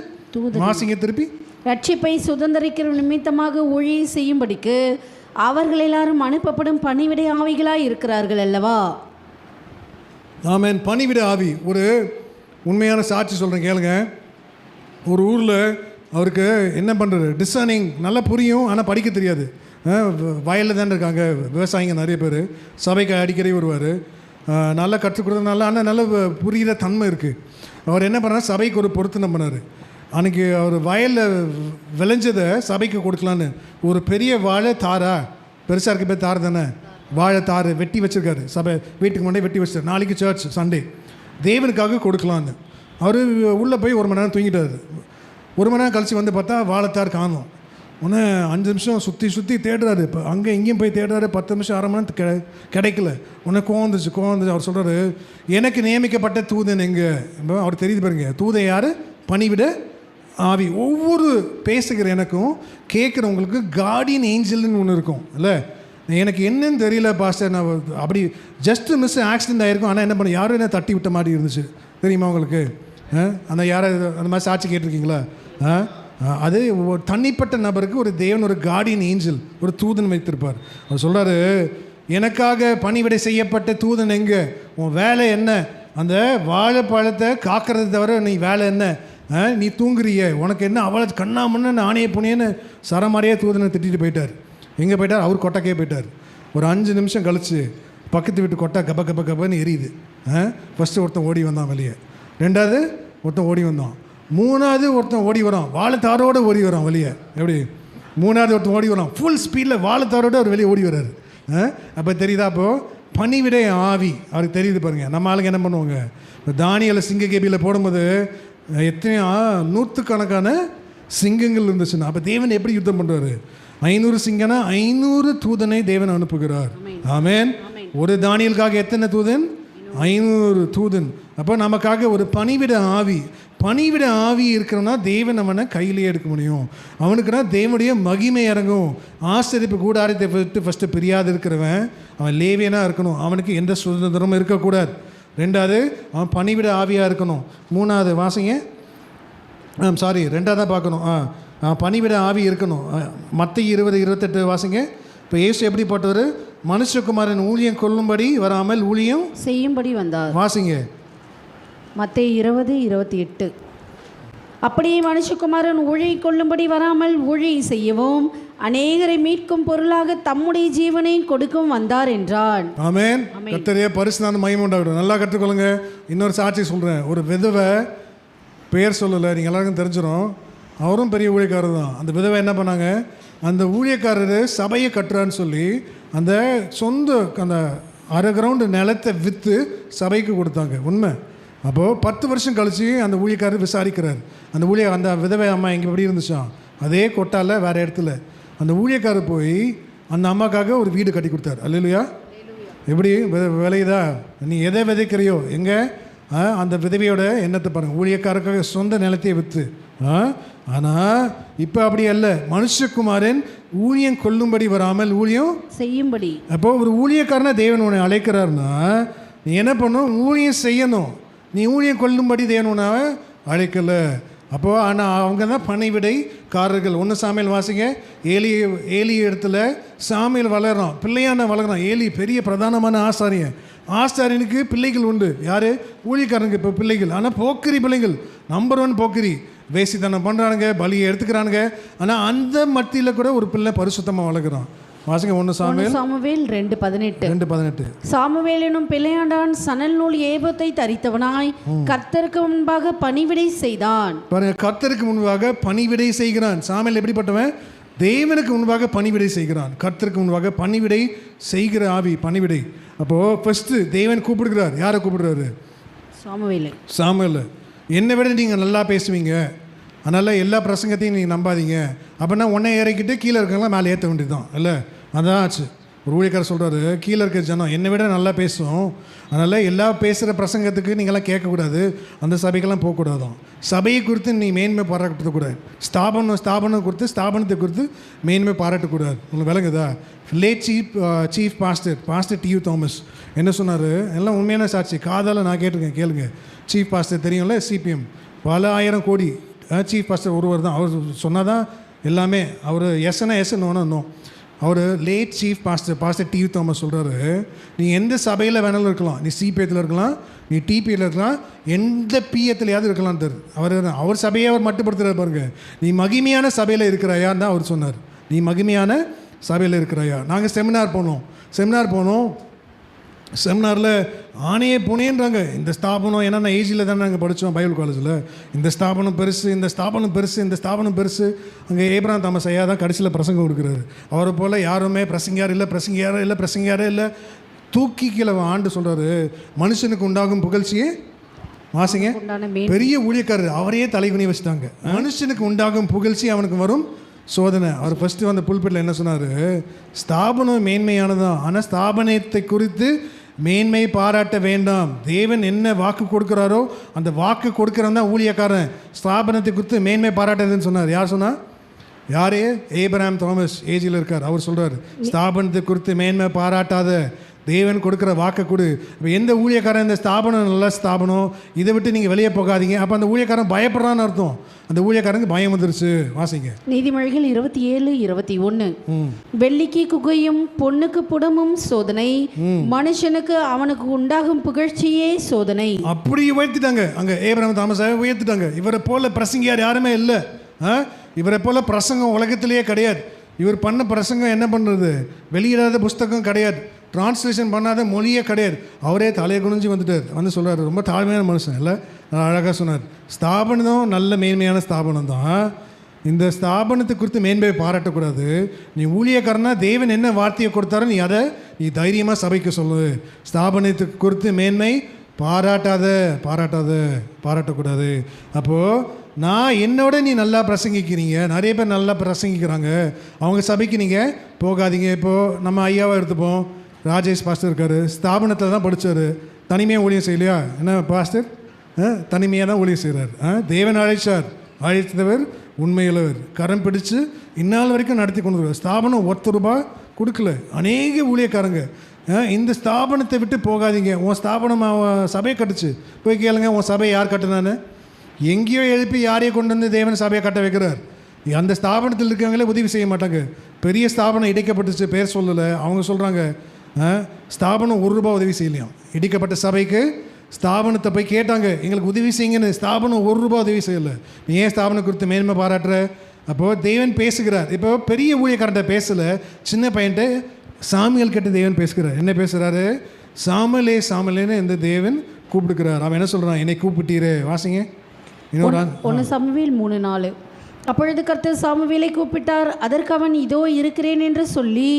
B: வாசிங்க திருப்பி.
A: ரட்சிப்பை சுதந்திரிக்கிற நிமித்தமாக ஊழியை செய்யும்படிக்கு அவர்கள் எல்லாரும் அனுப்பப்படும் பணிவிடை ஆவிகளாய் இருக்கிறார்கள் அல்லவா?
B: ஆமென். பணிவிட ஆவி. ஒரு உண்மையான சாட்சி சொல்கிறேன் கேளுங்க. ஒரு ஊரில் அவருக்கு என்ன பண்ணுறது, டிசர்னிங் நல்லா புரியும், ஆனால் படிக்க தெரியாது. வயலில் தானே இருக்காங்க விவசாயிங்க நிறைய பேர், சபைக்கு அடிக்கடி வருவார், நல்லா கற்றுக் கொடுத்ததுனால, ஆனால் நல்ல புரிகிற தன்மை இருக்குது. அவர் என்ன பண்ணார், சபைக்கு ஒரு பொருத்தனை பண்ணார். அன்றைக்கி அவர் வயலில் விளைஞ்சதை சபைக்கு கொடுக்கலான்னு ஒரு பெரிய வாழை தாரா, பெருசாக இருக்க பேர் தார் தானே, வாழை தார் வெட்டி வச்சுருக்காரு. சபை வீட்டுக்கு முன்னாடி வெட்டி வச்சுருக்காரு. நாளைக்கு சர்ச் சண்டே தேவனுக்காக கொடுக்கலான்னு அவர் உள்ளே போய் 1 மணி நேரம் தூங்கிட்டார். 1 மணி நேரம் கழித்து வந்து பார்த்தா வாழைத்தார் காணும். உடனே 5 நிமிஷம் சுற்றி தேடுறாரு. இப்போ அங்கே இங்கேயும் போய் தேடுறாரு. 10 நிமிஷம் 1/2 மணி நேரம் கிடைக்கல. உடனே கோந்துச்சு. அவர் சொல்கிறாரு, எனக்கு நியமிக்கப்பட்ட தூதன் எங்கே? அவர் தெரியுது பாருங்க, தூதன் யார்? பணிவிட ஆவி. ஒவ்வொரு பேசுகிற எனக்கும் கேட்குறவங்களுக்கு கார்டியன் ஏஞ்சல்னு ஒன்று இருக்கும் இல்லை? எனக்கு என்னன்னு தெரியல பாஸ்டர், நான் அப்படி ஜஸ்ட்டு மிஸ் ஆக்சிடென்ட் ஆகிருக்கும், ஆனால் என்ன பண்ண யாரும் என்ன தட்டி விட்ட மாதிரி இருந்துச்சு தெரியுமா உங்களுக்கு? அந்த யாரை அந்த மாதிரி சாட்சி கேட்டிருக்கீங்களா? அது ஒரு தனிப்பட்ட நபருக்கு ஒரு தேவன் ஒரு கார்டியன் ஏஞ்சல், ஒரு தூதன் வைத்திருப்பார். அவர் சொல்கிறாரு, எனக்காக பணிவிடை செய்யப்பட்ட தூதன் எங்கே? உன் வேலை என்ன? அந்த வாழைப்பழத்தை காக்கிறது தவிர நீ வேலை என்ன? நீ தூங்குறிய, உனக்கு என்ன அவ்வளோ கண்ணாமன்னு நானே புனியன்னு சரமாரியே தூதனை திட்டிட்டு போயிட்டார். எங்கே போயிட்டார்? அவர் கொட்டைக்கே போயிட்டார். ஒரு 5 நிமிஷம் கழித்து பக்கத்து வீட்டு கொட்டை கப்பன்னு எரியுது. ஃபஸ்ட்டு ஒருத்தன் ஓடி வந்தான் வெளியே, 2வது ஒருத்தன் ஓடி வந்தான், 3வது ஒருத்தன் ஓடி வரான், வாழைத்தாரோடு ஓடி வரான் வெளியே. எப்படி? 3வது ஒருத்தன் ஓடி வரான், ஃபுல் ஸ்பீடில் வாழைத்தாரோடு அவர் வெளியே ஓடி வர்றாரு. அப்போ தெரியுதா? அப்போது பணிவிடை ஆவி அவருக்கு தெரியுது பாருங்கள். நம்ம ஆளுங்க என்ன பண்ணுவாங்க, இப்போ தானியலை சிங்க கேபியில் போடும்போது எத்தனையோ 100கணக்கான சிங்கங்கள் இருந்துச்சுன்னா, அப்போ தேவன் எப்படி யுத்தம் பண்ணுறாரு? 500 சிங்கனா 500 தூதனை தேவன் அனுப்புகிறார். ஆமென். ஒரு தானியலுக்காக எத்தனை தூதன்? 500 தூதன். அப்போ நமக்காக ஒரு பணிவிட ஆவி இருக்கிறோன்னா தேவன் அவனை கையிலேயே எடுக்க முடியும். அவனுக்குன்னா தேவனுடைய மகிமை இறங்கும். ஆசரிப்பு கூடாரத்தை விட்டு ஃபஸ்ட்டு பிரியாது இருக்கிறவன் அவன் லேவியனாக இருக்கணும். அவனுக்கு எந்த சுதந்திரமும் இருக்கக்கூடாது. 2வது அவன் பணிவிட ஆவியாக இருக்கணும். 3வது வாசிங்க. 2வது பார்க்கணும். பணிவிட ஆவி இருக்கணும். மத்தேயு 20:28 வாசிங்க. இப்போ இயேசு எப்படிப்பட்டவர்? மனுஷகுமாரன் ஊழியம் கொள்ளும்படி வராமல் ஊழியம்
A: செய்யும்படி வந்தார்.
B: வாசிங்க.
A: மத்தேயு 20:28. அப்படியே மனுஷகுமாரன் ஊழியை கொள்ளும்படி வராமல் ஊழியை செய்யவும் அநேகரை மீட்கும் பொருளாக தம்முடைய ஜீவனை கொடுக்கும் வந்தார் என்றான்.
B: ஆமென். கர்த்தரே பரிசுத்தமான மகிமை உண்டாகட்டும். நல்லா கற்றுக்கொள்ளுங்க. இன்னொரு சாட்சி சொல்கிறேன். ஒரு விதவை, பெயர் சொல்லலை, நீங்கள் எல்லாருக்கும் தெரிஞ்சிடும், அவரும் பெரிய ஊழியக்காரர் தான். அந்த விதவை என்ன பண்ணாங்க, அந்த ஊழியக்காரர் சபையை கட்டுறான்னு சொல்லி அந்த சொந்த அந்த 1/2 கிரவுண்டு நிலத்தை விற்று சபைக்கு கொடுத்தாங்க. உண்மை. அப்போது 10 வருஷம் கழித்து அந்த ஊழியக்காரர் விசாரிக்கிறார். அந்த விதவை அம்மா எங்கே எப்படி இருந்துச்சான், அதே கொட்டால வேறு இடத்துல. அந்த ஊழியக்காரர் போய் அந்த அம்மாக்காக ஒரு வீடு கட்டி கொடுத்தார். அல்லேலூயா. எப்படி விளையுதா? நீ எதை விதைக்கிறையோ எங்கே அந்த விதவையோட எண்ணத்தை பாருங்கள். ஊழியக்காரருக்காக சொந்த நிலத்தையே விற்று. ஆனால் இப்போ அப்படி அல்ல. மனுஷகுமாரன் ஊழியம் கொள்ளும்படி வராமல் ஊழியம் செய்யும்படி. அப்போ ஒரு ஊழியக்காரனா தேவன் உன்னை அழைக்கிறாருன்னா நீ என்ன பண்ணும்? ஊழியம் செய்யணும். நீ ஊழியம் கொள்ளும்படி தேவன் உன்னை அழைக்கலை. அப்போது ஆனால் அவங்க தான் பணிவிடைக்காரர்கள். 1 சாமுவேல் வாசிங்க. ஏலி இடத்துல சாமுவேல் வளர்றான், பிள்ளையான வளர்றான். ஏலி பெரிய பிரதானமான ஆசாரியனுக்கு பிள்ளைகள் உண்டு. யார்? ஊழியக்காரனுக்கு இப்போ பிள்ளைகள். ஆனால் போக்கிரி பிள்ளைகள், நம்பர் 1 போக்கிரி. வேசித்தனம் பண்ணுறானுங்க, பலியை எடுத்துக்கிறானுங்க. ஆனால் அந்த மத்தியில் கூட ஒரு பிள்ளை பரிசுத்தமாக வளர்க்குறான். வாசிங்க 1 சாமுவேல் 2:18.
A: சாமுவேல் எனும் பிள்ளையாண்டான் சணல் நூல் ஏபத்தை தரித்தவனாய் கர்த்தருக்கு முன்பாக பணிவிடை செய்தான்.
B: பாருங்க, கர்த்தருக்கு முன்பாக பணிவிடை செய்கிறான். சாமுவேல் எப்படிப்பட்டவன்? தேவனுக்கு முன்பாக பணிவிடை செய்கிறான். கர்த்தருக்கு முன்பாக பணிவிடை செய்கிற ஆவி, பணிவிடை. அப்போது ஃபஸ்ட்டு தேவன் கூப்பிடுகிறார். யாரை கூப்பிடுறாரு? சாமுவேல். என்னை விட நீங்கள் நல்லா பேசுவீங்க, அதனால் எல்லா பிரசங்கத்தையும் நீங்கள் நம்பாதீங்க. அப்படின்னா உன்னை இறக்கிட்டு கீழே இருக்கவங்களாம் மேலே ஏற்ற வேண்டியது தான் இல்லை? அதான் ஆச்சு. ஒரு ஊழியக்காரர் சொல்கிறாரு, கீழே இருக்க ஜனம் என்னை விட நல்லா பேசும், அதனால் எல்லா பேசுகிற பிரசங்கத்துக்கு நீங்களாம் கேட்கக்கூடாது, அந்த சபைக்கெல்லாம் போகக்கூடாதான். சபையை குறித்து நீ மேன்மை பாராட்டக்கூடாது. ஸ்தாபனம் ஸ்தாபனத்தை குறித்து மேன்மை பாராட்டக்கூடாது. உங்களுக்கு விளங்குதா? லேட் சீஃப் பாஸ்டர் டியூ தாமஸ் என்ன சொன்னார்? எல்லாம் உண்மையான சாட்சி, காதால் நான் கேட்டிருக்கேன், கேளுங்க. சீஃப் பாஸ்டர் தெரியும்ல, சிபிஎம், பல ஆயிரம் கோடி. சீஃப் பாஸ்டர் ஒருவர் தான். அவர் சொன்னால் தான் எல்லாமே. அவர் எஸ்னா எஸ், நோ. அவர் லேட் சீஃப் பாஸ்டர் டியூ தாமஸ் சொல்கிறாரு, நீ எந்த சபையில் வேணாலும் இருக்கலாம், நீ சிபிஎத்தில் இருக்கலாம், நீ டிபியில் இருக்கலாம், எந்த பிஎத்துலையாவது இருக்கலான்னு தெரியும். அவர் சபையை அவர் மட்டுப்படுத்துகிறார். பாருங்க, நீ மகிமையான சபையில் இருக்கிறாயான்னு தான் அவர் சொன்னார். நீ மகிமையான சபையில் இருக்கிறாயா? நாங்கள் செமினார் போனோம். செமினாரில் ஆணையே போனேன்றாங்க. இந்த ஸ்தாபனம், ஏன்னா நான் ஏஜியில் தானே நாங்கள் படித்தோம் பைபிள் காலேஜில். இந்த ஸ்தாபனம் பெருசு. அங்கே ஏப்ரஹாம் தாமஸ் ஐயா தான் கடைசியில் பிரசங்கம் கொடுக்குறாரு. அவரை போல் யாருமே பிரசங்கியாரே இல்லை. தூக்கி கீழே ஆண்டு சொல்கிறாரு, மனுஷனுக்கு உண்டாகும் புகழ்ச்சியே வாசிங்க. பெரிய ஊழியக்காரர், அவரையே தலைகுனி வச்சுட்டாங்க. மனுஷனுக்கு உண்டாகும் புகழ்ச்சி அவனுக்கு வரும் சோதனை. அவர் ஃபஸ்ட்டு வந்த புல்பிட்டில் என்ன சொன்னார்? ஸ்தாபனம் மேன்மையானதான், ஆனால் ஸ்தாபனத்தை குறித்து மேன்மை பாராட்ட வேண்டாம். தேவன் என்ன வாக்கு கொடுக்குறாரோ அந்த வாக்கு கொடுக்குறவன் தான் ஊழியக்காரன். ஸ்தாபனத்தை குறித்து மேன்மை பாராட்டதுன்னு சொன்னார். யார் சொன்னார்? யாரே? ஏப்ரஹாம் தாமஸ் ஏஜில் இருக்கார். அவர் சொல்கிறார், ஸ்தாபனத்தை குறித்து மேன்மை பாராட்டாத, தேவன் கொடுக்குற வாக்கை கொடு. இப்போ எந்த ஊழியக்காரன் இந்த ஸ்தாபனம் நல்ல ஸ்தாபனம், இதை விட்டு நீங்கள் வெளியே போகாதீங்க, அப்போ அந்த ஊழியக்காரன் பயப்படுறான்னு அர்த்தம். அந்த ஊழியக்காரனுக்கு பயம் வந்துருச்சு. வாசிங்க
A: நீதிமொழிகள் 27:21. வெள்ளிக்கு குகையும் பொண்ணுக்கு புடமும் சோதனை, மனுஷனுக்கு அவனுக்கு உண்டாகும் புகழ்ச்சியே சோதனை.
B: அப்படி உயர்த்திட்டாங்க. அங்கே ஏப்ரஹாம் தாமஸ் உயர்த்திட்டாங்க. இவரை போல பிரசங்கியார் யாருமே இல்லை. இவரை போல பிரசங்கம் உலகத்திலேயே கிடையாது. இவர் பண்ண பிரசங்கம் என்ன பண்ணுறது? வெளியிடாத புஸ்தகம் கிடையாது, டிரான்ஸ்லேஷன் பண்ணாத மொழியே கிடையாது. அவரே தலையை குனிஞ்சு வந்து சொல்கிறார். ரொம்ப தாழ்மையான மனுஷன் இல்லை, அழகாக சொன்னார். ஸ்தாபனம் நல்ல மேன்மையான ஸ்தாபனம் தான். இந்த ஸ்தாபனத்தை குறித்து மேன்மையை பாராட்டக்கூடாது. நீ ஊழியக்காரனா தேவன் என்ன வார்த்தையை கொடுத்தாரோ நீ அதை தைரியமாக சபைக்கு சொல்லு. ஸ்தாபனத்தை குறித்து மேன்மை பாராட்டக்கூடாது. அப்போது நான் என்னோட நீ நல்லா பிரசங்கிக்கிறீங்க, நிறைய பேர் நல்லா பிரசங்கிக்கிறாங்க, அவங்க சபைக்கு நீங்கள் போகாதீங்க. இப்போது நம்ம ஐயாவை எடுத்துப்போம். ராஜேஷ் பாஸ்டர் இருக்கார், ஸ்தாபனத்தில் தான் படித்தார், தனிமையாக ஊழியம் செய்யலையா? என்ன பாஸ்டர் தனிமையாக தான் ஊழியம் செய்கிறார். தேவன் அழைத்தவர் உண்மையுள்ளவர், கரம் பிடிச்சு இந்நாள் வரைக்கும் நடத்தி கொண்டு வருவார். ஸ்தாபனம் ₹1 கொடுக்கல. அநேக ஊழியக்காரங்க இந்த ஸ்தாபனத்தை விட்டு போகாதீங்க. உன் ஸ்தாபனம் சபையை கட்டுச்சு, போய் கேளுங்க, உன் சபையை யார் கட்டுனான்னு. எங்கேயோ எழுப்பி யாரையும் கொண்டு வந்து தேவன் சபையை கட்ட வைக்கிறார். அந்த ஸ்தாபனத்தில் இருக்கவங்களே உதவி செய்ய மாட்டாங்க. பெரிய ஸ்தாபனம் இடிக்கப்பட்டுச்சு, பேர் சொல்லலை, அவங்க சொல்கிறாங்க ஸ்தாபனம் ₹1 உதவி செய்யலையாம். இடிக்கப்பட்ட சபைக்கு ஸ்தாபனத்தை போய் கேட்டாங்க, எங்களுக்கு உதவி செய்யுங்கன்னு. ஸ்தாபனம் ₹1 உதவி செய்யலை. நீ ஏன் ஸ்தாபனம் குறித்து மேன்மை பாராட்டுற? அப்போது தேவன் பேசுகிறார். இப்போ பெரிய ஊழியக்காரன்ட்ட பேசலை, சின்ன பையன்ட்டு சாமியல் கிட்ட தேவன் பேசுகிறார். என்ன பேசுகிறாரு? சாமலேன்னு இந்த தேவன் கூப்பிட்டுக்கிறார். அவன் என்ன சொல்கிறான்? என்னை கூப்பிட்டீரே. வாசிங்க
A: 1 சாமுவேல் 3:4. அப்பொழுது கர்த்தர் சாமுவேலை கூப்பிட்டார். அதற்கு அவன், இதோ இருக்கிறேன் என்று சொல்லி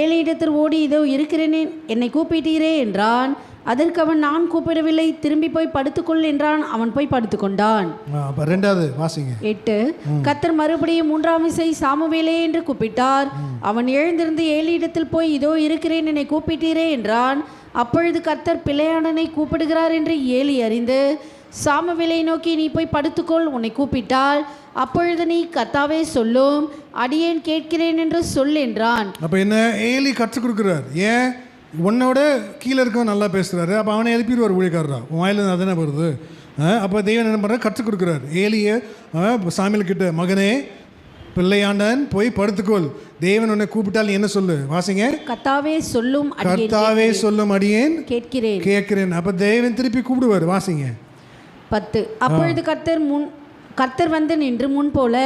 A: ஏலியிடத்தில் ஓடி, இதோ இருக்கிறேன், என்னை கூப்பிட்டீரே என்றான். அதற்கு அவன், நான் கூப்பிடவில்லை, திரும்பி போய் படுத்துக்கொள் என்றான். அவன் போய் படுத்துக்கொண்டான். 8. கர்த்தர் மறுபடியும் 3ஆம் விசை சாமுவேலே என்று கூப்பிட்டார். அவன் எழுந்திருந்து ஏலியிடத்தில் போய், இதோ இருக்கிறேன், என்னை கூப்பிட்டீரே என்றான். அப்பொழுது கர்த்தர் பிள்ளையாண்டனை கூப்பிடுகிறார் என்று ஏலி அறிந்து சாமுவேலை நோக்கி, நீ போய் படுத்துக்கொள், உன்னை கூப்பிட்டாள். அப்பொழுது நீ, கர்த்தாவே சொல்லும், அடியேன் கேட்கிறேன் என்று சொல் என்றான்.
B: அப்போ என்ன? ஏலி கற்றுக் கொடுக்குறார். ஏன்? உன்னோட கீழே இருக்கவன் நல்லா பேசுகிறாரு, அப்போ அவனை எழுப்பிடுவார் ஊழியக்காரரா. உன் வாயிலிருந்து அதுதானே வருது. அப்போ தேவன் என்ன பண்ணுறாரு, கற்றுக் கொடுக்குறார். ஏலிய சாமியல் கிட்ட, மகனே பிள்ளையாண்டன் போய் படுத்துக்கொள், தேவன் உன்னை கூப்பிட்டால் என்ன சொல்லு, வாசிங்க.
A: கர்த்தாவே சொல்லும்
B: கர்த்தாவே சொல்லும் அடியேன் கேட்கிறேன். அப்போ தேவன் திருப்பி கூப்பிடுவார், வாசிங்க.
A: 10. அப்பொழுது கர்த்தர் வந்து நின்று முன் போல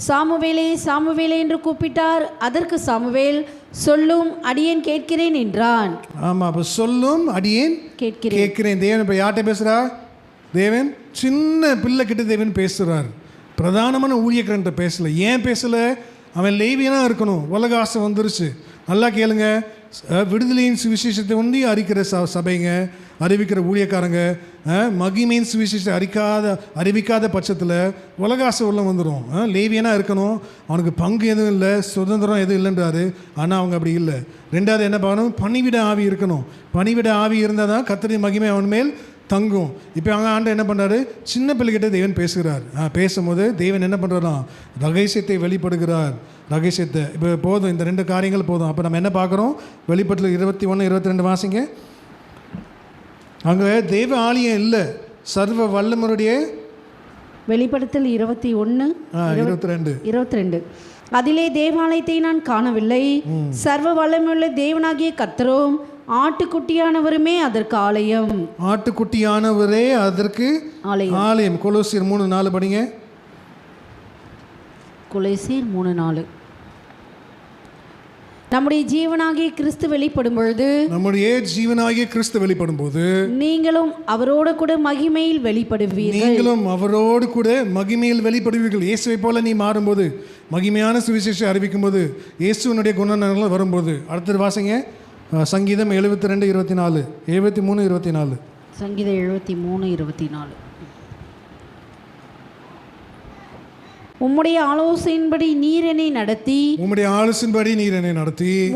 A: சாமுவேலே சாமுவேலே என்று கூப்பிட்டார். அதற்கு சாமுவேல் சொல்லும் அடியேன் கேட்கிறேன் என்றான்.
B: ஆமாம், அப்போ சொல்லும் அடியேன் கேட்கிறேன். தேவன் இப்போ யார்கிட்ட பேசுகிறா? தேவன் சின்ன பிள்ளை கிட்ட தேவன் பேசுகிறார். பிரதானமான ஊழியக்காரன்ட்ட பேசலை. ஏன் பேசலை? அவன் லேவியனாக இருக்கணும். உலக ஆசை வந்துருச்சு. நல்லா கேளுங்க, விடுதலையின் சுவிசேஷத்தை ஒன்றி அறிக்கிற சபைங்க, அறிவிக்கிற ஊழியக்காரங்க மகிமையின் சுவிசேஷத்தை அறிவிக்காத பட்சத்தில் உலக ஆசை உள்ள வந்துடும். லேவியனாக இருக்கணும், அவனுக்கு பங்கு எதுவும் இல்லை, சுதந்திரம் எதுவும் இல்லைன்றாரு. ஆனால் அவங்க அப்படி இல்லை. ரெண்டாவது என்ன பண்ணணும்? பணிவிட ஆவி இருக்கணும். பணிவிட ஆவி இருந்தால் தான் கர்த்தரின் மகிமை அவன் மேல் தங்கும். இப்போ அவங்க ஆண்டு என்ன பண்ணுறாரு? சின்ன பிள்ளைகிட்ட தேவன் பேசுகிறார். பேசும்போது தேவன் என்ன பண்ணுறாராம்? ரகசியத்தை வெளிப்படுகிறார். ரகசியத்தை இப்போ போதும், இந்த 2 காரியங்கள் போதும். அப்போ நம்ம என்ன பார்க்குறோம்? வெளிப்படத்தில் 21, 22 வாசிங்க. அங்கே தெய்வ ஆலயம் இல்லை, சர்வ வல்லமருடைய.
A: வெளிப்படுத்தல் 21, 22. அதிலே தேவாலயத்தை நான் காணவில்லை, சர்வ வல்லமையுள்ள தேவனாகிய கர்த்தரும் ஆட்டுக்குட்டியானவருமே அதற்கு ஆலயம்.
B: ஆட்டுக்குட்டியானவரே அதற்கு ஆலயம். கொலோசியர் 3:4 படிங்க.
A: கொலோசியர் 3:4. நம்முடைய ஜீவனாகிய கிறிஸ்து வெளிப்படும் போது நீங்களும் அவரோடு கூட மகிமையில் வெளிப்படுவீர்கள். இயேசுவை போல நீ மாறும்போது, மகிமையான சுவிசேஷம் அறிவிக்கும் போது, இயேசுனுடைய குணநலங்கள் வரும்போது. அடுத்தது வாசிங்க. சங்கீதம் 72:24, 73:24. சங்கீதம் 73:24. உம்முடைய ஆலோசனையின்படி நீர் என்னை நடத்தி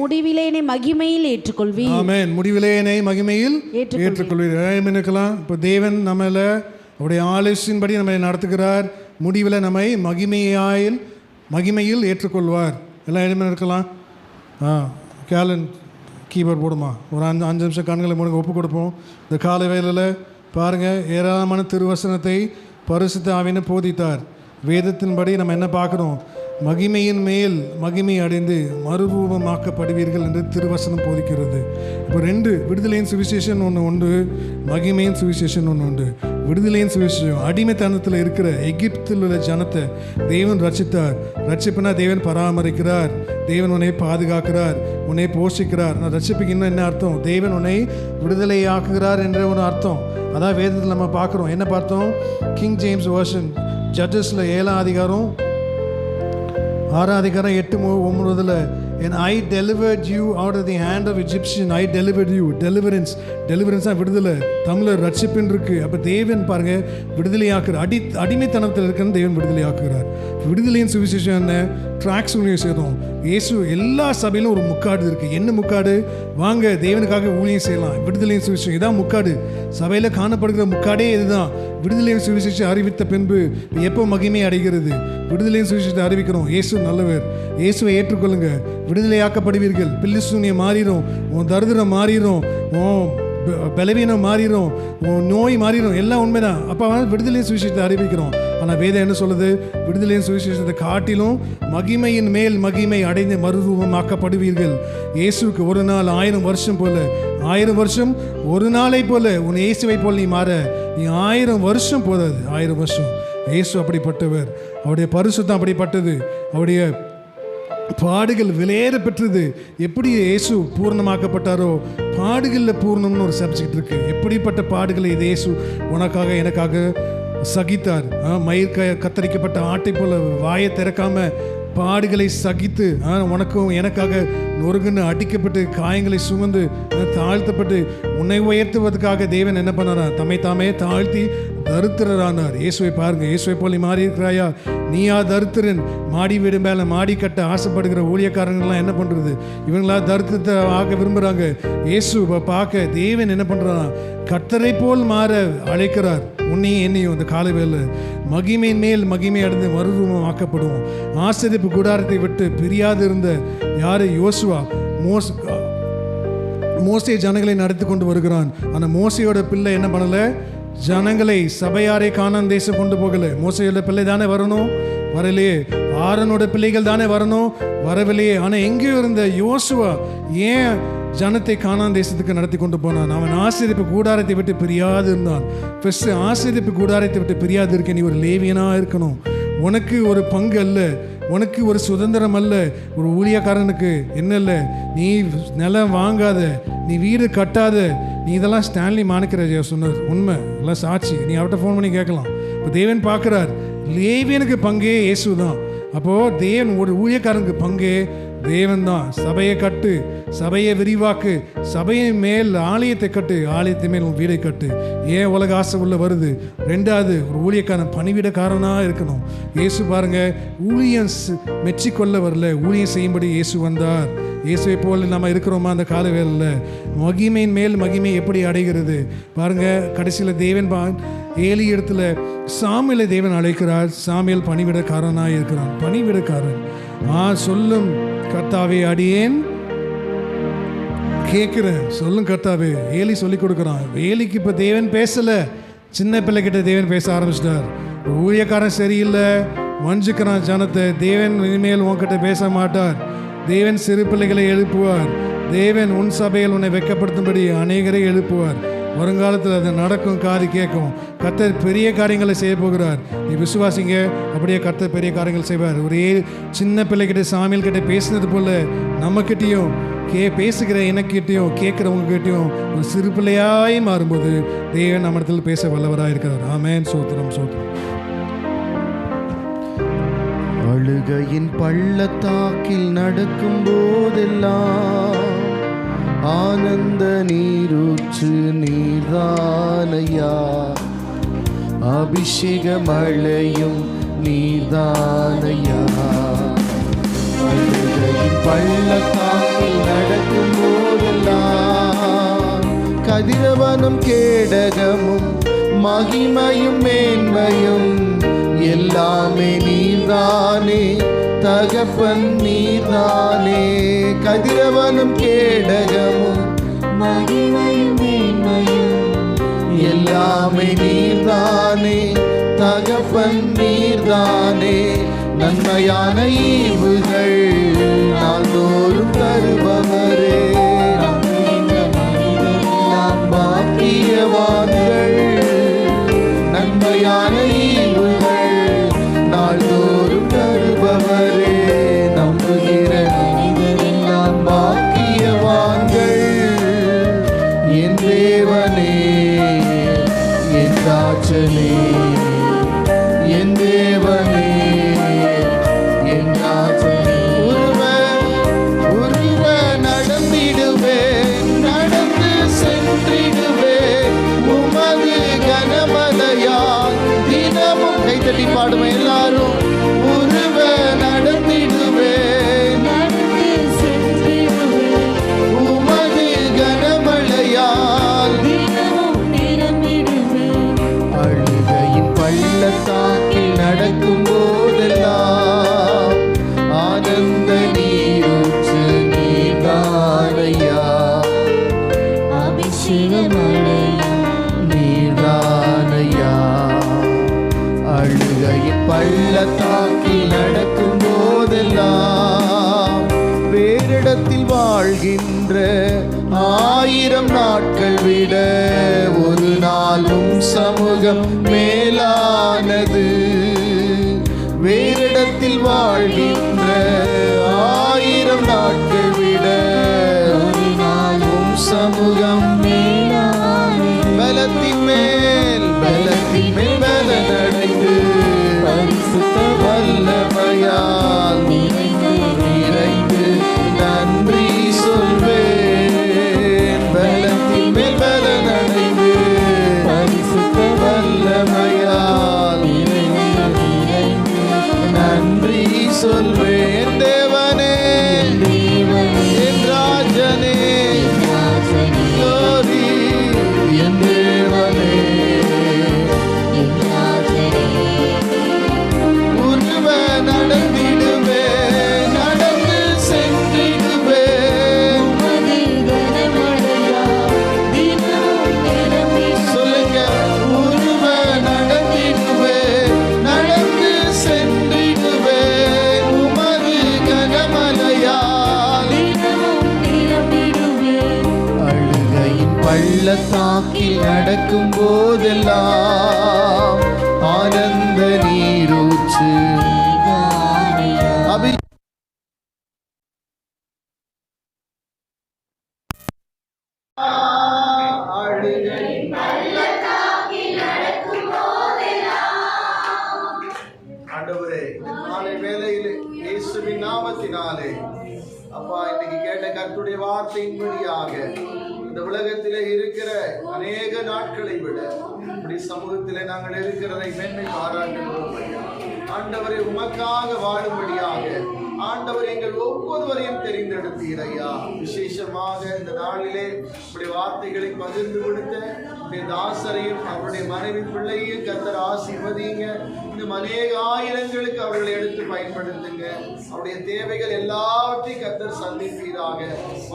A: முடிவிலே என்னை மகிமையில் ஏற்றுக்கொள்வீர்.
B: ஆமென். முடிவிலே என்னை மகிமையில் ஏற்றுக்கொள்வீர். இருக்கலாம். இப்போ தேவன் நம்மள அவருடைய ஆலோசனையின்படி நம்மை நடத்துகிறார். முடிவில் நம்மை மகிமையில் ஏற்றுக்கொள்வார். எல்லாம் எழுமே இருக்கலாம். கேலன் கீபோர்ட் போடுமா, ஒரு 5 நிமிஷம் கண்களை மூடுங்க, ஒப்பு கொடுப்போம். இந்த காலை வேளையில் பாருங்கள், ஏராளமான திருவசனத்தை பரிசுத்த ஆவியினர் போதித்தார். வேதத்தின்படி நம்ம என்ன பார்க்குறோம்? மகிமையின் மேல் மகிமை அடைந்து மறுரூபமாக்கப்படுவீர்கள் என்று திருவசனம் போதிக்கிறது. இப்போ 2 விடுதலையின் சுவிசேஷன் ஒன்று உண்டு, மகிமையின் சுவிசேஷன் ஒன்று உண்டு. விடுதலையின் சுவிசேஷம், அடிமைத்தனத்தில் இருக்கிற எகிப்தில் உள்ள ஜனத்தை தேவன் ரட்சித்தார். ரட்சிப்புனா தேவன் பராமரிக்கிறார், தேவன் உன்னை பாதுகாக்கிறார், உன்னை போஷிக்கிறார். நான் ரட்சிப்புக்கு இன்னும் என்ன அர்த்தம்? தேவன் உன்னை விடுதலையாக்குகிறார் என்ற ஒரு அர்த்தம். அதான் வேதத்தில் நம்ம பார்க்குறோம். என்ன பார்த்தோம்? கிங் ஜேம்ஸ் வெர்ஷன் ஜட்ஜஸில் 7ஆம் அதிகாரம் 6ஆம் அதிகாரம் 8-9, and I delivered you out of the hand of Egyptian. I delivered you. deliverance விடுதலை. தமிழர் ரட்சிப்பின் இருக்கு. அப்போ தேவன் பாருங்க விடுதலையாக்குறார். அடிமைத்தனத்தில் இருக்குன்னு தேவன் விடுதலையாக்குகிறார். விடுதலையின் சுவிசேஷம் என்ன? ட்ராக்ஸ் சேரும். இயேசு எல்லா சபையிலும் ஒரு முக்காடு இருக்கு. என்ன முக்காடு? வாங்க தேவனுக்காக ஊழியம் செய்யலாம். விடுதலையின் சுவிசேஷம் இதான் முக்காடு. சபையில் காணப்படுகிற முக்காடே இதுதான். விடுதலையின் சுவிசேஷம் அறிவித்த பின்பு எப்போ மகிமை அடைகிறது? விடுதலையின் சுவிசேஷத்தை அறிவிக்கிறோம். இயேசு நல்லவர், இயேசுவை ஏற்றுக்கொள்ளுங்க, விடுதலையாக்கப்படுவீர்கள். பில்லிசூனியம் மாறிடும், உன் தரித்திரம் மாறிடும், உன் பலவீனம் மாறிடும், உன் நோய் மாறிடும். எல்லாம் உண்மைதான். அப்போ விடுதலையின் சுவிசேஷத்தை அறிவிக்கிறோம். ஆனால் வேதம் என்ன சொல்லுது? விடுதலையின் சுவிசேஷத்தை காட்டிலும் மகிமையின் மேல் மகிமை அடைந்து மறுரூபமாக்கப்படுவீர்கள். இயேசுக்கு ஒரு நாள் 1000 வருஷம் போல, 1000 வருஷம் ஒரு நாளை போல. உன் இயேசுவை போல் நீ மாற நீ 1000 வருஷம் போதாது. 1000 வருஷம். இயேசு அப்படிப்பட்டவர், அவருடைய பரிசுத்தம் அப்படிப்பட்டது, அவருடைய பாடுகள் விலையேற பெற்றது. எப்படி இயேசு பூர்ணமாக்கப்பட்டாரோ, பாடுகளில் பூர்ணம்னு ஒரு சப்ஜெக்ட் இருக்கு. எப்படிப்பட்ட பாடுகளை இது இயேசு உனக்காக எனக்காக சகித்தார். மயிர் கத்தரிக்கப்பட்ட ஆட்டை போல வாயை திறக்காம பாடுகளை சகித்து உனக்கும் எனக்காக நொறுங்குன்னு அடிக்கப்பட்டு காயங்களை சுமந்து தாழ்த்தப்பட்டு உன்னை உயர்த்துவதற்காக தேவன் என்ன பண்ணாரா? தம்மை தாமே தாழ்த்தி தரித்திரரானார். இயேசுவை பாருங்க. இயேசுவை போல நீ மாறி இருக்கிறாயா? நீயா தரித்திரன்? மாடி வீடு மேலே மாடி கட்ட ஆசைப்படுகிற ஊழியக்காரங்கள்லாம் என்ன பண்ணுறது? இவங்களா தரித்திரத்தை ஆக விரும்புகிறாங்க. இயேசுவை பார்க்க தேவன் என்ன பண்ணுறானா? கர்த்தரை போல் மாற அழைக்கிறார். உன்னையும் என்னையும் இந்த காலை வேளை மகிமையின் மேல் மகிமை அடைந்து மறுரூபம் ஆக்கப்படுவோம். ஆசரிப்பு கூடாரத்தை விட்டு பிரியாது இருந்த யாரு? யோசுவா. மோசே ஜனங்களை நடத்தி கொண்டு வருகிறான். ஆனால் மோசையோட பிள்ளை என்ன பண்ணலை? ஜனங்களை சபையாரை கானான் தேசம் கொண்டு போகல. மோசையோட பிள்ளை தானே வரணும், வரலையே. ஆரோனோட பிள்ளைகள் தானே வரணும், வரவில்லையே. ஆனால் எங்கேயோ இருந்த யோசுவா ஏன் ஜனத்தை கானான் தேசத்துக்கு நடத்தி கொண்டு போனான்? அவன் ஆசீர்வதிப்பு கூடாரத்தை விட்டு பிரியாது இருந்தான். ஃபர்ஸ்ட் ஆசீர்வதிப்பு கூடாரத்தை விட்டு பிரியாது இருக்க நீ ஒரு லேவியனாக இருக்கணும். உனக்கு ஒரு பங்கு அல்ல, உனக்கு ஒரு சுதந்திரம் அல்ல. ஒரு ஊழியக்காரனுக்கு என்ன இல்லை, நீ நிலம் வாங்காத, நீ வீடு கட்டாத. நீ இதெல்லாம் ஸ்டான்லி மாணிக்கராஜா சொன்னார், உண்மை எல்லாம் சாட்சி. நீ அவர்கிட்ட ஃபோன் பண்ணி கேட்கலாம். இப்போ தேவன் பார்க்குறார், லேவியனுக்கு பங்கே இயேசு தான். அப்போது தேவன் ஒரு ஊழியக்காரனுக்கு பங்கே தேவன் தான். சபையை கட்டு, சபையை விரிவாக்கு, சபையின் மேல் ஆலயத்தை கட்டு, ஆலயத்தை மேல் உன் வீடை கட்டு. ஏன் உலக ஆசை உள்ள வருது? ரெண்டாவது, ஒரு ஊழியக்காரன் பணிவிடக்காரனாக இருக்கணும். இயேசு பாருங்க, ஊழியம் மெச்சிக்கொள்ள வரல, ஊழியம் செய்யும்படி இயேசு வந்தார். இயேசுவை போல் நம்ம இருக்கிறோமா அந்த கால வேளையில்? மகிமையின் மேல் மகிமை எப்படி அடைகிறது பாருங்க. கடைசியில் தேவன் ஏலி இடத்துல சாமியலை தேவன் அழைக்கிறார். சாமியல் பணிவிடக்காரனாக இருக்கிறான். பணிவிடக்காரன் சொல்லும் கர்த்தாவே அடியேன் கேட்கிறேன், சொல்லும் கர்த்தாவே. ஏலி சொல்லி கொடுக்குறான். ஏலிக்கு இப்போ தேவன் பேசலை, சின்ன பிள்ளைகிட்ட தேவன் பேச ஆரம்பிச்சிட்டார். ஊழியக்காரன் சரியில்லை, வஞ்சிக்கிறான் ஜனத்தை. தேவன் இனிமேல் உன்கிட்ட பேச மாட்டார். தேவன் சிறு பிள்ளைகளை எழுப்புவார். தேவன் உன் சபையில் உன்னை வெட்கப்படுத்தும்படி அநேகரை எழுப்புவார். வருங்காலத்தில் அது நடக்கும், காது கேட்கும். கர்த்தர் பெரிய காரியங்களை செய்ய போகிறார். நீ விசுவாசிங்க, அப்படியே கர்த்தர் பெரிய காரியங்கள் செய்வார். ஒரே சின்ன பிள்ளைகிட்ட சாமியல் கிட்ட பேசினது போல நம்மக்கிட்டையும் பேசுகிற எனக்கிட்டையும் கேட்குறவங்க கிட்டையும் ஒரு சிறு பிள்ளையாய் மாறும்போது தேவன் நம்ம இடத்துல பேச வல்லவராக இருக்கிறார். ஆமென். சோத்திரம் சோத்திரம்.
C: அழுகையின் பள்ளத்தாக்கில் நடக்கும் போதெல்லாம் ஆனந்த நீரூற்று நீர்தானையா, அபிஷேக மழையும் நீர்தானையா. அழுகையின் பள்ளத்தாக்கில் நடக்கும் போதெல்லாம் கதிரவனும் கேடகமும் மகிமையும் மேன்மையும் எல்லாமே நீர்தானே, தகப்பன் நீர்தானே. கதிரவனும் கேடகமும் மகிமையும் மேன்மையும் எல்லாமே நீர்தானே, தகப்பன் நீர்தானே. நன்மையான ஈவுகள் நாள்தோறும் தருபவரே, பாக்கியவான்கள். நன்மையான ஈவுகள் நாள்தோறும் தருபவரே, நம்புகிற மனிதரெல்லாம் பாக்கியவான்கள். என் தேவனே, என் தாட்சனே, என் தேவனே, என் தாட்சனே. உருவ நடந்திடுவேன், நடந்து சென்றிடுவேன் உமது கனமலையால். தினமும் கைத்தட்டி பாடுமே எல்லாரும். உருவ நடந்திடுவேன், நடந்து சென்றிடுவேன் உமது கனமலையால். தினமும் நிரம்பிடுவேன். அழுகையின் பள்ளத்தாக்கில் நடக்கும் போதெல்லாம் ஆனந்த நீரூற்று நீர்தானையா, அபிஷேக மழையும் நீர்தானையா. அழுகையின் பள்ளத்தாக்கில் நடக்கும் போதெல்லாம் வேறிடத்தில் வாழ்கின்ற 1000 நாட்கள் விட ஒரு நாளும் சமூகம் மேலானது. வேறிடத்தில் வாழ்கின்ற 1000 நாட்கள் விட ஒரு நாளும் சமூகம் மேலானது. பலத்தின் மேல் பலத்தின் மேல் பலனடைந்து பரிசுத்த வல்லமையால் நிறைந்து நன்றி சொல்வேன். பலத்தின் மேல் பலனடைந்து பரிசுத்த வல்லமையால் பள்ளத்தாக்கில் நடக்கும் போதெல்லாம் ஆனந்த நீரூற்று ஆண்டவரே, இந்த காலை வேளையிலே இயேசுவின் நாமத்தினாலே அப்பா, இன்னைக்கு கேட்ட கர்த்தருடைய வார்த்தையின்படியாக இந்த உலகத்திலே இருக்கிற அநேக நாட்களை விட இப்படி சமூகத்திலே நாங்கள் இருக்கிறதை மேன்மை பாராட்டுகிறோம் ஐயா. ஆண்டவரை உமக்காக வாழும்படியாக ஆண்டவர் எங்கள் ஒவ்வொருவரையும் தெரிந்தெடுத்தீர் ஐயா. விசேஷமாக இந்த நாளிலே இப்படி வார்த்தைகளை பகிர்ந்து கொடுத்த தாசரையும் அவருடைய மனைவி பிள்ளையும் கர்த்தர் ஆசீர்வதிங்க. இன்னும் அநேக ஆயிரங்களுக்கு அவர்களை எடுத்து பயன்படுத்துங்க. அவருடைய தேவைகள் எல்லாவற்றையும் கர்த்தர் சந்திப்பீராக.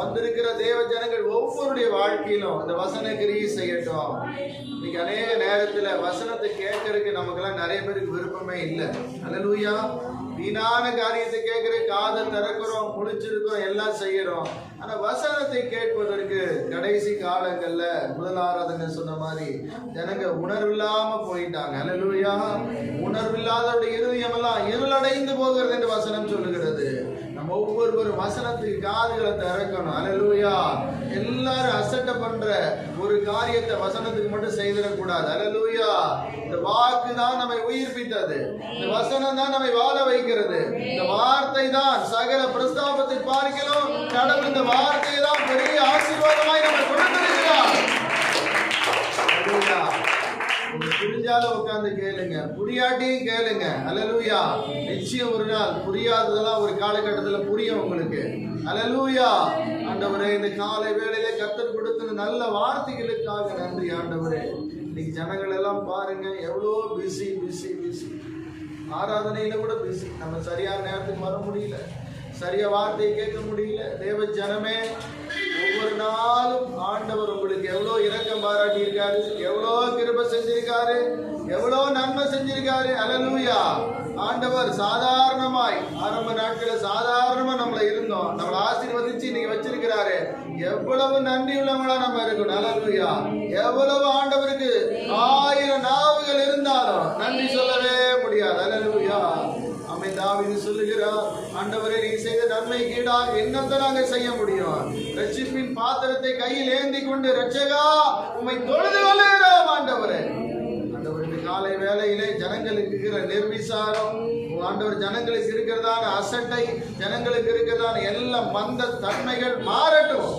C: வந்திருக்கிற தேவ ஜனங்கள் ஒவ்வொருடைய வாழ்க்கையிலும் இந்த வசன கிரியை செய்யட்டும். இன்னைக்கு அநேக நேரத்துல வசனத்தை கேட்கறதுக்கு நமக்கெல்லாம் நிறைய பேருக்கு விருப்பமே இல்லை. அல்லேலூயா. வீணான காரியத்தை கேட்கிற காதை திறக்கிறோம், முழிச்சிருக்கிறோம், எல்லாம் செய்யறோம். ஆனா வசனத்தை கேட்பதற்கு கடைசி காலங்கள்ல முதல் ஆராதனை சொன்ன மாதிரி ஜனங்க உணர்வில்லாம போயிட்டாங்க. அல்லேலூயா. உணர்வில்லாதவருடைய இருதயம் எல்லாம் இருளடைந்து போகிறது என்று வசனம் சொல்லுகிறது. நம்ம ஒவ்வொருவரும் வசனத்துக்கு காதுகளை திறக்கணும். அல்லேலூயா. எல்லாரும் அசட்டை பண்ற ஒரு காரியத்தை வசனத்துக்கு மட்டும் செய்திடக்கூடாது. அல்லேலூயா. இந்த வாக்கு தான் நம்மை உயிர்ப்பித்தது. இந்த வசனம் தான் நம்மை வாழ வைக்கிறது. இந்த வார்த்தை தான் சகல பிரஸ்தாபத்தை பார்க்கிறோம். கடவுள் இந்த வார்த்தையை தான் பெரிய ஆசீர்வாதமாய் நம்ம கொடுத்திருக்கிறார். புரிஞ்சாலும் உட்கார்ந்து கேளுங்க, புரியாட்டியும் கேளுங்க. அல்லேலூயா. நிச்சயம் ஒரு நாள் புரியாததெல்லாம் ஒரு காலகட்டத்தில் புரியும் உங்களுக்கு. அல்லேலூயா. ஆண்டவரே, இந்த காலை வேளையில கர்த்தர் கொடுத்த நல்ல வார்த்தைகளுக்காக நன்றி ஆண்டவரே. இன்னைக்கு ஜனங்கள் எல்லாம் பாருங்க, எவ்வளோ பிஸி பிஸி பிஸி. ஆராதனையில கூட பிஸி. நம்ம சரியான நேரத்துக்கு வர முடியல, சரியா வார்த்தையை கேட்க முடியல. தேவ ஜனமே, ஒவ்வொரு நாளும் ஆண்டவர் உங்களுக்கு எவ்வளோ இரக்கம் பாராட்டி இருக்காரு, எவ்வளோ கிருபை செஞ்சிருக்காரு, எவ்வளோ நன்மை செஞ்சிருக்காரு. அல்லேலூயா. ஆண்டவர் சாதாரணமாய் ஆரம்ப நாட்களில் சாதாரணமா நம்மள இருந்தோம், நம்மளை ஆசீர்வதிச்சு இன்னைக்கு வச்சிருக்கிறாரு. எவ்வளவு நன்றி உள்ளவங்களா நம்ம இருக்கணும். அல்லேலூயா. எவ்வளவு ஆண்டவருக்கு 1000 நாவுகள் இருந்தாலும் நன்றி சொல்லவே முடியாது. அல்லேலூயா. அமை தாவீது சொல்லுகிறார், ஆண்டவரே, நீ செய்த நன்மை கீடாக என்னத்தை நாங்க செய்ய முடியும்? ரட்சிப்பின் பாத்திரத்தை கையில் ஏந்தி கொண்டு ரட்சகா உம்மை தொழுது கொள்ளுகிறோம். ஆண்டவரே, ஆண்டவருக்கு காலை வேளையிலே ஜனங்களுக்கு இருக்கிற நிர்விசாரம், ஆண்டவர் ஜனங்களுக்கு இருக்கிறதான அசட்டை, ஜனங்களுக்கு இருக்கிறதான எல்லா மந்த தன்மைகள் மாறட்டும்.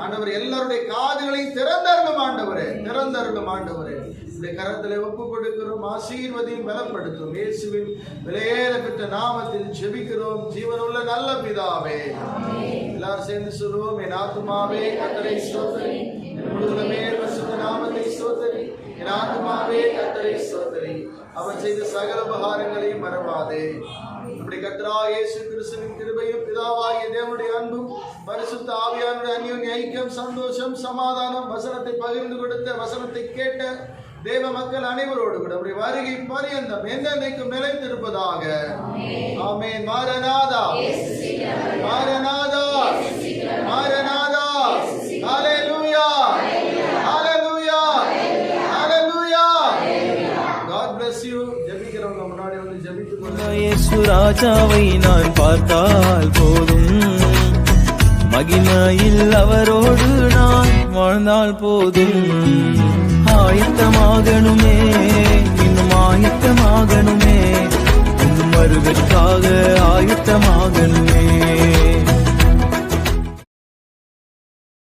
C: ஆண்டவர் எல்லாருடைய காதுகளையும் திறந்தருளும். ஆண்டவரே, திறந்தருளும். ஆண்டவரே, இந்த கரத்திலே ஒப்பு கொடுக்கிறோம். ஆசீர்வதியும் பலப்படுத்தும். இயேசுவின் விலையேற பெற்ற நாமத்தில் ஜெபிக்கிறோம் ஜீவனுள்ள நல்ல பிதாவே. எல்லாரும் சேர்ந்து சொல்லுவோம். என் ஆத்துமாவே கர்த்தரை ஸ்தோத்திரி, என் முழுவதுமே பரிசுத்த நாமத்தை ஸ்தோத்திரி. என் ஆத்துமாவே கர்த்தரை ஸ்தோத்திரி, அவர் செய்த சகல உபகாரங்களையும் மறவாதே. நம்முடைய கர்த்தராகிய இயேசு கிறிஸ்துவின் கிருபையும் பிதாவாகிய தேவனுடைய அன்பும் பரிசுத்த ஆவியானுடைய அந்யோன்ய ஐக்கியம், சந்தோஷம், சமாதானம், வசனத்தை பகிர்ந்து கொடுத்த, வசனத்தை கேட்ட தேவ மக்கள் அனைவரோடு கூட நம்முடைய வருகை பரியந்தம் என்னென்னைக்கும் நிலைத்திருப்பதாக. ஆமென். மாரநாதா, மாரநாதா, மாரநாதா. ஹல்லேலூயா, ஹல்லேலூயா, ஹல்லேலூயா. God bless you. ஜெபிக்கிறவங்க முன்னாடி வந்து ஜெபித்துக்கொள்ளுங்க.
D: இயேசு ராஜாவை நான் பார்த்தால் போதும், மகிமையில் அவரோடு நான் வாழ்ந்தால் போதும். ஆயத்தமாகணுமே, இன்னும் ஆயத்தமாகணுமே,